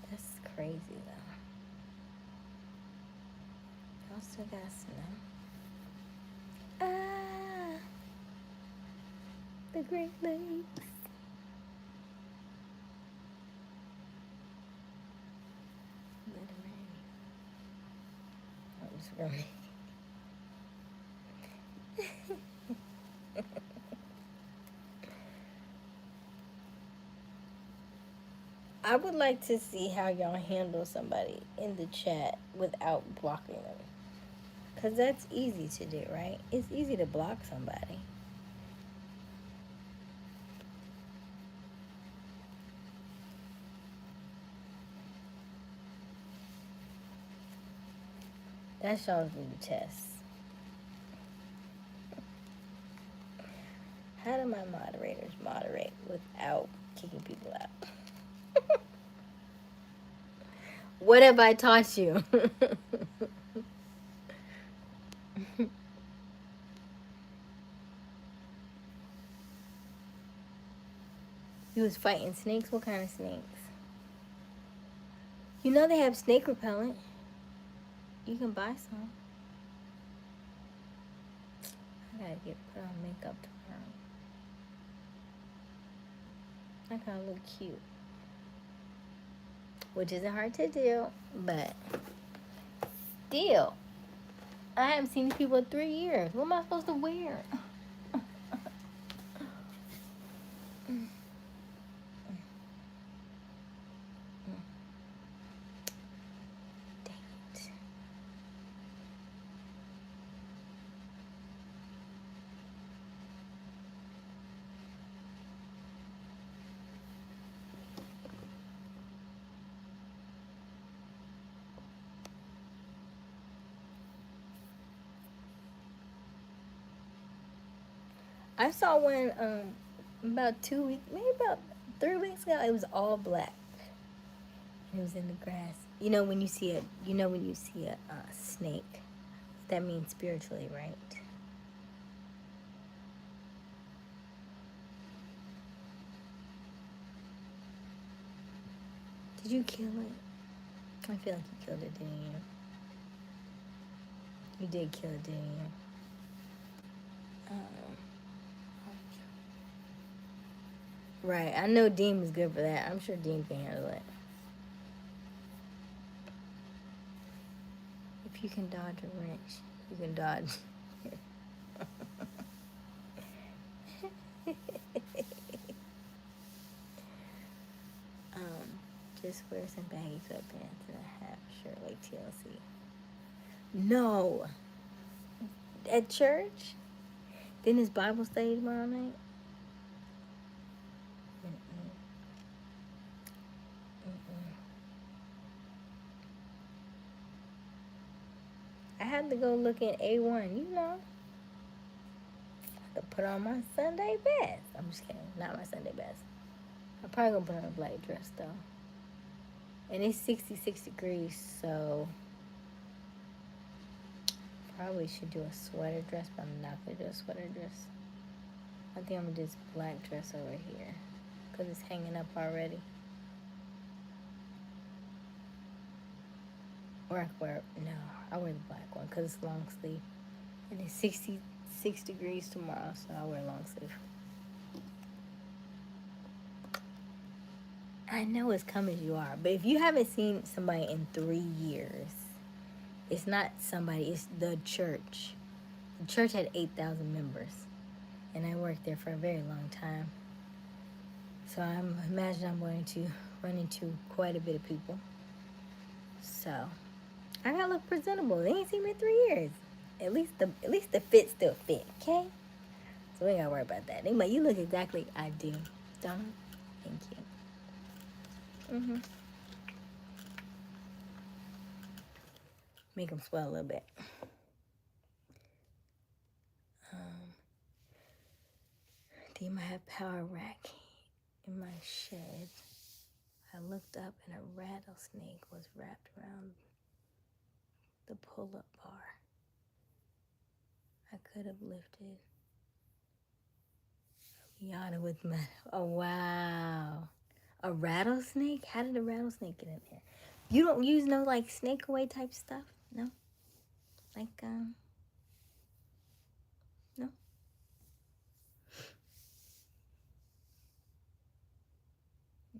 Speaker 1: That's crazy though. Y'all still got snow? Ah, the Great Lakes. Let it rain. I'm just running. I would like to see how y'all handle somebody in the chat without blocking them. Because that's easy to do, right? It's easy to block somebody. That's y'all's new test. How do my moderators moderate without kicking people out? What have I taught you? You was fighting snakes? What kind of snakes? You know they have snake repellent. You can buy some. I gotta get put on makeup tomorrow. I gotta look cute. Which isn't hard to do, but still. I haven't seen these people in 3 years. What am I supposed to wear? I saw one about 2 weeks, maybe about 3 weeks ago. It was all black. It was in the grass. You know when you see a snake, that means spiritually, right? Did you kill it? I feel like you killed it, didn't you? You did kill it, didn't you? Right. I know Dean was good for that. I'm sure Dean can handle it. If you can dodge a wrench, you can dodge. Just wear some baggy sweatpants and a half shirt like TLC. No. At church? Then his Bible study tomorrow night? I had to go look at A1, you know. To put on my Sunday best. I'm just kidding. Not my Sunday best. I'm probably going to put on a black dress, though. And it's 66 degrees, so probably should do a sweater dress, but I'm not going to do a sweater dress. I think I'm going to do this black dress over here because it's hanging up already. Or I wear, no, I wear the black one because it's long sleeve. And it's 66 degrees tomorrow, so I'll wear long sleeve. I know as come as you are, but if you haven't seen somebody in 3 years, it's not somebody, it's the church. The church had 8,000 members, and I worked there for a very long time. So I imagine I'm going to run into quite a bit of people. So I gotta look presentable. They ain't seen me in 3 years. At least the fit still fit, okay? So we ain't gotta worry about that. They like, you look exactly I do. Donna, thank you. Make them swell a little bit. Then I have power rack in my shed. I looked up and a rattlesnake was wrapped around the pull-up bar. I could have lifted Yana with my, oh wow. A rattlesnake? How did a rattlesnake get in there? You don't use no like snake away type stuff? No? Like, no?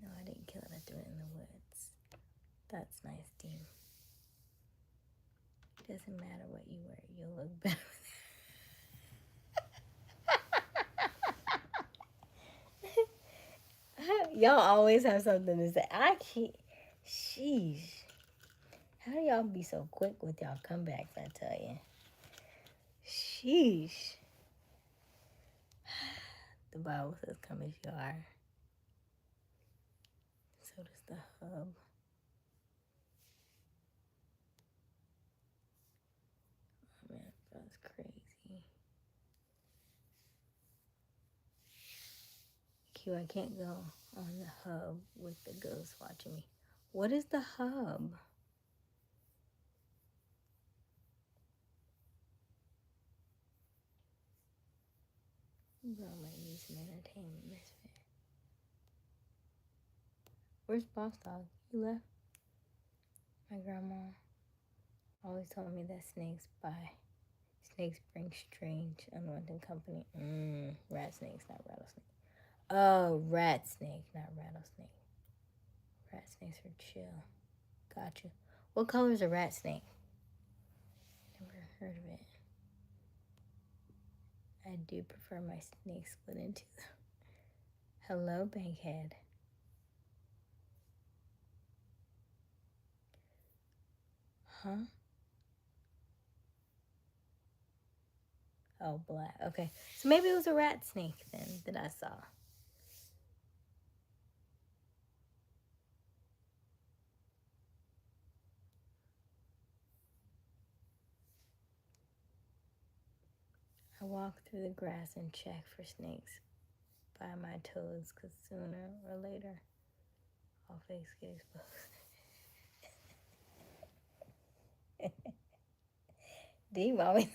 Speaker 1: No, I didn't kill it. I threw it in the woods. That's nice, Dean. Doesn't matter what you wear. You'll look better. Y'all always have something to say. I can't. Sheesh. How do y'all be so quick with y'all comebacks, I tell you? Sheesh. The Bible says, come as you are. So does the hub. That's crazy. Q, I can't go on the hub with the ghost watching me. What is the hub? Bro, might need some entertainment, misfit. Where's Boss Dog? He left? My grandma always told me that snakes bring strange, unwanted company. Rat snakes, not rattlesnake. Oh, rat snake, not rattlesnake. Rat snakes are chill. Gotcha. What color is a rat snake? Never heard of it. I do prefer my snake split into them. Hello, Bankhead. Huh? Oh, black. Okay. So maybe it was a rat snake then that I saw. I walk through the grass and check for snakes by my toes because sooner or later all fakes get exposed. D mommy.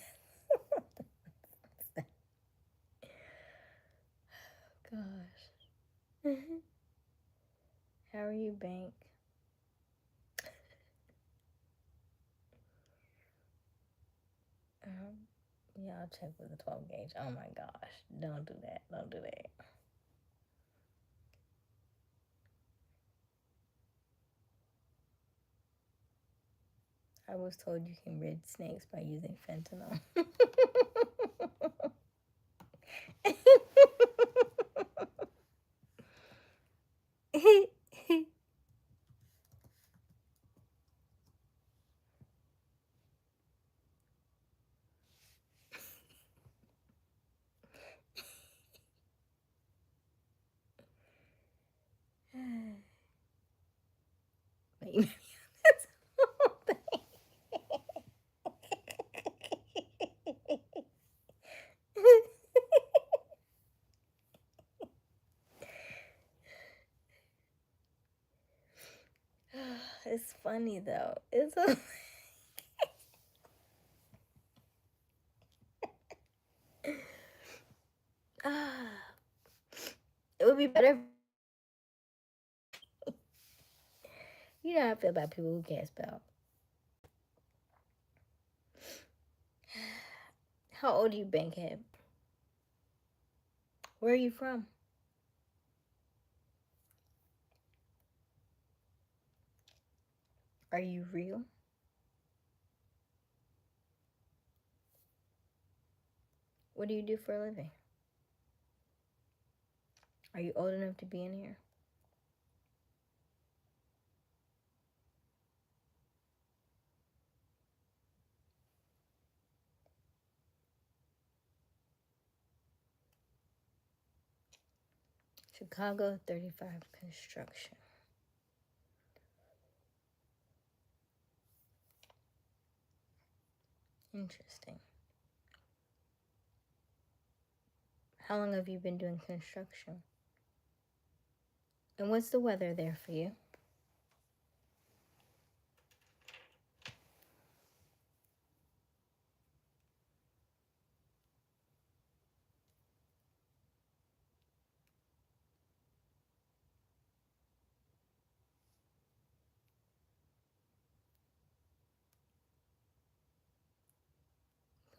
Speaker 1: Gosh. How are you, Bank? Yeah, I'll check with the 12 gauge. Oh my gosh. Don't do that. Don't do that. I was told you can rid snakes by using fentanyl. It's funny though. It's a it would be better. You know how I feel about people who can't spell. How old are you, Bankhead? Where are you from? Are you real? What do you do for a living? Are you old enough to be in here? Chicago 35 construction. Interesting. How long have you been doing construction? And what's the weather there for you?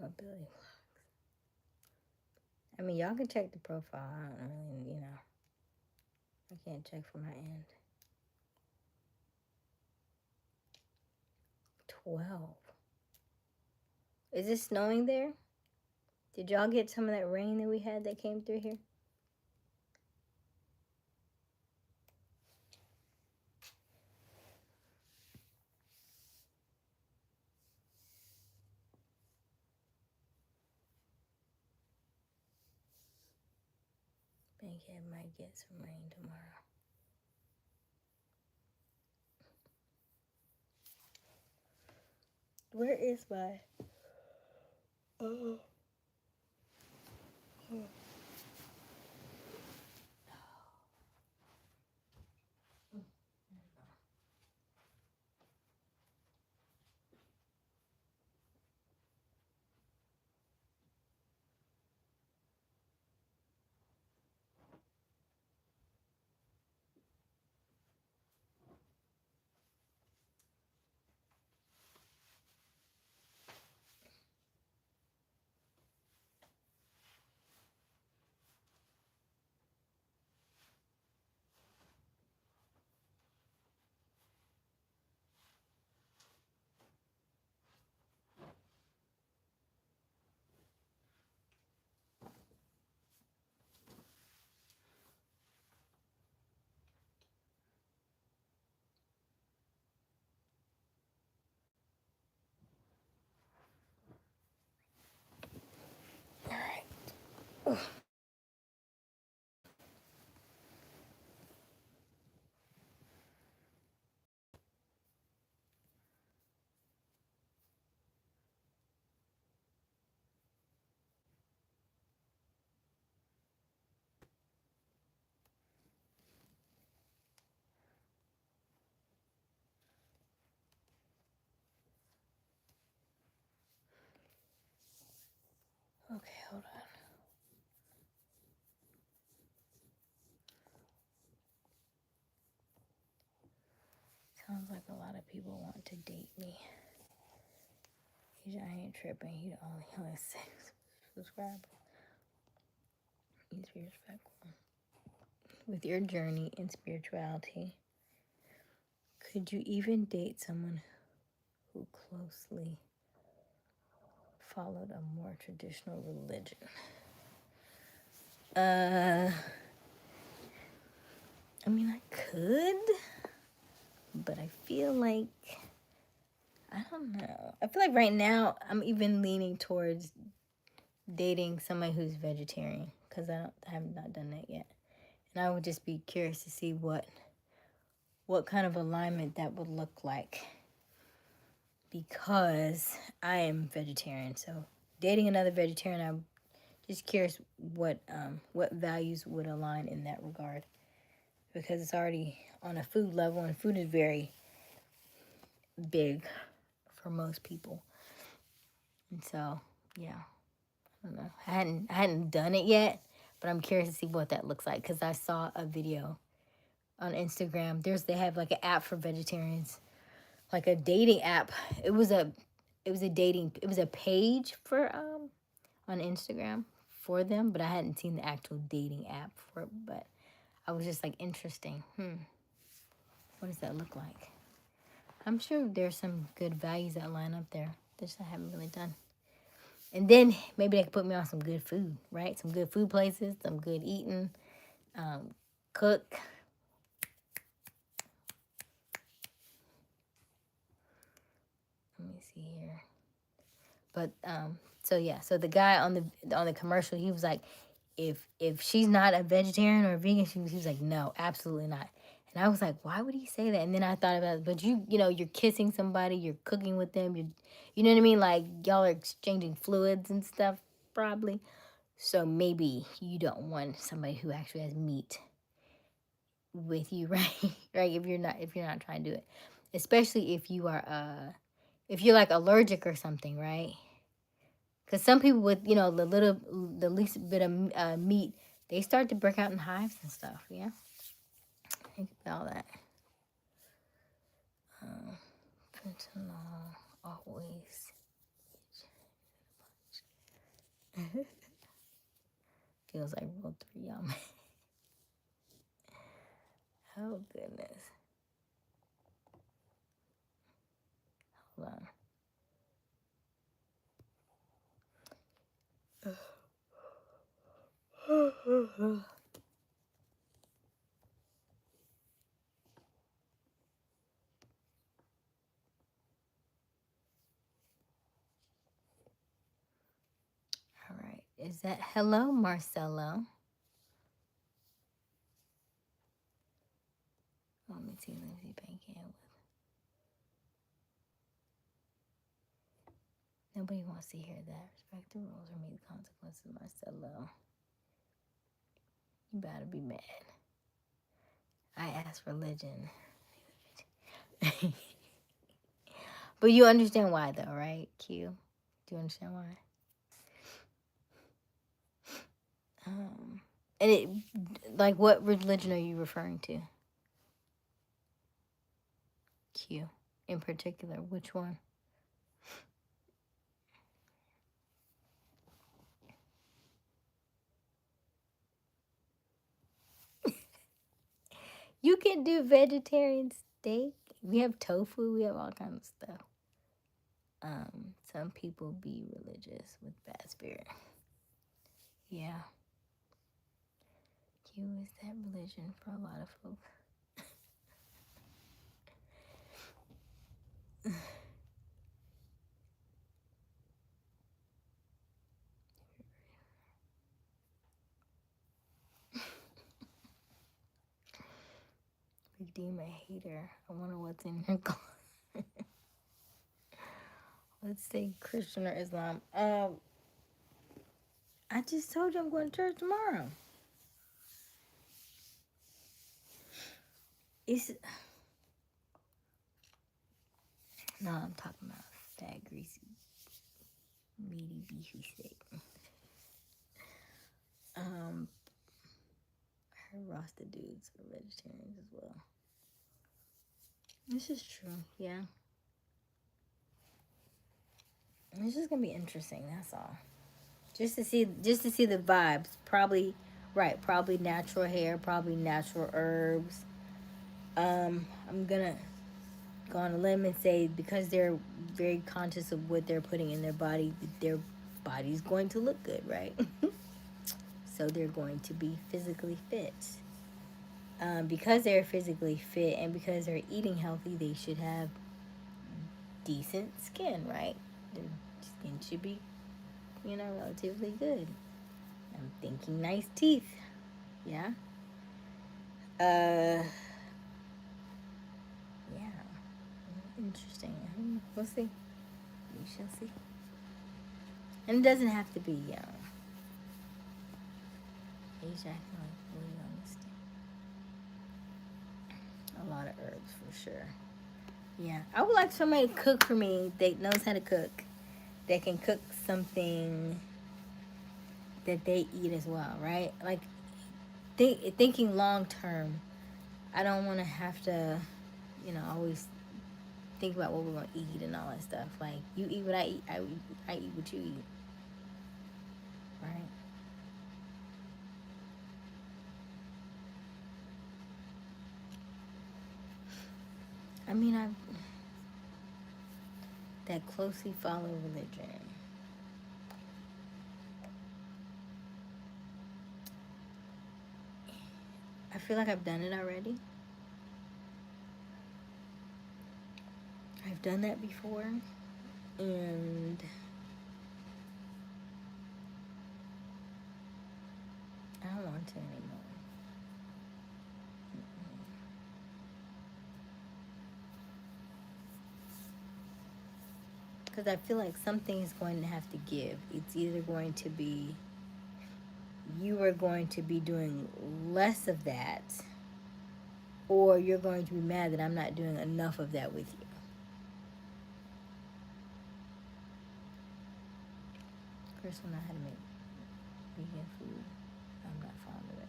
Speaker 1: Mobility vlogs. I mean, y'all can check the profile. I don't really, I can't check from my end. 12. Is it snowing there? Did y'all get some of that rain that we had that came through here? Bankhead might get some rain tomorrow. Where is my Oh. All right. Okay, hold on. Sounds like a lot of people want to date me. I ain't tripping. He only has 6 subscribers. He's respectful. With your journey in spirituality, could you even date someone who closely followed a more traditional religion? I mean, I could, but I feel like, I don't know. I feel like right now I'm even leaning towards dating somebody who's vegetarian, because I have not done that yet. And I would just be curious to see what kind of alignment that would look like, because I am vegetarian. So dating another vegetarian, I'm just curious what values would align in that regard, because it's already on a food level, and food is very big for most people. And so, yeah, I don't know. I hadn't done it yet, but I'm curious to see what that looks like, because I saw a video on Instagram. They have like an app for vegetarians, like a dating app. It was a page for on Instagram for them, but I hadn't seen the actual dating app for it. But I was just like, interesting. What does that look like? I'm sure there's some good values that line up there. This I haven't really done. And then maybe they could put me on some good food, right? Some good food places, some good eating, cook. Let me see here. But so the guy on the commercial, he was like, if she's not a vegetarian or a vegan, he was like, no, absolutely not. And I was like, why would he say that? And then I thought about it, but you're kissing somebody, you're cooking with them, you know what I mean? Like, y'all are exchanging fluids and stuff, probably. So maybe you don't want somebody who actually has meat with you, right? Right? If you're not trying to do it, especially if if you're like allergic or something, right? Because some people with the least bit of meat, they start to break out in hives and stuff. Yeah, think about all that. Fentanyl always feels like World 3, y'all. Oh goodness. Hold on. All right. Is that hello, Marcelo? Let me see Lindsay Banking with. Nobody wants to hear that. Respect the rules or meet the consequences, Marcelo. You better be mad. I asked religion. But you understand why, though, right, Q? Do you understand why? And it, like, what religion are you referring to? Q, in particular, which one? You can do vegetarian steak. We have tofu. We have all kinds of stuff. Some people be religious with bad spirit. Yeah. Q is that religion for a lot of folks. Redeem a hater. I wonder what's in her car. Let's say Christian or Islam. I just told you I'm going to church tomorrow. No, I'm talking about fat, greasy, meaty, beefy steak. I heard Rasta dudes are vegetarians as well. This is true, yeah. It's just gonna be interesting. That's all. Just to see the vibes. Probably natural hair, probably natural herbs. I'm gonna go on a limb and say because they're very conscious of what they're putting in their body's going to look good, right? So they're going to be physically fit. Because they're physically fit and because they're eating healthy, they should have decent skin, right? Their skin should be, relatively good. I'm thinking nice teeth. Yeah. Yeah. Interesting. We'll see. We shall see. And it doesn't have to be, Asia acting like really on this thing. A lot of herbs for sure. Yeah. I would like somebody to cook for me that knows how to cook. That can cook something that they eat as well, right? Like thinking long term. I don't want to have to, always think about what we're gonna eat and all that stuff. Like you eat what I eat, I eat what you eat, right? I mean, I that closely follow religion. I feel like I've done it already. I've done that before, and I don't want to anymore. Because I feel like something is going to have to give. It's either going to be you are going to be doing less of that, or you're going to be mad that I'm not doing enough of that with you. Chris will know how to make vegan food. I'm not fond of it.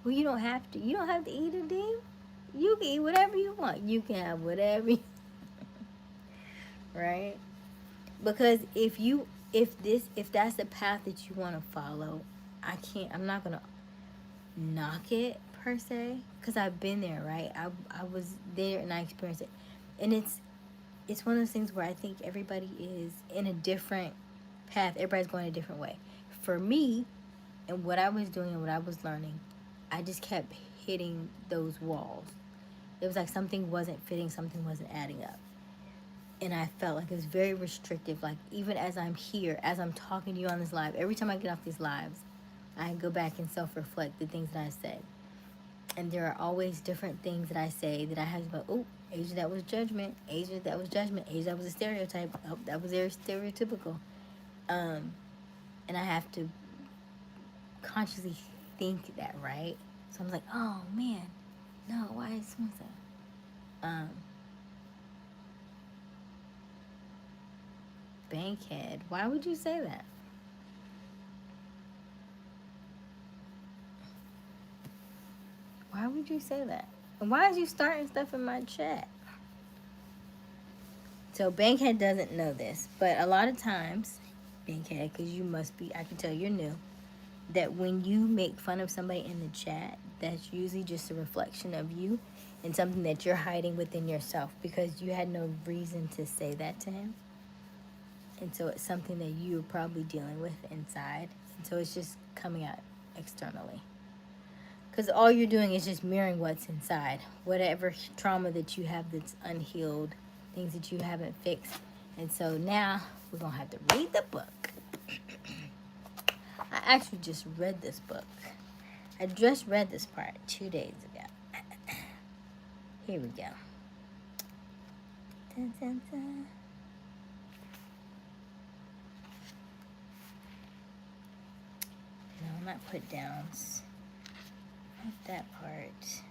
Speaker 1: Well, you don't have to. You don't have to eat it, Dean. You can eat whatever you want. You can have whatever you right? Because if that's the path that you want to follow, I'm not gonna knock it per se, because I've been there, right? I was there and I experienced it, and it's one of those things where I think everybody is in a different path. Everybody's going a different way. For me, and what I was doing and what I was learning, I just kept hitting those walls. It was like something wasn't fitting, something wasn't adding up. And I felt like it was very restrictive. Like, even as I'm here, as I'm talking to you on this live, every time I get off these lives, I go back and self-reflect the things that I said. And there are always different things that I say that I have to go, oh, Asia, that was judgment. Asia, that was judgment. Asia, that was a stereotype. Oh, that was very stereotypical. And I have to consciously think that, right? So I'm like, oh man, no, why is someone say? Bankhead. Why would you say that? Why would you say that? And why is you starting stuff in my chat? So Bankhead doesn't know this, but a lot of times, Bankhead, because you must be, I can tell you're new, that when you make fun of somebody in the chat, that's usually just a reflection of you and something that you're hiding within yourself because you had no reason to say that to him. And so it's something that you're probably dealing with inside. And so it's just coming out externally. Because all you're doing is just mirroring what's inside. Whatever trauma that you have that's unhealed, things that you haven't fixed. And so now we're going to have to read the book. I actually just read this book. I just read this part 2 days ago. Here we go. Dun, dun, dun. No, not put downs. Not that part.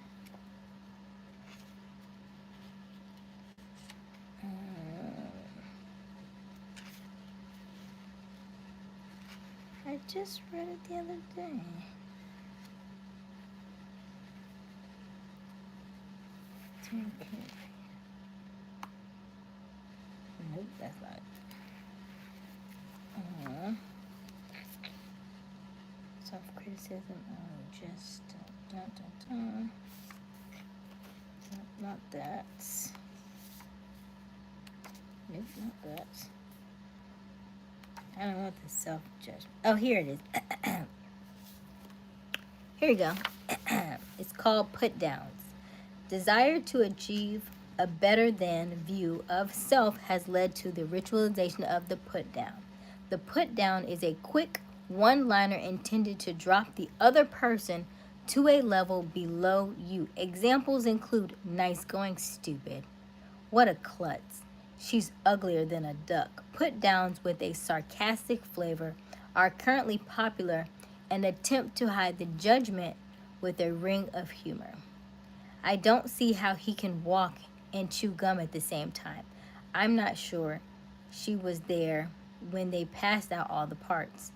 Speaker 1: I just read it the other day. Nope, that's not it. Self-criticism. Oh, just not that. Nope, not that. I don't want the self-judgment. Oh, here it is. Here you go. It's called Put Downs. Desire to achieve a better than view of self has led to the ritualization of the put down. The put down is a quick one-liner intended to drop the other person to a level below you. Examples include nice going, stupid. What a klutz. She's uglier than a duck. Put downs with a sarcastic flavor are currently popular and attempt to hide the judgment with a ring of humor. I don't see how he can walk and chew gum at the same time. I'm not sure she was there when they passed out all the parts.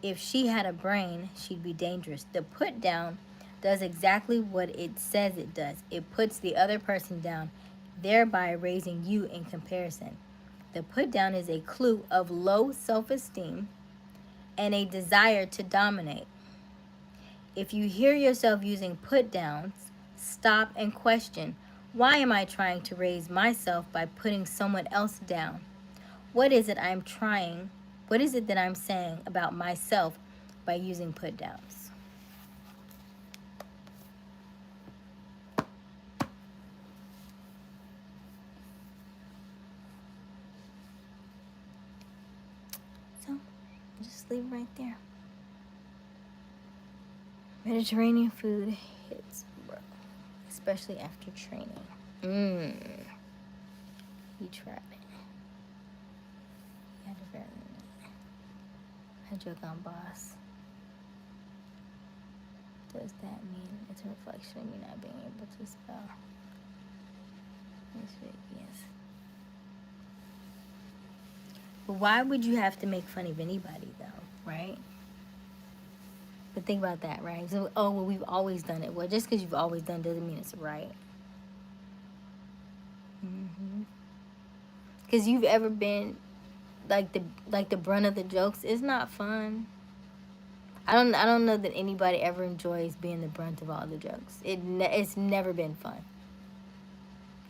Speaker 1: If she had a brain, she'd be dangerous. The put down does exactly what it says it does. It puts the other person down, thereby raising you in comparison. The put down is a clue of low self-esteem and a desire to dominate. If you hear yourself using put downs, stop and question, why am I trying to raise myself by putting someone else down? What is it that I'm saying about myself by using put downs? So, just leave it right there. Mediterranean food hits, bro, especially after training. You tried it. You had a very Hydrogon boss. Does that mean it's a reflection of you not being able to spell? Yes. But why would you have to make fun of anybody though, right? But think about that, right? So, oh, well, we've always done it. Well, just because you've always done it doesn't mean it's right. Because you've ever been like the brunt of the jokes. It's not fun. I don't know that anybody ever enjoys being the brunt of all the jokes. It's never been fun.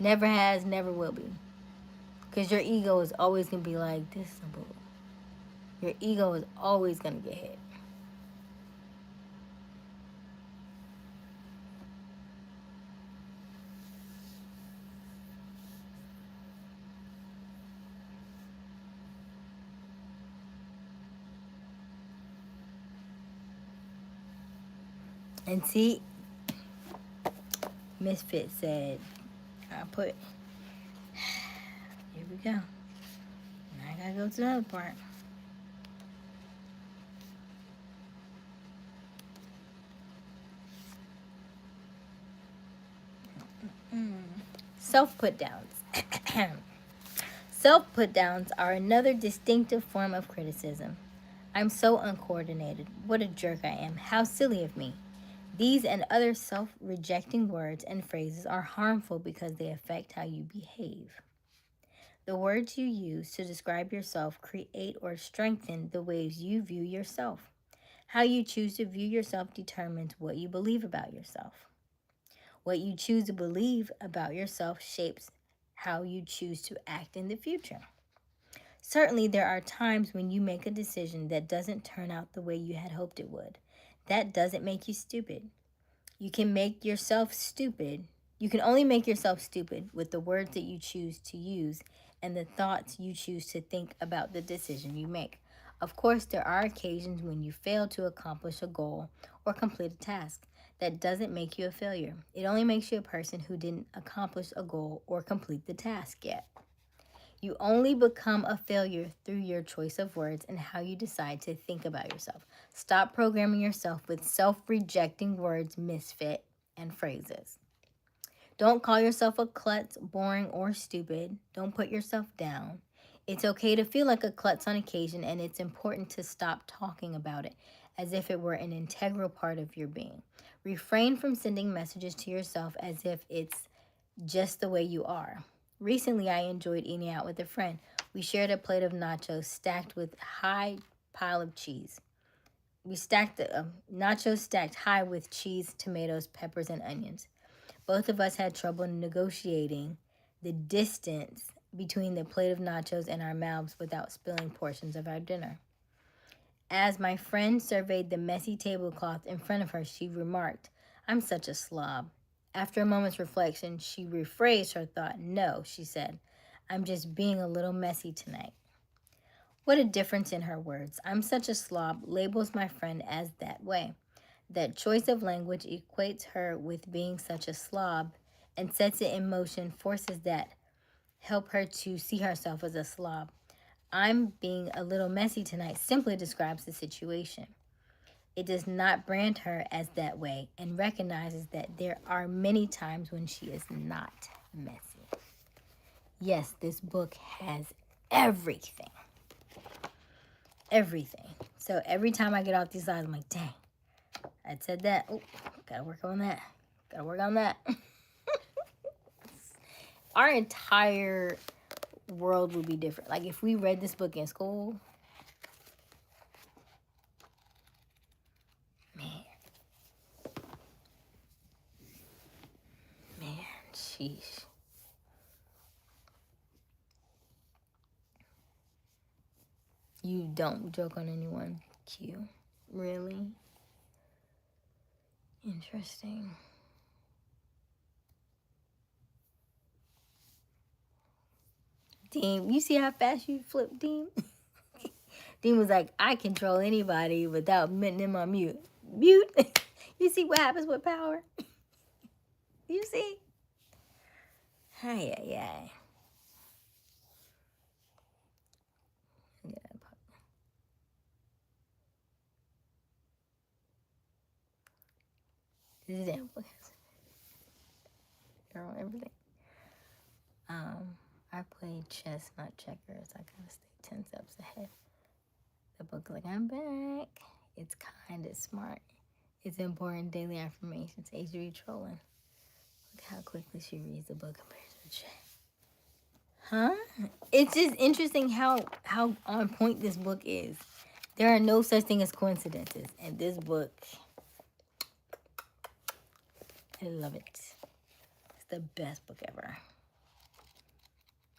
Speaker 1: Never has, never will be. Because your ego is always gonna be like, this is a bull. Your ego is always gonna get hit. And see, Misfit said, I put, here we go. Now I gotta go to the other part. Self put downs. Self put downs are another distinctive form of criticism. I'm so uncoordinated. What a jerk I am. How silly of me. These and other self rejecting words and phrases are harmful because they affect how you behave. The words you use to describe yourself create or strengthen the ways you view yourself. How you choose to view yourself determines what you believe about yourself. What you choose to believe about yourself shapes how you choose to act in the future. Certainly, there are times when you make a decision that doesn't turn out the way you had hoped it would. That doesn't make you stupid. You can make yourself stupid. You can only make yourself stupid with the words that you choose to use and the thoughts you choose to think about the decision you make. Of course, there are occasions when you fail to accomplish a goal or complete a task. That doesn't make you a failure. It only makes you a person who didn't accomplish a goal or complete the task yet. You only become a failure through your choice of words and how you decide to think about yourself. Stop programming yourself with self-rejecting words, misfit, and phrases. Don't call yourself a klutz, boring, or stupid. Don't put yourself down. It's okay to feel like a klutz on occasion, and it's important to stop talking about it as if it were an integral part of your being. Refrain from sending messages to yourself as if it's just the way you are. Recently, I enjoyed eating out with a friend. We shared a plate of nachos stacked with high pile of cheese. We stacked the nachos stacked high with cheese, tomatoes, peppers, and onions. Both of us had trouble negotiating the distance between the plate of nachos and our mouths without spilling portions of our dinner. As my friend surveyed the messy tablecloth in front of her, she remarked, "I'm such a slob." After a moment's reflection, she rephrased her thought. "No," she said, "I'm just being a little messy tonight." What a difference in her words. "I'm such a slob" labels my friend as that way. That choice of language equates her with being such a slob and sets it in motion forces that help her to see herself as a slob. "I'm being a little messy tonight" simply describes the situation. It does not brand her as that way and recognizes that there are many times when she is not messy. Yes, this book has everything. Everything. So every time I get off these slides, I'm like, dang, I said that. Oh, gotta work on that. Gotta work on that. Our entire world would be different. Like if we read this book in school, man, sheesh. You don't joke on anyone. Q. Really? Interesting. Dean, you see how fast you flipped, Dean? Dean was like, "I control anybody without putting them on mute." Mute? You see what happens with power? You see? Ay, ay, ay. This is everything. I played chess, not checkers. I gotta stay 10 steps ahead. The book, like, I'm back. It's kind of smart. It's important daily affirmations. Age to be trolling. Look how quickly she reads the book compared to the chat. Huh? It's just interesting how on point this book is. There are no such thing as coincidences. And this book, I love it. It's the best book ever.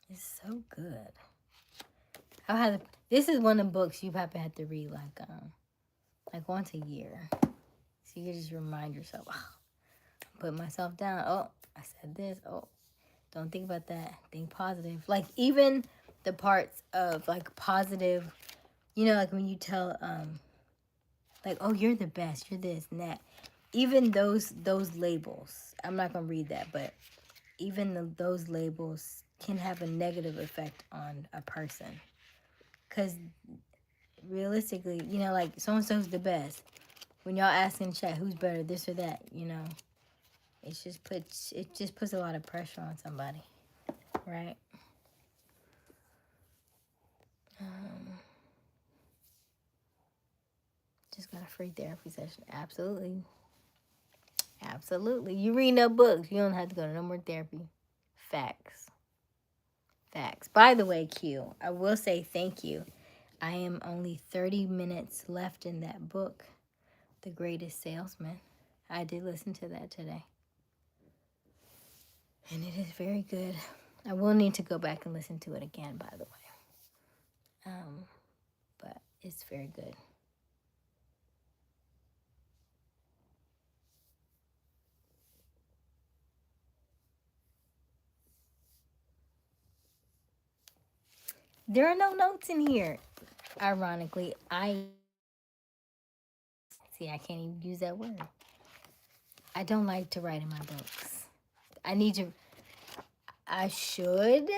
Speaker 1: It's so good. This is one of the books you probably have to read like once a year. So you can just remind yourself, oh, put myself down. Oh, I said this. Oh, don't think about that. Think positive. Like even the parts of like positive, you know, like when you tell like, oh, you're the best, you're this and that. even those labels, I'm not gonna read that, but even those labels can have a negative effect on a person. Because realistically, like so and so's the best. When y'all ask in chat who's better, this or that, it just puts a lot of pressure on somebody, right? Um, just got a free therapy session. Absolutely. Absolutely. You read no books. You don't have to go to no more therapy. Facts. Facts. By the way, Q, I will say thank you. I am only 30 minutes left in that book, The Greatest Salesman. I did listen to that today. And it is very good. I will need to go back and listen to it again, by the way. But it's very good. There are no notes in here. Ironically, I can't even use that word. I don't like to write in my books. I should,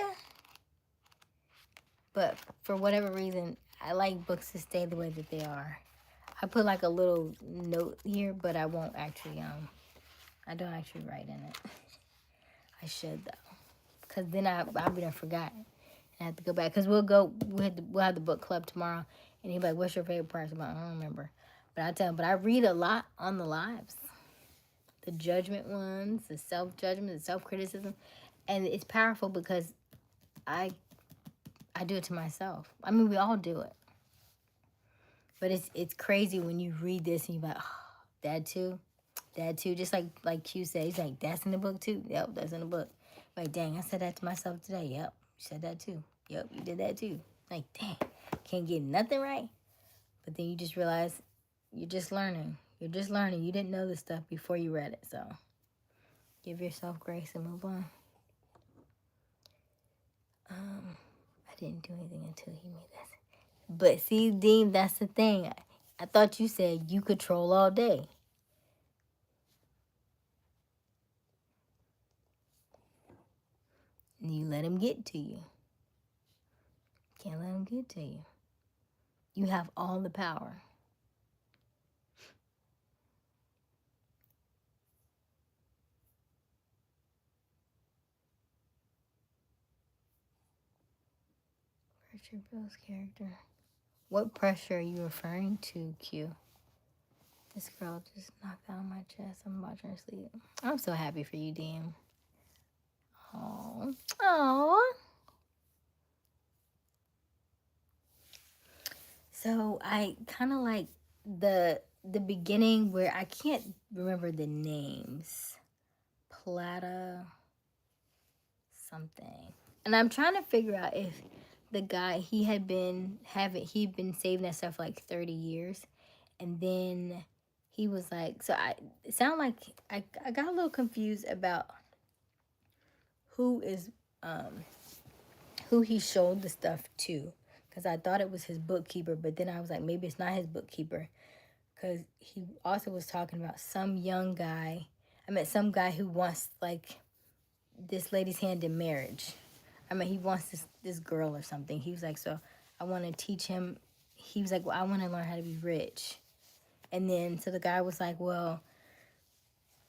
Speaker 1: but for whatever reason, I like books to stay the way that they are. I put like a little note here, but I won't actually, I don't actually write in it. I should though, because then I'll be done forgotten. I have to go back, because we'll have the book club tomorrow, and he'll be like, what's your favorite part? I'm like, I don't remember. But I tell him, but I read a lot on the lives. The judgment ones, the self-judgment, the self-criticism. And it's powerful because I do it to myself. I mean, we all do it. But it's crazy when you read this and you're like, oh, that too. Just like Q said, he's like, that's in the book too. Yep, that's in the book. Like, dang, I said that to myself today. Yep, you said that too. Yep, you did that too. Like, dang, can't get nothing right. But then you just realize you're just learning. You're just learning. You didn't know this stuff before you read it. So give yourself grace and move on. I didn't do anything until he made that. But see, Dean, that's the thing. I thought you said you control all day. And you let him get to you. Can't let him get to you. You have all the power. Pressure builds character. What pressure are you referring to, Q? This girl just knocked out my chest. I'm watching her sleep. I'm so happy for you, Dean. Oh. So I kind of like the beginning where I can't remember the names. Plata something. And I'm trying to figure out if the guy he'd been saving that stuff for like 30 years, and then he was like, it sounded like I got a little confused about who he showed the stuff to, because I thought it was his bookkeeper, but then I was like, maybe it's not his bookkeeper, because he also was talking about some young guy. I met some guy who wants like this lady's hand in marriage. I mean, he wants this girl or something. He was like, so I want to teach him. He was like, well, I want to learn how to be rich. And then so the guy was like, well,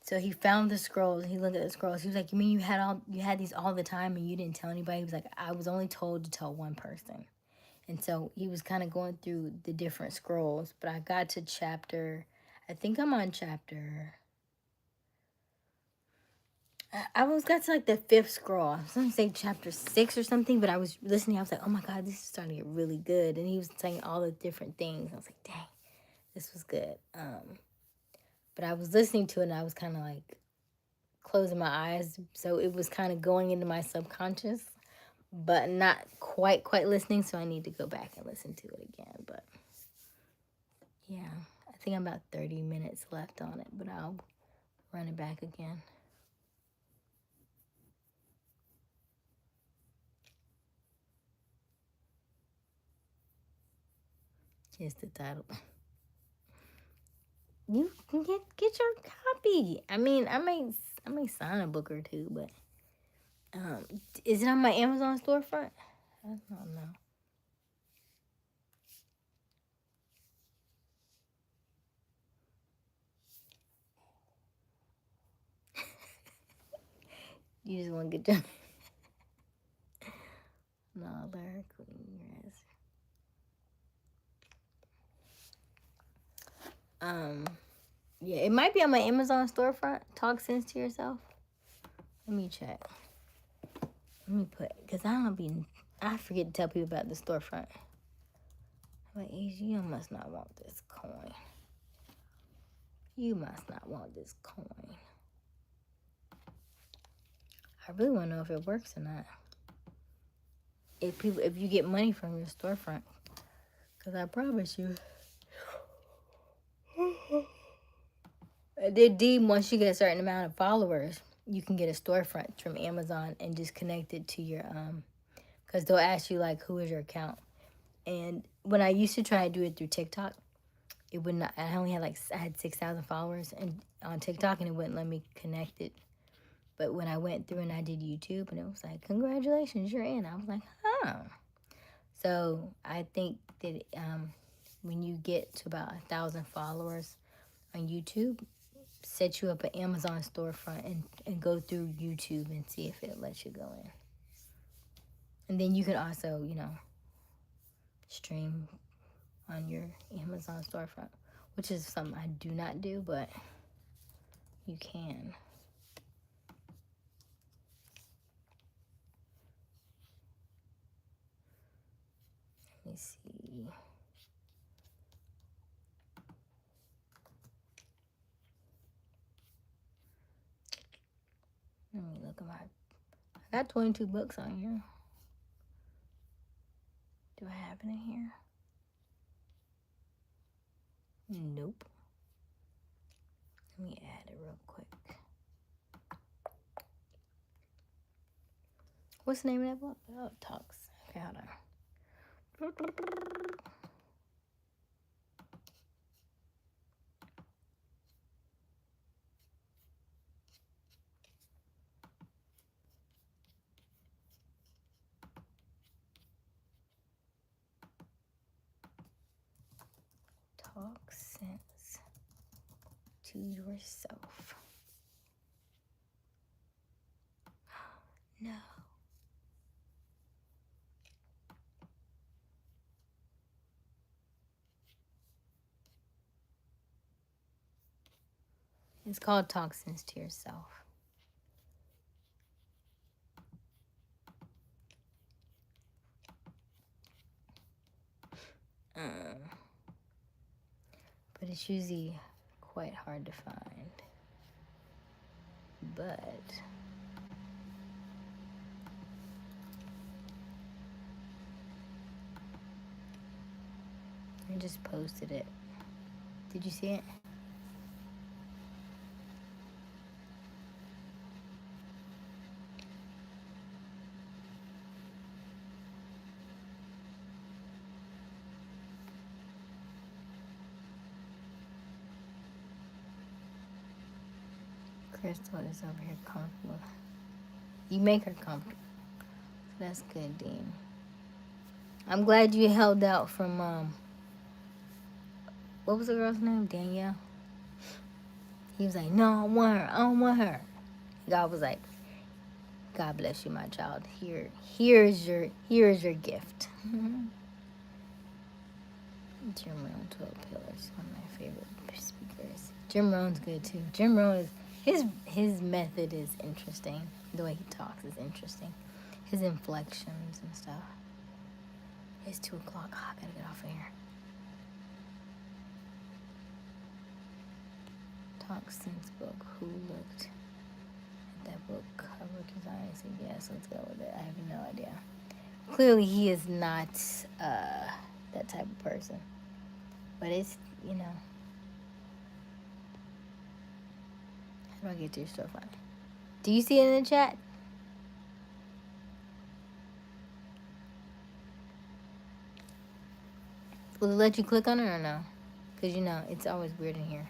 Speaker 1: so he found the scrolls. He looked at the scrolls. He was like, you mean you had these all the time and you didn't tell anybody? He was like, I was only told to tell one person. And so he was kind of going through the different scrolls. But I got to I think I'm on chapter. I got to like the 5th scroll. I was going to say chapter 6 or something, but I was listening. I was like, oh my God, this is starting to get really good. And he was saying all the different things. I was like, dang, this was good. But I was listening to it and I was kind of like closing my eyes. So it was kind of going into my subconscious, but not quite listening. So I need to go back and listen to it again. But yeah, I think I'm about 30 minutes left on it, but I'll run it back again. Here's the title. You can get your copy. I mean, I may sign a book or two, but is it on my Amazon storefront? I don't know. You just want to get your no, Larry Queen. Yeah, it might be on my Amazon storefront. Talk sense to yourself. Let me check. Let me put, because I forget to tell people about the storefront. Like, Asia, you must not want this coin. You must not want this coin. I really want to know if it works or not. If you get money from your storefront, because I promise you, they deem once you get a certain amount of followers, you can get a storefront from Amazon and just connect it to your because they'll ask you like who is your account. And when I used to try to do it through TikTok, it would not. I only had I had 6,000 followers and on TikTok, and it wouldn't let me connect it. But when I went through and I did YouTube, and it was like, congratulations, you're in. I was like, huh. So I think that when you get to about 1,000 followers on YouTube, set you up an Amazon storefront and go through YouTube and see if it lets you go in. And then you can also, stream on your Amazon storefront, which is something I do not do, but you can. Let me see. Let me look at I got 22 books on here. Do I have it in here? Nope. Let me add it real quick. What's the name of that book? Oh, Talks. Okay, hold on. Talk sense to yourself. No. It's called Talk Sense to Yourself. But it's usually quite hard to find. But I just posted it. Did you see it? Crystal is over here comfortable. You make her comfortable. That's good, Dean. I'm glad you held out from what was the girl's name? Danielle. He was like, no, I want her. I don't want her. God was like, God bless you, my child. Here's your gift. Jim Rohn, 12 Pillars, one of my favorite speakers. Jim Rohn's good too. Jim Rohn is his method is interesting. The way he talks is interesting. His inflections and stuff. It's 2:00. Oh, I gotta get off of here. Talk Sense book. Who looked at that book cover design and said yes, let's go with it? I have no idea. Clearly he is not that type of person. But it's, how do I get to your storefront? Do you see it in the chat? Will it let you click on it or no? Because, it's always weird in here.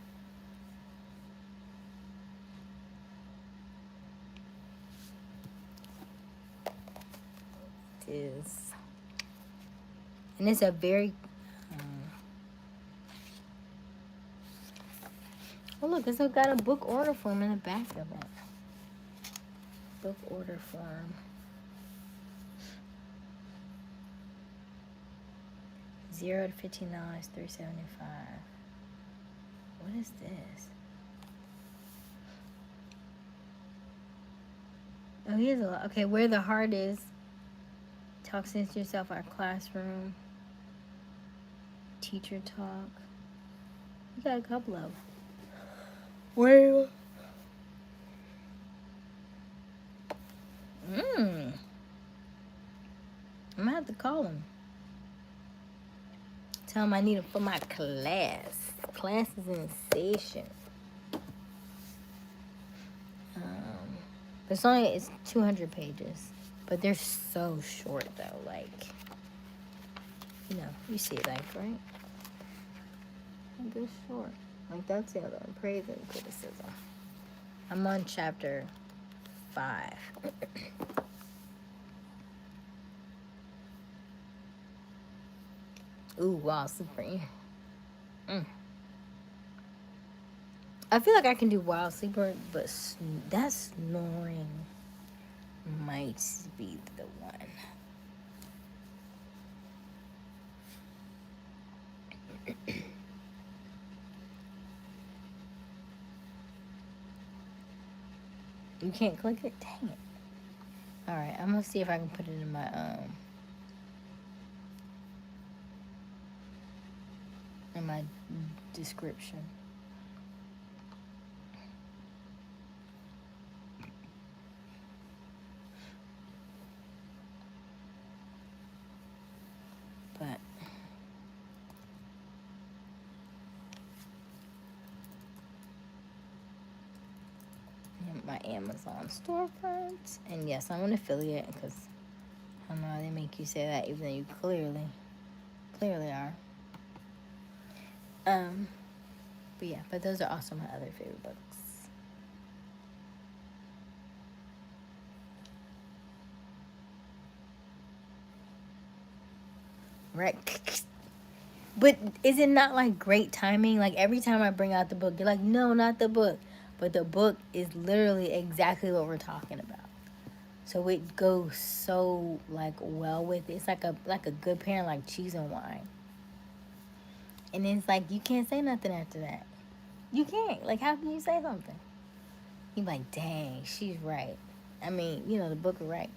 Speaker 1: is. And it's a very... oh, look, it's got a book order form in the back of it. Book order form. 0 to $15, $3.75. What is this? Oh, here's a lot. Okay, where the heart is. Talk sense to yourself, our classroom. Teacher talk. You got a couple of them. Where? I'm gonna have to call him. Tell him I need him for my class. Class is in session. It's 200 pages, but they're so short though. Like, you know, you see, like, right? Like, they're short. Like, that's the other one. Praise and criticism. I'm on chapter 5. Ooh, wow, Supreme. I feel like I can do Wild Sleeper, but that snoring might be the one. You can't click it? Dang it. Alright, I'm gonna see if I can put it in my description. But my Amazon storefront, and yes, I'm an affiliate because I don't know how they make you say that, even though you clearly are. But yeah, but those are also my other favorite books. Right. But is it not like great timing? Like every time I bring out the book, you're like, no, not the book. But the book is literally exactly what we're talking about. So it goes so like well with it. It's like a good pairing, like cheese and wine. And it's like you can't say nothing after that. You can't. Like, how can you say something? You're like, dang, she's right. I mean, you know, the book is right.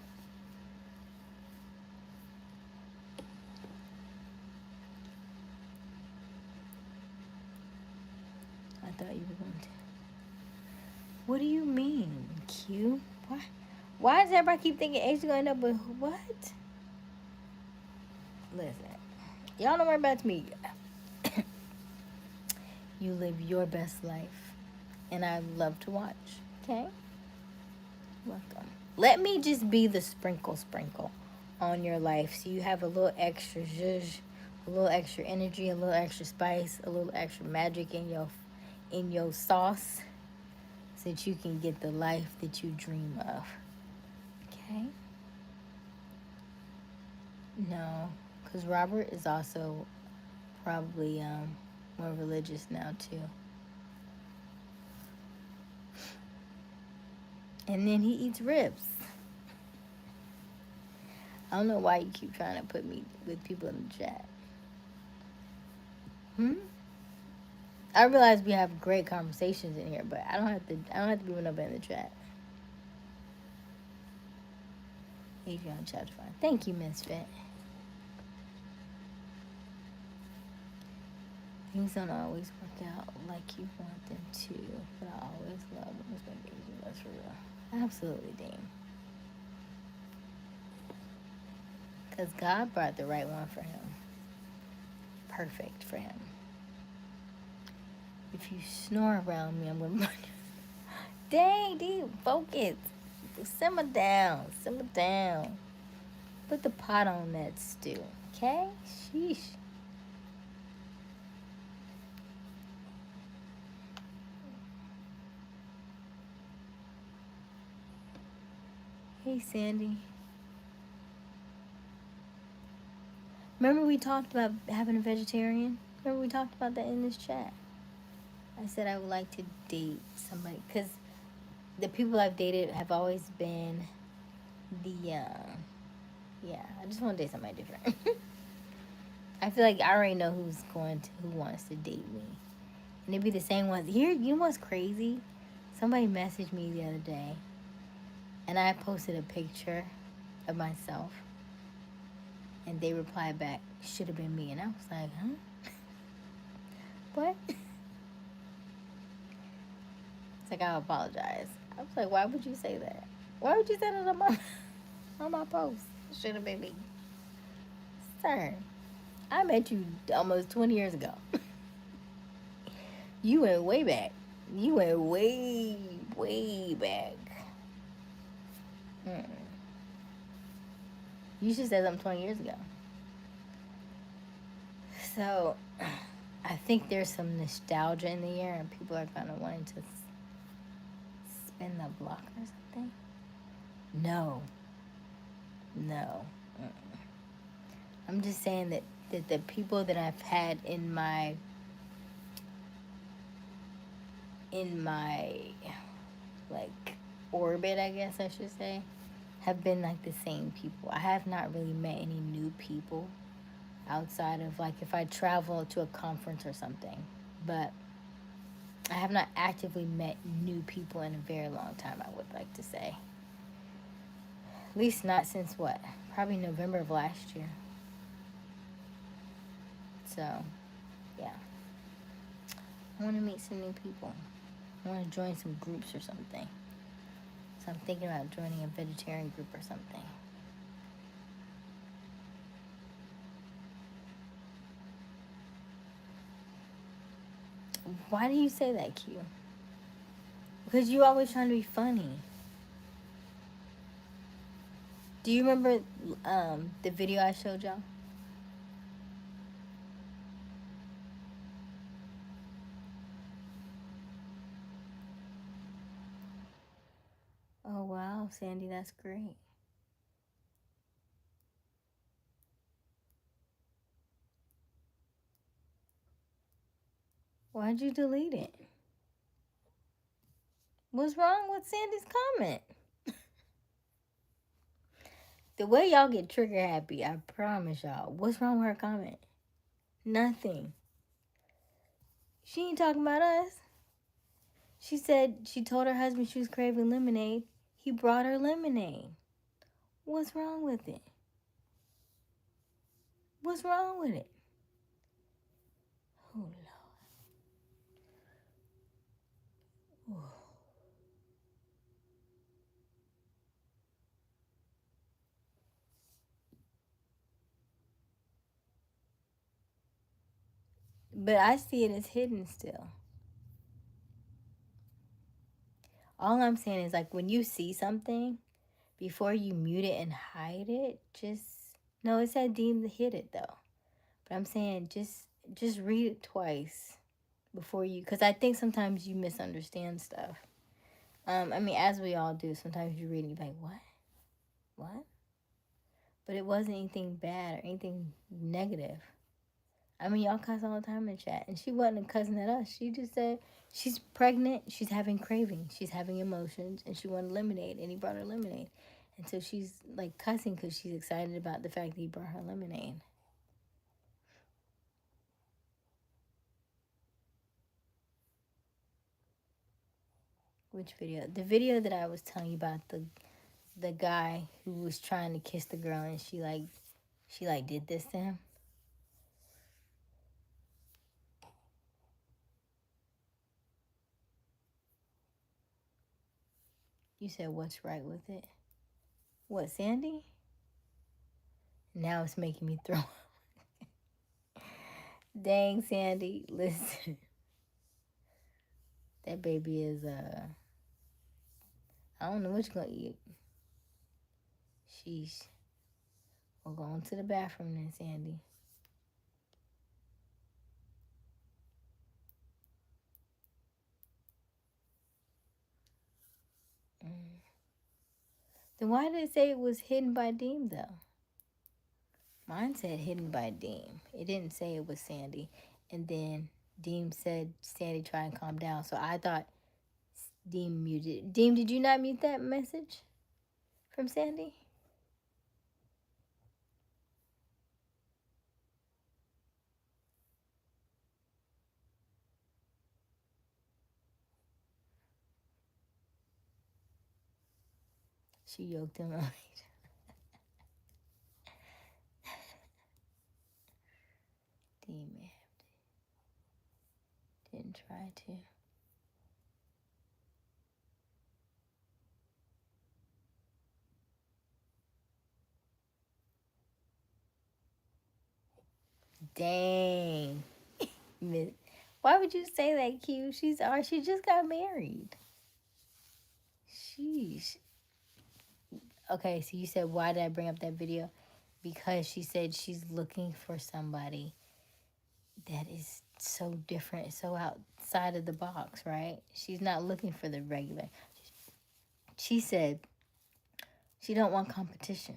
Speaker 1: I thought you were going to. What do you mean, Q? Why does everybody keep thinking Asia going to end up with what? Listen, y'all don't worry about me. You live your best life, and I love to watch. Okay? Welcome. Let me just be the sprinkle on your life, so you have a little extra zhuzh, a little extra energy, a little extra spice, a little extra magic in your sauce, so that you can get the life that you dream of. Okay? No, because Robert is also probably more religious now too. And then he eats ribs. I don't know why you keep trying to put me with people in the chat. I realize we have great conversations in here, but I don't have to be with nobody in the chat. Adrian, chapter 5. Thank you, Misfit. Things don't always work out like you want them to, but I always love and respect Adrian. That's for real. Absolutely, Dean. Because God brought the right one for him. Perfect for him. If you snore around me, I'm going to... Dang, dude, focus. Simmer down. Put the pot on that stew, okay? Sheesh. Hey, Sandy. Remember we talked about having a vegetarian? Remember we talked about that in this chat? I said I would like to date somebody because the people I've dated have always been the yeah. I just want to date somebody different. I feel like I already know who wants to date me, and it'd be the same ones. Here, you know what's crazy? Somebody messaged me the other day, and I posted a picture of myself, and they replied back, "Should have been me," and I was like, "Huh? What?" It's like I apologize. I was like, "Why would you say that? Why would you say that on my post? Should have been me, sir. I met you almost 20 years ago. You went way back. You went way, way back. Mm. You should say something 20 years ago." So, I think there's some nostalgia in the air, and people are kind of wanting to spin the block or something. No, no. Mm-mm. I'm just saying that the people that I've had in my like orbit, I guess I should say, have been like the same people. I have not really met any new people outside of like if I travel to a conference or something. But I have not actively met new people in a very long time, I would like to say. At least not since what? Probably November of last year. So, yeah. I want to meet some new people. I want to join some groups or something. So I'm thinking about joining a vegetarian group or something. Why do you say that, Q? Because you always trying to be funny. Do you remember the video I showed y'all? Oh, wow, Sandy, that's great. Why'd you delete it? What's wrong with Sandy's comment? The way y'all get trigger happy, I promise y'all. What's wrong with her comment? Nothing. She ain't talking about us. She said she told her husband she was craving lemonade. He brought her lemonade. What's wrong with it? What's wrong with it? Oh, Lord. Ooh. But I see it as hidden still. All I'm saying is like when you see something, before you mute it and hide it, just no, it said deem to hit it though. But I'm saying just read it twice before you, because I think sometimes you misunderstand stuff. I mean, as we all do, sometimes you read and you're like, what? But it wasn't anything bad or anything negative. I mean, y'all cuss all the time in chat, and she wasn't cussing at us. She just said she's pregnant, she's having cravings, she's having emotions, and she wanted lemonade, and he brought her lemonade. And so she's like cussing because she's excited about the fact that he brought her lemonade. Which video? The video that I was telling you about, the guy who was trying to kiss the girl, and she did this to him. You said what's right with it? What, Sandy? Now it's making me throw. Dang, Sandy, listen. That baby is I don't know what you're gonna eat. Sheesh. We'll go on to the bathroom then, Sandy. Mm. Then why did it say it was hidden by Deem though? Mine said hidden by Deem. It didn't say it was Sandy. And then Deem said Sandy try and calm down. So I thought Deem muted. Deem, did you not mute that message from Sandy? She yoked him up. Deem didn't try to. Dang. Why would you say that, Q? She just got married. Sheesh. Okay, so you said, why did I bring up that video? Because she said she's looking for somebody that is so different, so outside of the box, right? She's not looking for the regular. She said she don't want competition.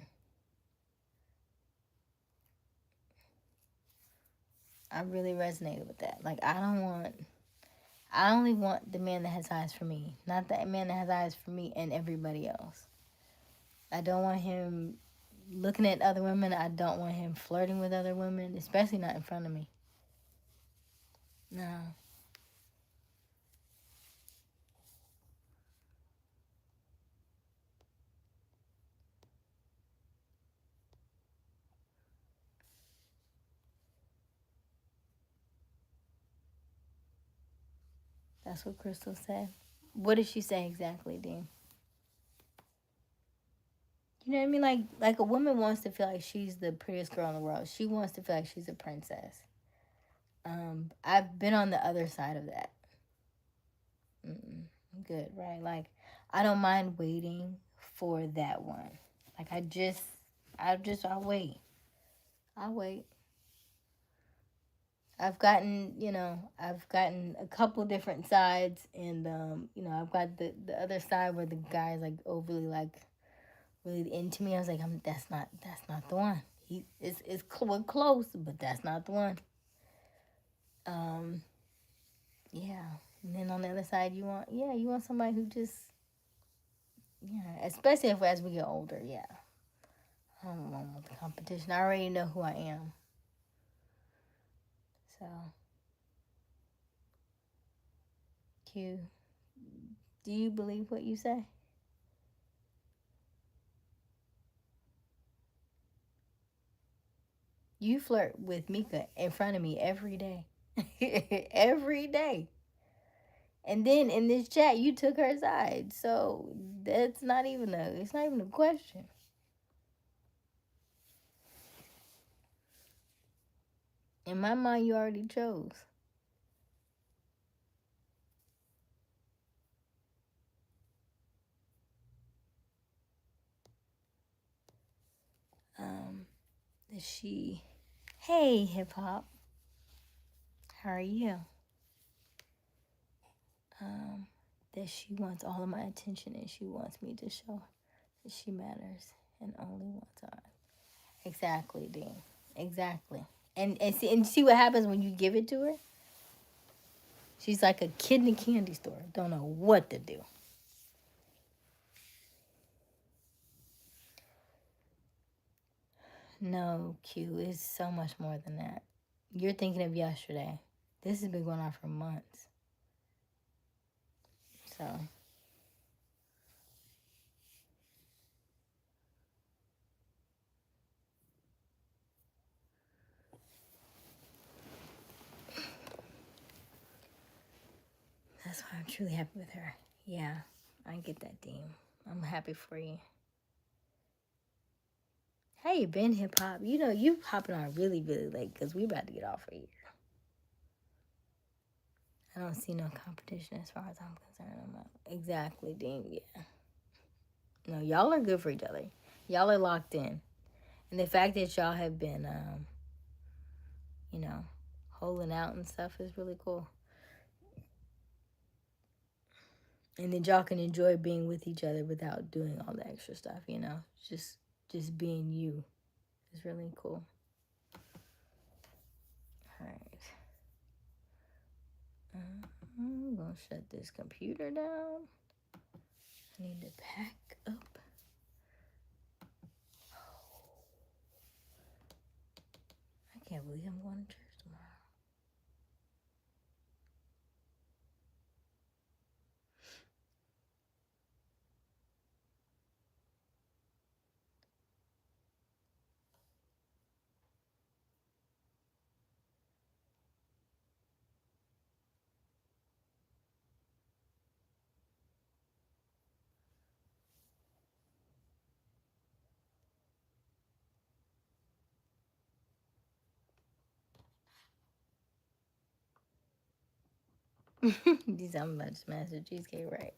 Speaker 1: I really resonated with that. Like, I only want the man that has eyes for me, not the man that has eyes for me and everybody else. I don't want him looking at other women. I don't want him flirting with other women, especially not in front of me. No. That's what Crystal said. What did she say exactly, Dean? You know what I mean? Like a woman wants to feel like she's the prettiest girl in the world. She wants to feel like she's a princess. I've been on the other side of that. Good, right? Like, I don't mind waiting for that one. Like, I'll wait. I'll wait. I've gotten a couple different sides, and I've got the other side where the guy's like overly like really into me. I was like, that's not the one. It's close, but that's not the one. Yeah. And then on the other side, you want somebody who just, especially as we get older, yeah. I don't want the competition. I already know who I am. So, Q, do you believe what you say? You flirt with Mika in front of me every day. Every day. And then in this chat, you took her side. So it's not even a question. In my mind, you already chose. That she, hey, hip hop, how are you? That she wants all of my attention and she wants me to show that she matters and only wants ours. Exactly, Dean. Exactly. And see what happens when you give it to her? She's like a kid in a candy store. Don't know what to do. No, Q, it's so much more than that. You're thinking of yesterday. This has been going on for months. So, that's why I'm truly happy with her. Yeah, I get that, Dean. I'm happy for you. How you been, hip hop? You know, you hopping on really, really late because we about to get off for you. I don't see no competition as far as I'm concerned. Exactly, Dean. Yeah. No, y'all are good for each other. Y'all are locked in. And the fact that y'all have been, holding out and stuff is really cool. And then y'all can enjoy being with each other without doing all the extra stuff, Just being you is really cool. Alright. I'm gonna shut this computer down. I need to pack up. I can't believe I'm going to church tomorrow. These I'm about to smash the cheesecake, right?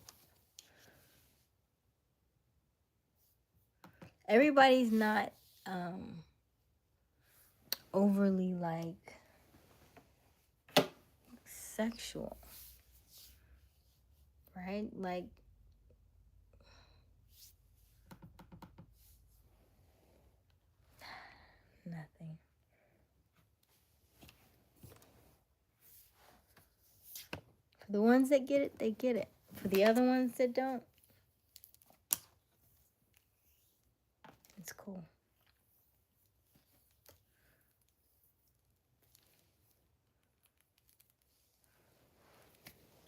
Speaker 1: Everybody's not overly like sexual, right? Like nothing. For the ones that get it, they get it. For the other ones that don't, it's cool.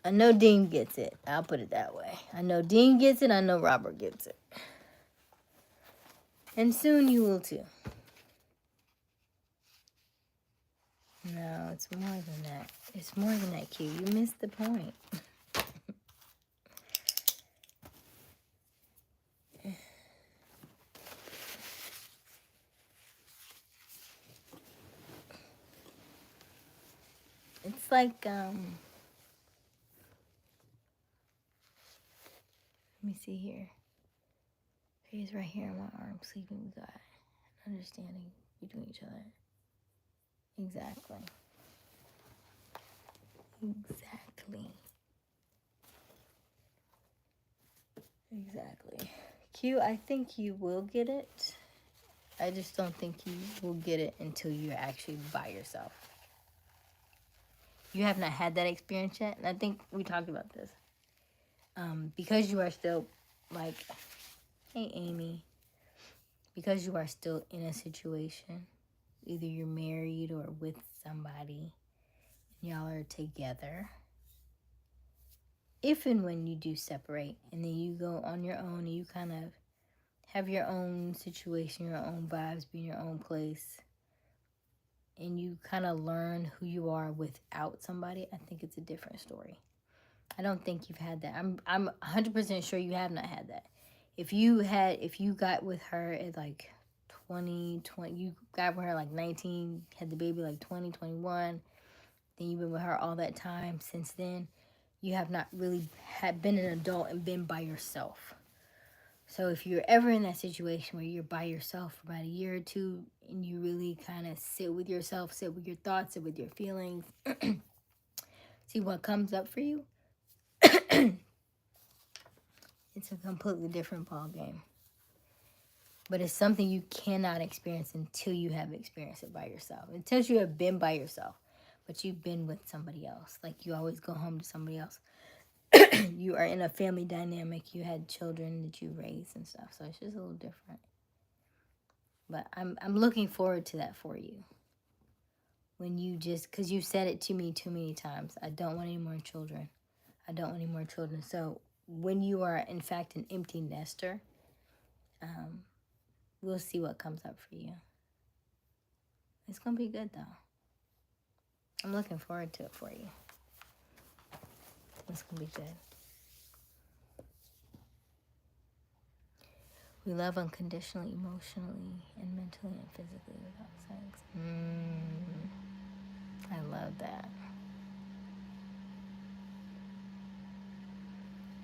Speaker 1: I know Dean gets it. I'll put it that way. I know Dean gets it. I know Robert gets it. And soon you will too. No, it's more than that. It's more than that, Q. You missed the point. It's like, let me see here. He's right here on my arm, sleeping with God. Understanding between each other. Exactly. Exactly. Q, I think you will get it. I just don't think you will get it until you're actually by yourself. You have not had that experience yet, and I think we talked about this. Because you are still like, hey Amy, because you are still in a situation, either you're married or with somebody, and y'all are together. If and when you do separate, and then you go on your own, and you kind of have your own situation, your own vibes, be in your own place, and you kind of learn who you are without somebody, I think it's a different story. I don't think you've had that. I'm 100% sure you have not had that. If you got with her at like 20, you got with her like 19, had the baby like 20, 21, then you've been with her all that time since then, you have not really been an adult and been by yourself. So if you're ever in that situation where you're by yourself for about a year or two and you really kind of sit with yourself, sit with your thoughts, sit with your feelings, see what comes up for you, it's a completely different ball game. But it's something you cannot experience until you have experienced it by yourself. Until you have been by yourself, but you've been with somebody else. Like you always go home to somebody else. You are in a family dynamic. You had children that you raised and stuff. So it's just a little different. But I'm looking forward to that for you. When you just, because you said it to me too many times. I don't want any more children. I don't want any more children. So when you are, in fact, an empty nester, we'll see what comes up for you. It's going to be good, though. I'm looking forward to it for you. It's going to be good. We love unconditionally, emotionally, and mentally and physically without sex. I love that.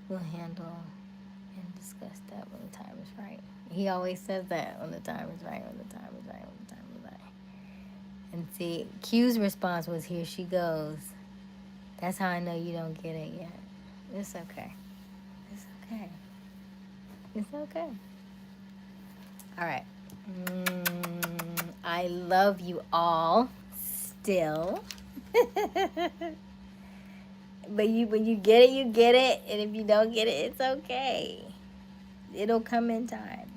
Speaker 1: We'll handle and discuss that when the time is right. He always says that, when the time is right, when the time is right, when the time is right. And see, Q's response was, here she goes. That's how I know you don't get it yet. It's okay. It's okay. It's okay. All right. I love you all. still. But when you get it, you get it. And if you don't get it, it's okay. It'll come in time.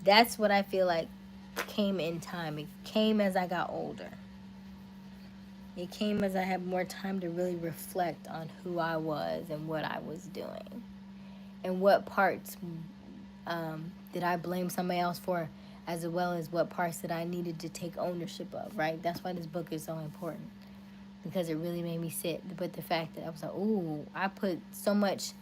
Speaker 1: That's what I feel like came in time. It came as I got older. It came as I had more time to really reflect on who I was and what I was doing. And what parts did I blame somebody else for, as well as what parts that I needed to take ownership of, right? That's why this book is so important, because it really made me sit. But the fact that I was like, ooh, I put so much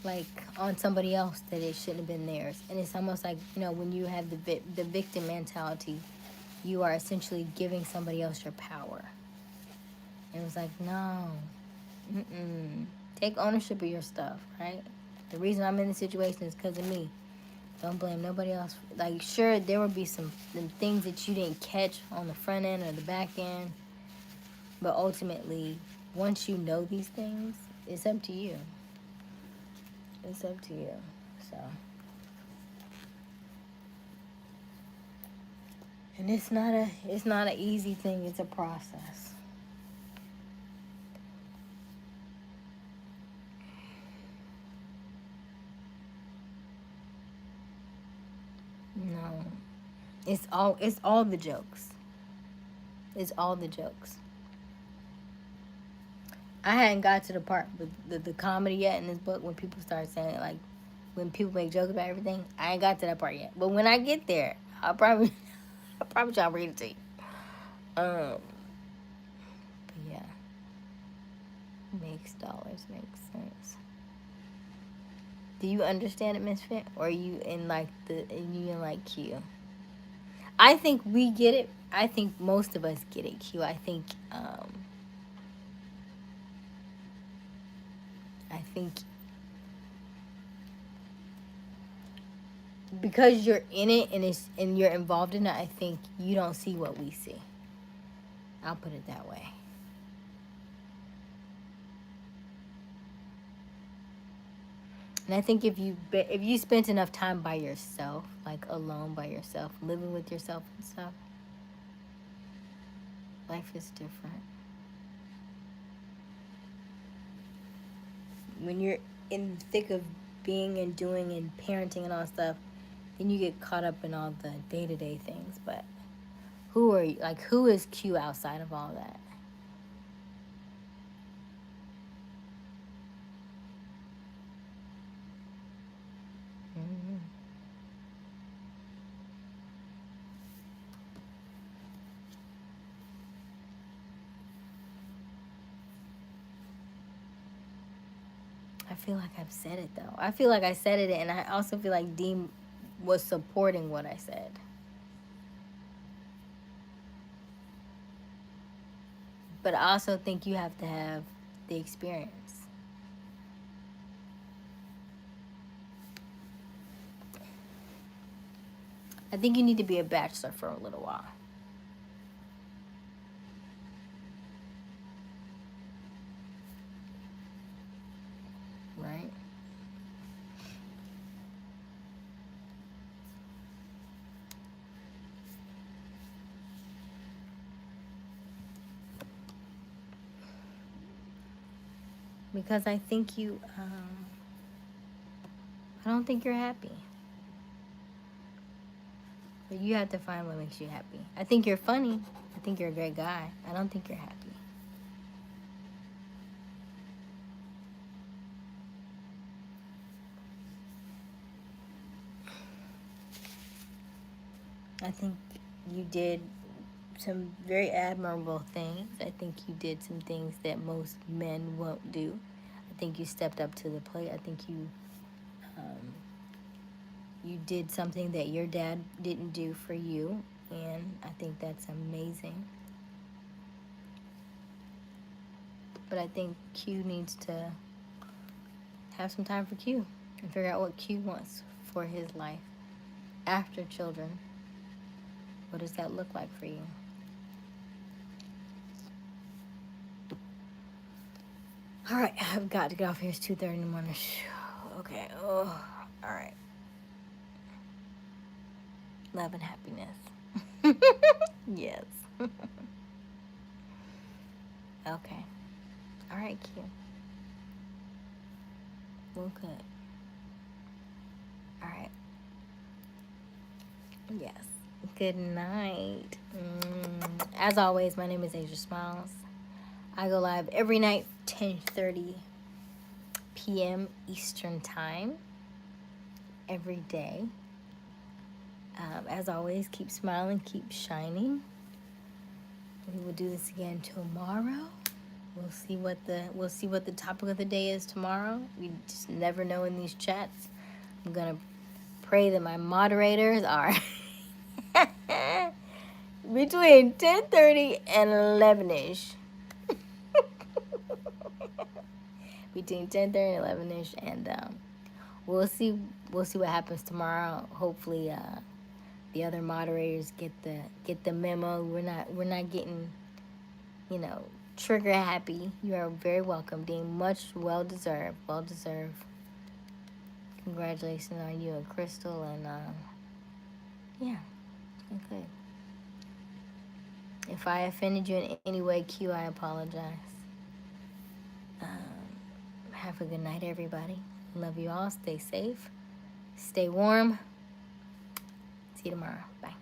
Speaker 1: like on somebody else that it shouldn't have been theirs. And it's almost like, when you have the victim mentality, you are essentially giving somebody else your power. And it was like, no, take ownership of your stuff, right? The reason I'm in this situation is because of me. Don't blame nobody else. Like, sure, there will be some things that you didn't catch on the front end or the back end, but ultimately, once you know these things, it's up to you. It's up to you. So, and it's not an easy thing. It's a process. No, it's all the jokes. It's all the jokes. I hadn't got to the part with the comedy yet in this book, when people start saying, like, when people make jokes about everything. I ain't got to that part yet. But when I get there, I'll probably try to read it to you. But yeah, makes dollars make sense. Do you understand it, Misfit, or are you in like Q? I think we get it. I think most of us get it, Q. I think because you're in it and you're involved in it, I think you don't see what we see. I'll put it that way. And I think if you spent enough time by yourself, like alone by yourself, living with yourself and stuff, life is different. When you're in the thick of being and doing and parenting and all stuff, then you get caught up in all the day-to-day things. But who is Q outside of all that? Mm-hmm. I feel like I've said it, though. I feel like I said it, and I also feel like Dean was supporting what I said. But I also think you have to have the experience. I think you need to be a bachelor for a little while. Right? Because I think I don't think you're happy. But you have to find what makes you happy. I think you're funny. I think you're a great guy. I don't think you're happy. I think you did some very admirable things. I think you did some things that most men won't do. I think you stepped up to the plate. I think you did something that your dad didn't do for you, and I think that's amazing. But I think Q needs to have some time for Q and figure out what Q wants for his life after children. What does that look like for you? All right, I've got to get off here. It's 2:30 in the morning. Okay. Oh, all right. love and happiness. Yes. Okay. All right, Q. Well, good. All right. Yes. Good night. As always, my name is Aysia Smiles. I go live every night, 10:30 p.m. Eastern Time, every day. As always, keep smiling, keep shining. We will do this again tomorrow. We'll see what the topic of the day is tomorrow. We just never know in these chats. I'm gonna pray that my moderators are between 10:30 and 11ish. Between 10:30 and 11ish, and we'll see what happens tomorrow. Hopefully, the other moderators get the memo. We're not getting, trigger happy. You are very welcome, Dean. Much well deserved. Congratulations on you and Crystal, and yeah, okay. If I offended you in any way, Q, I apologize. Have a good night, everybody. Love you all. Stay safe. Stay warm. See you tomorrow. Bye.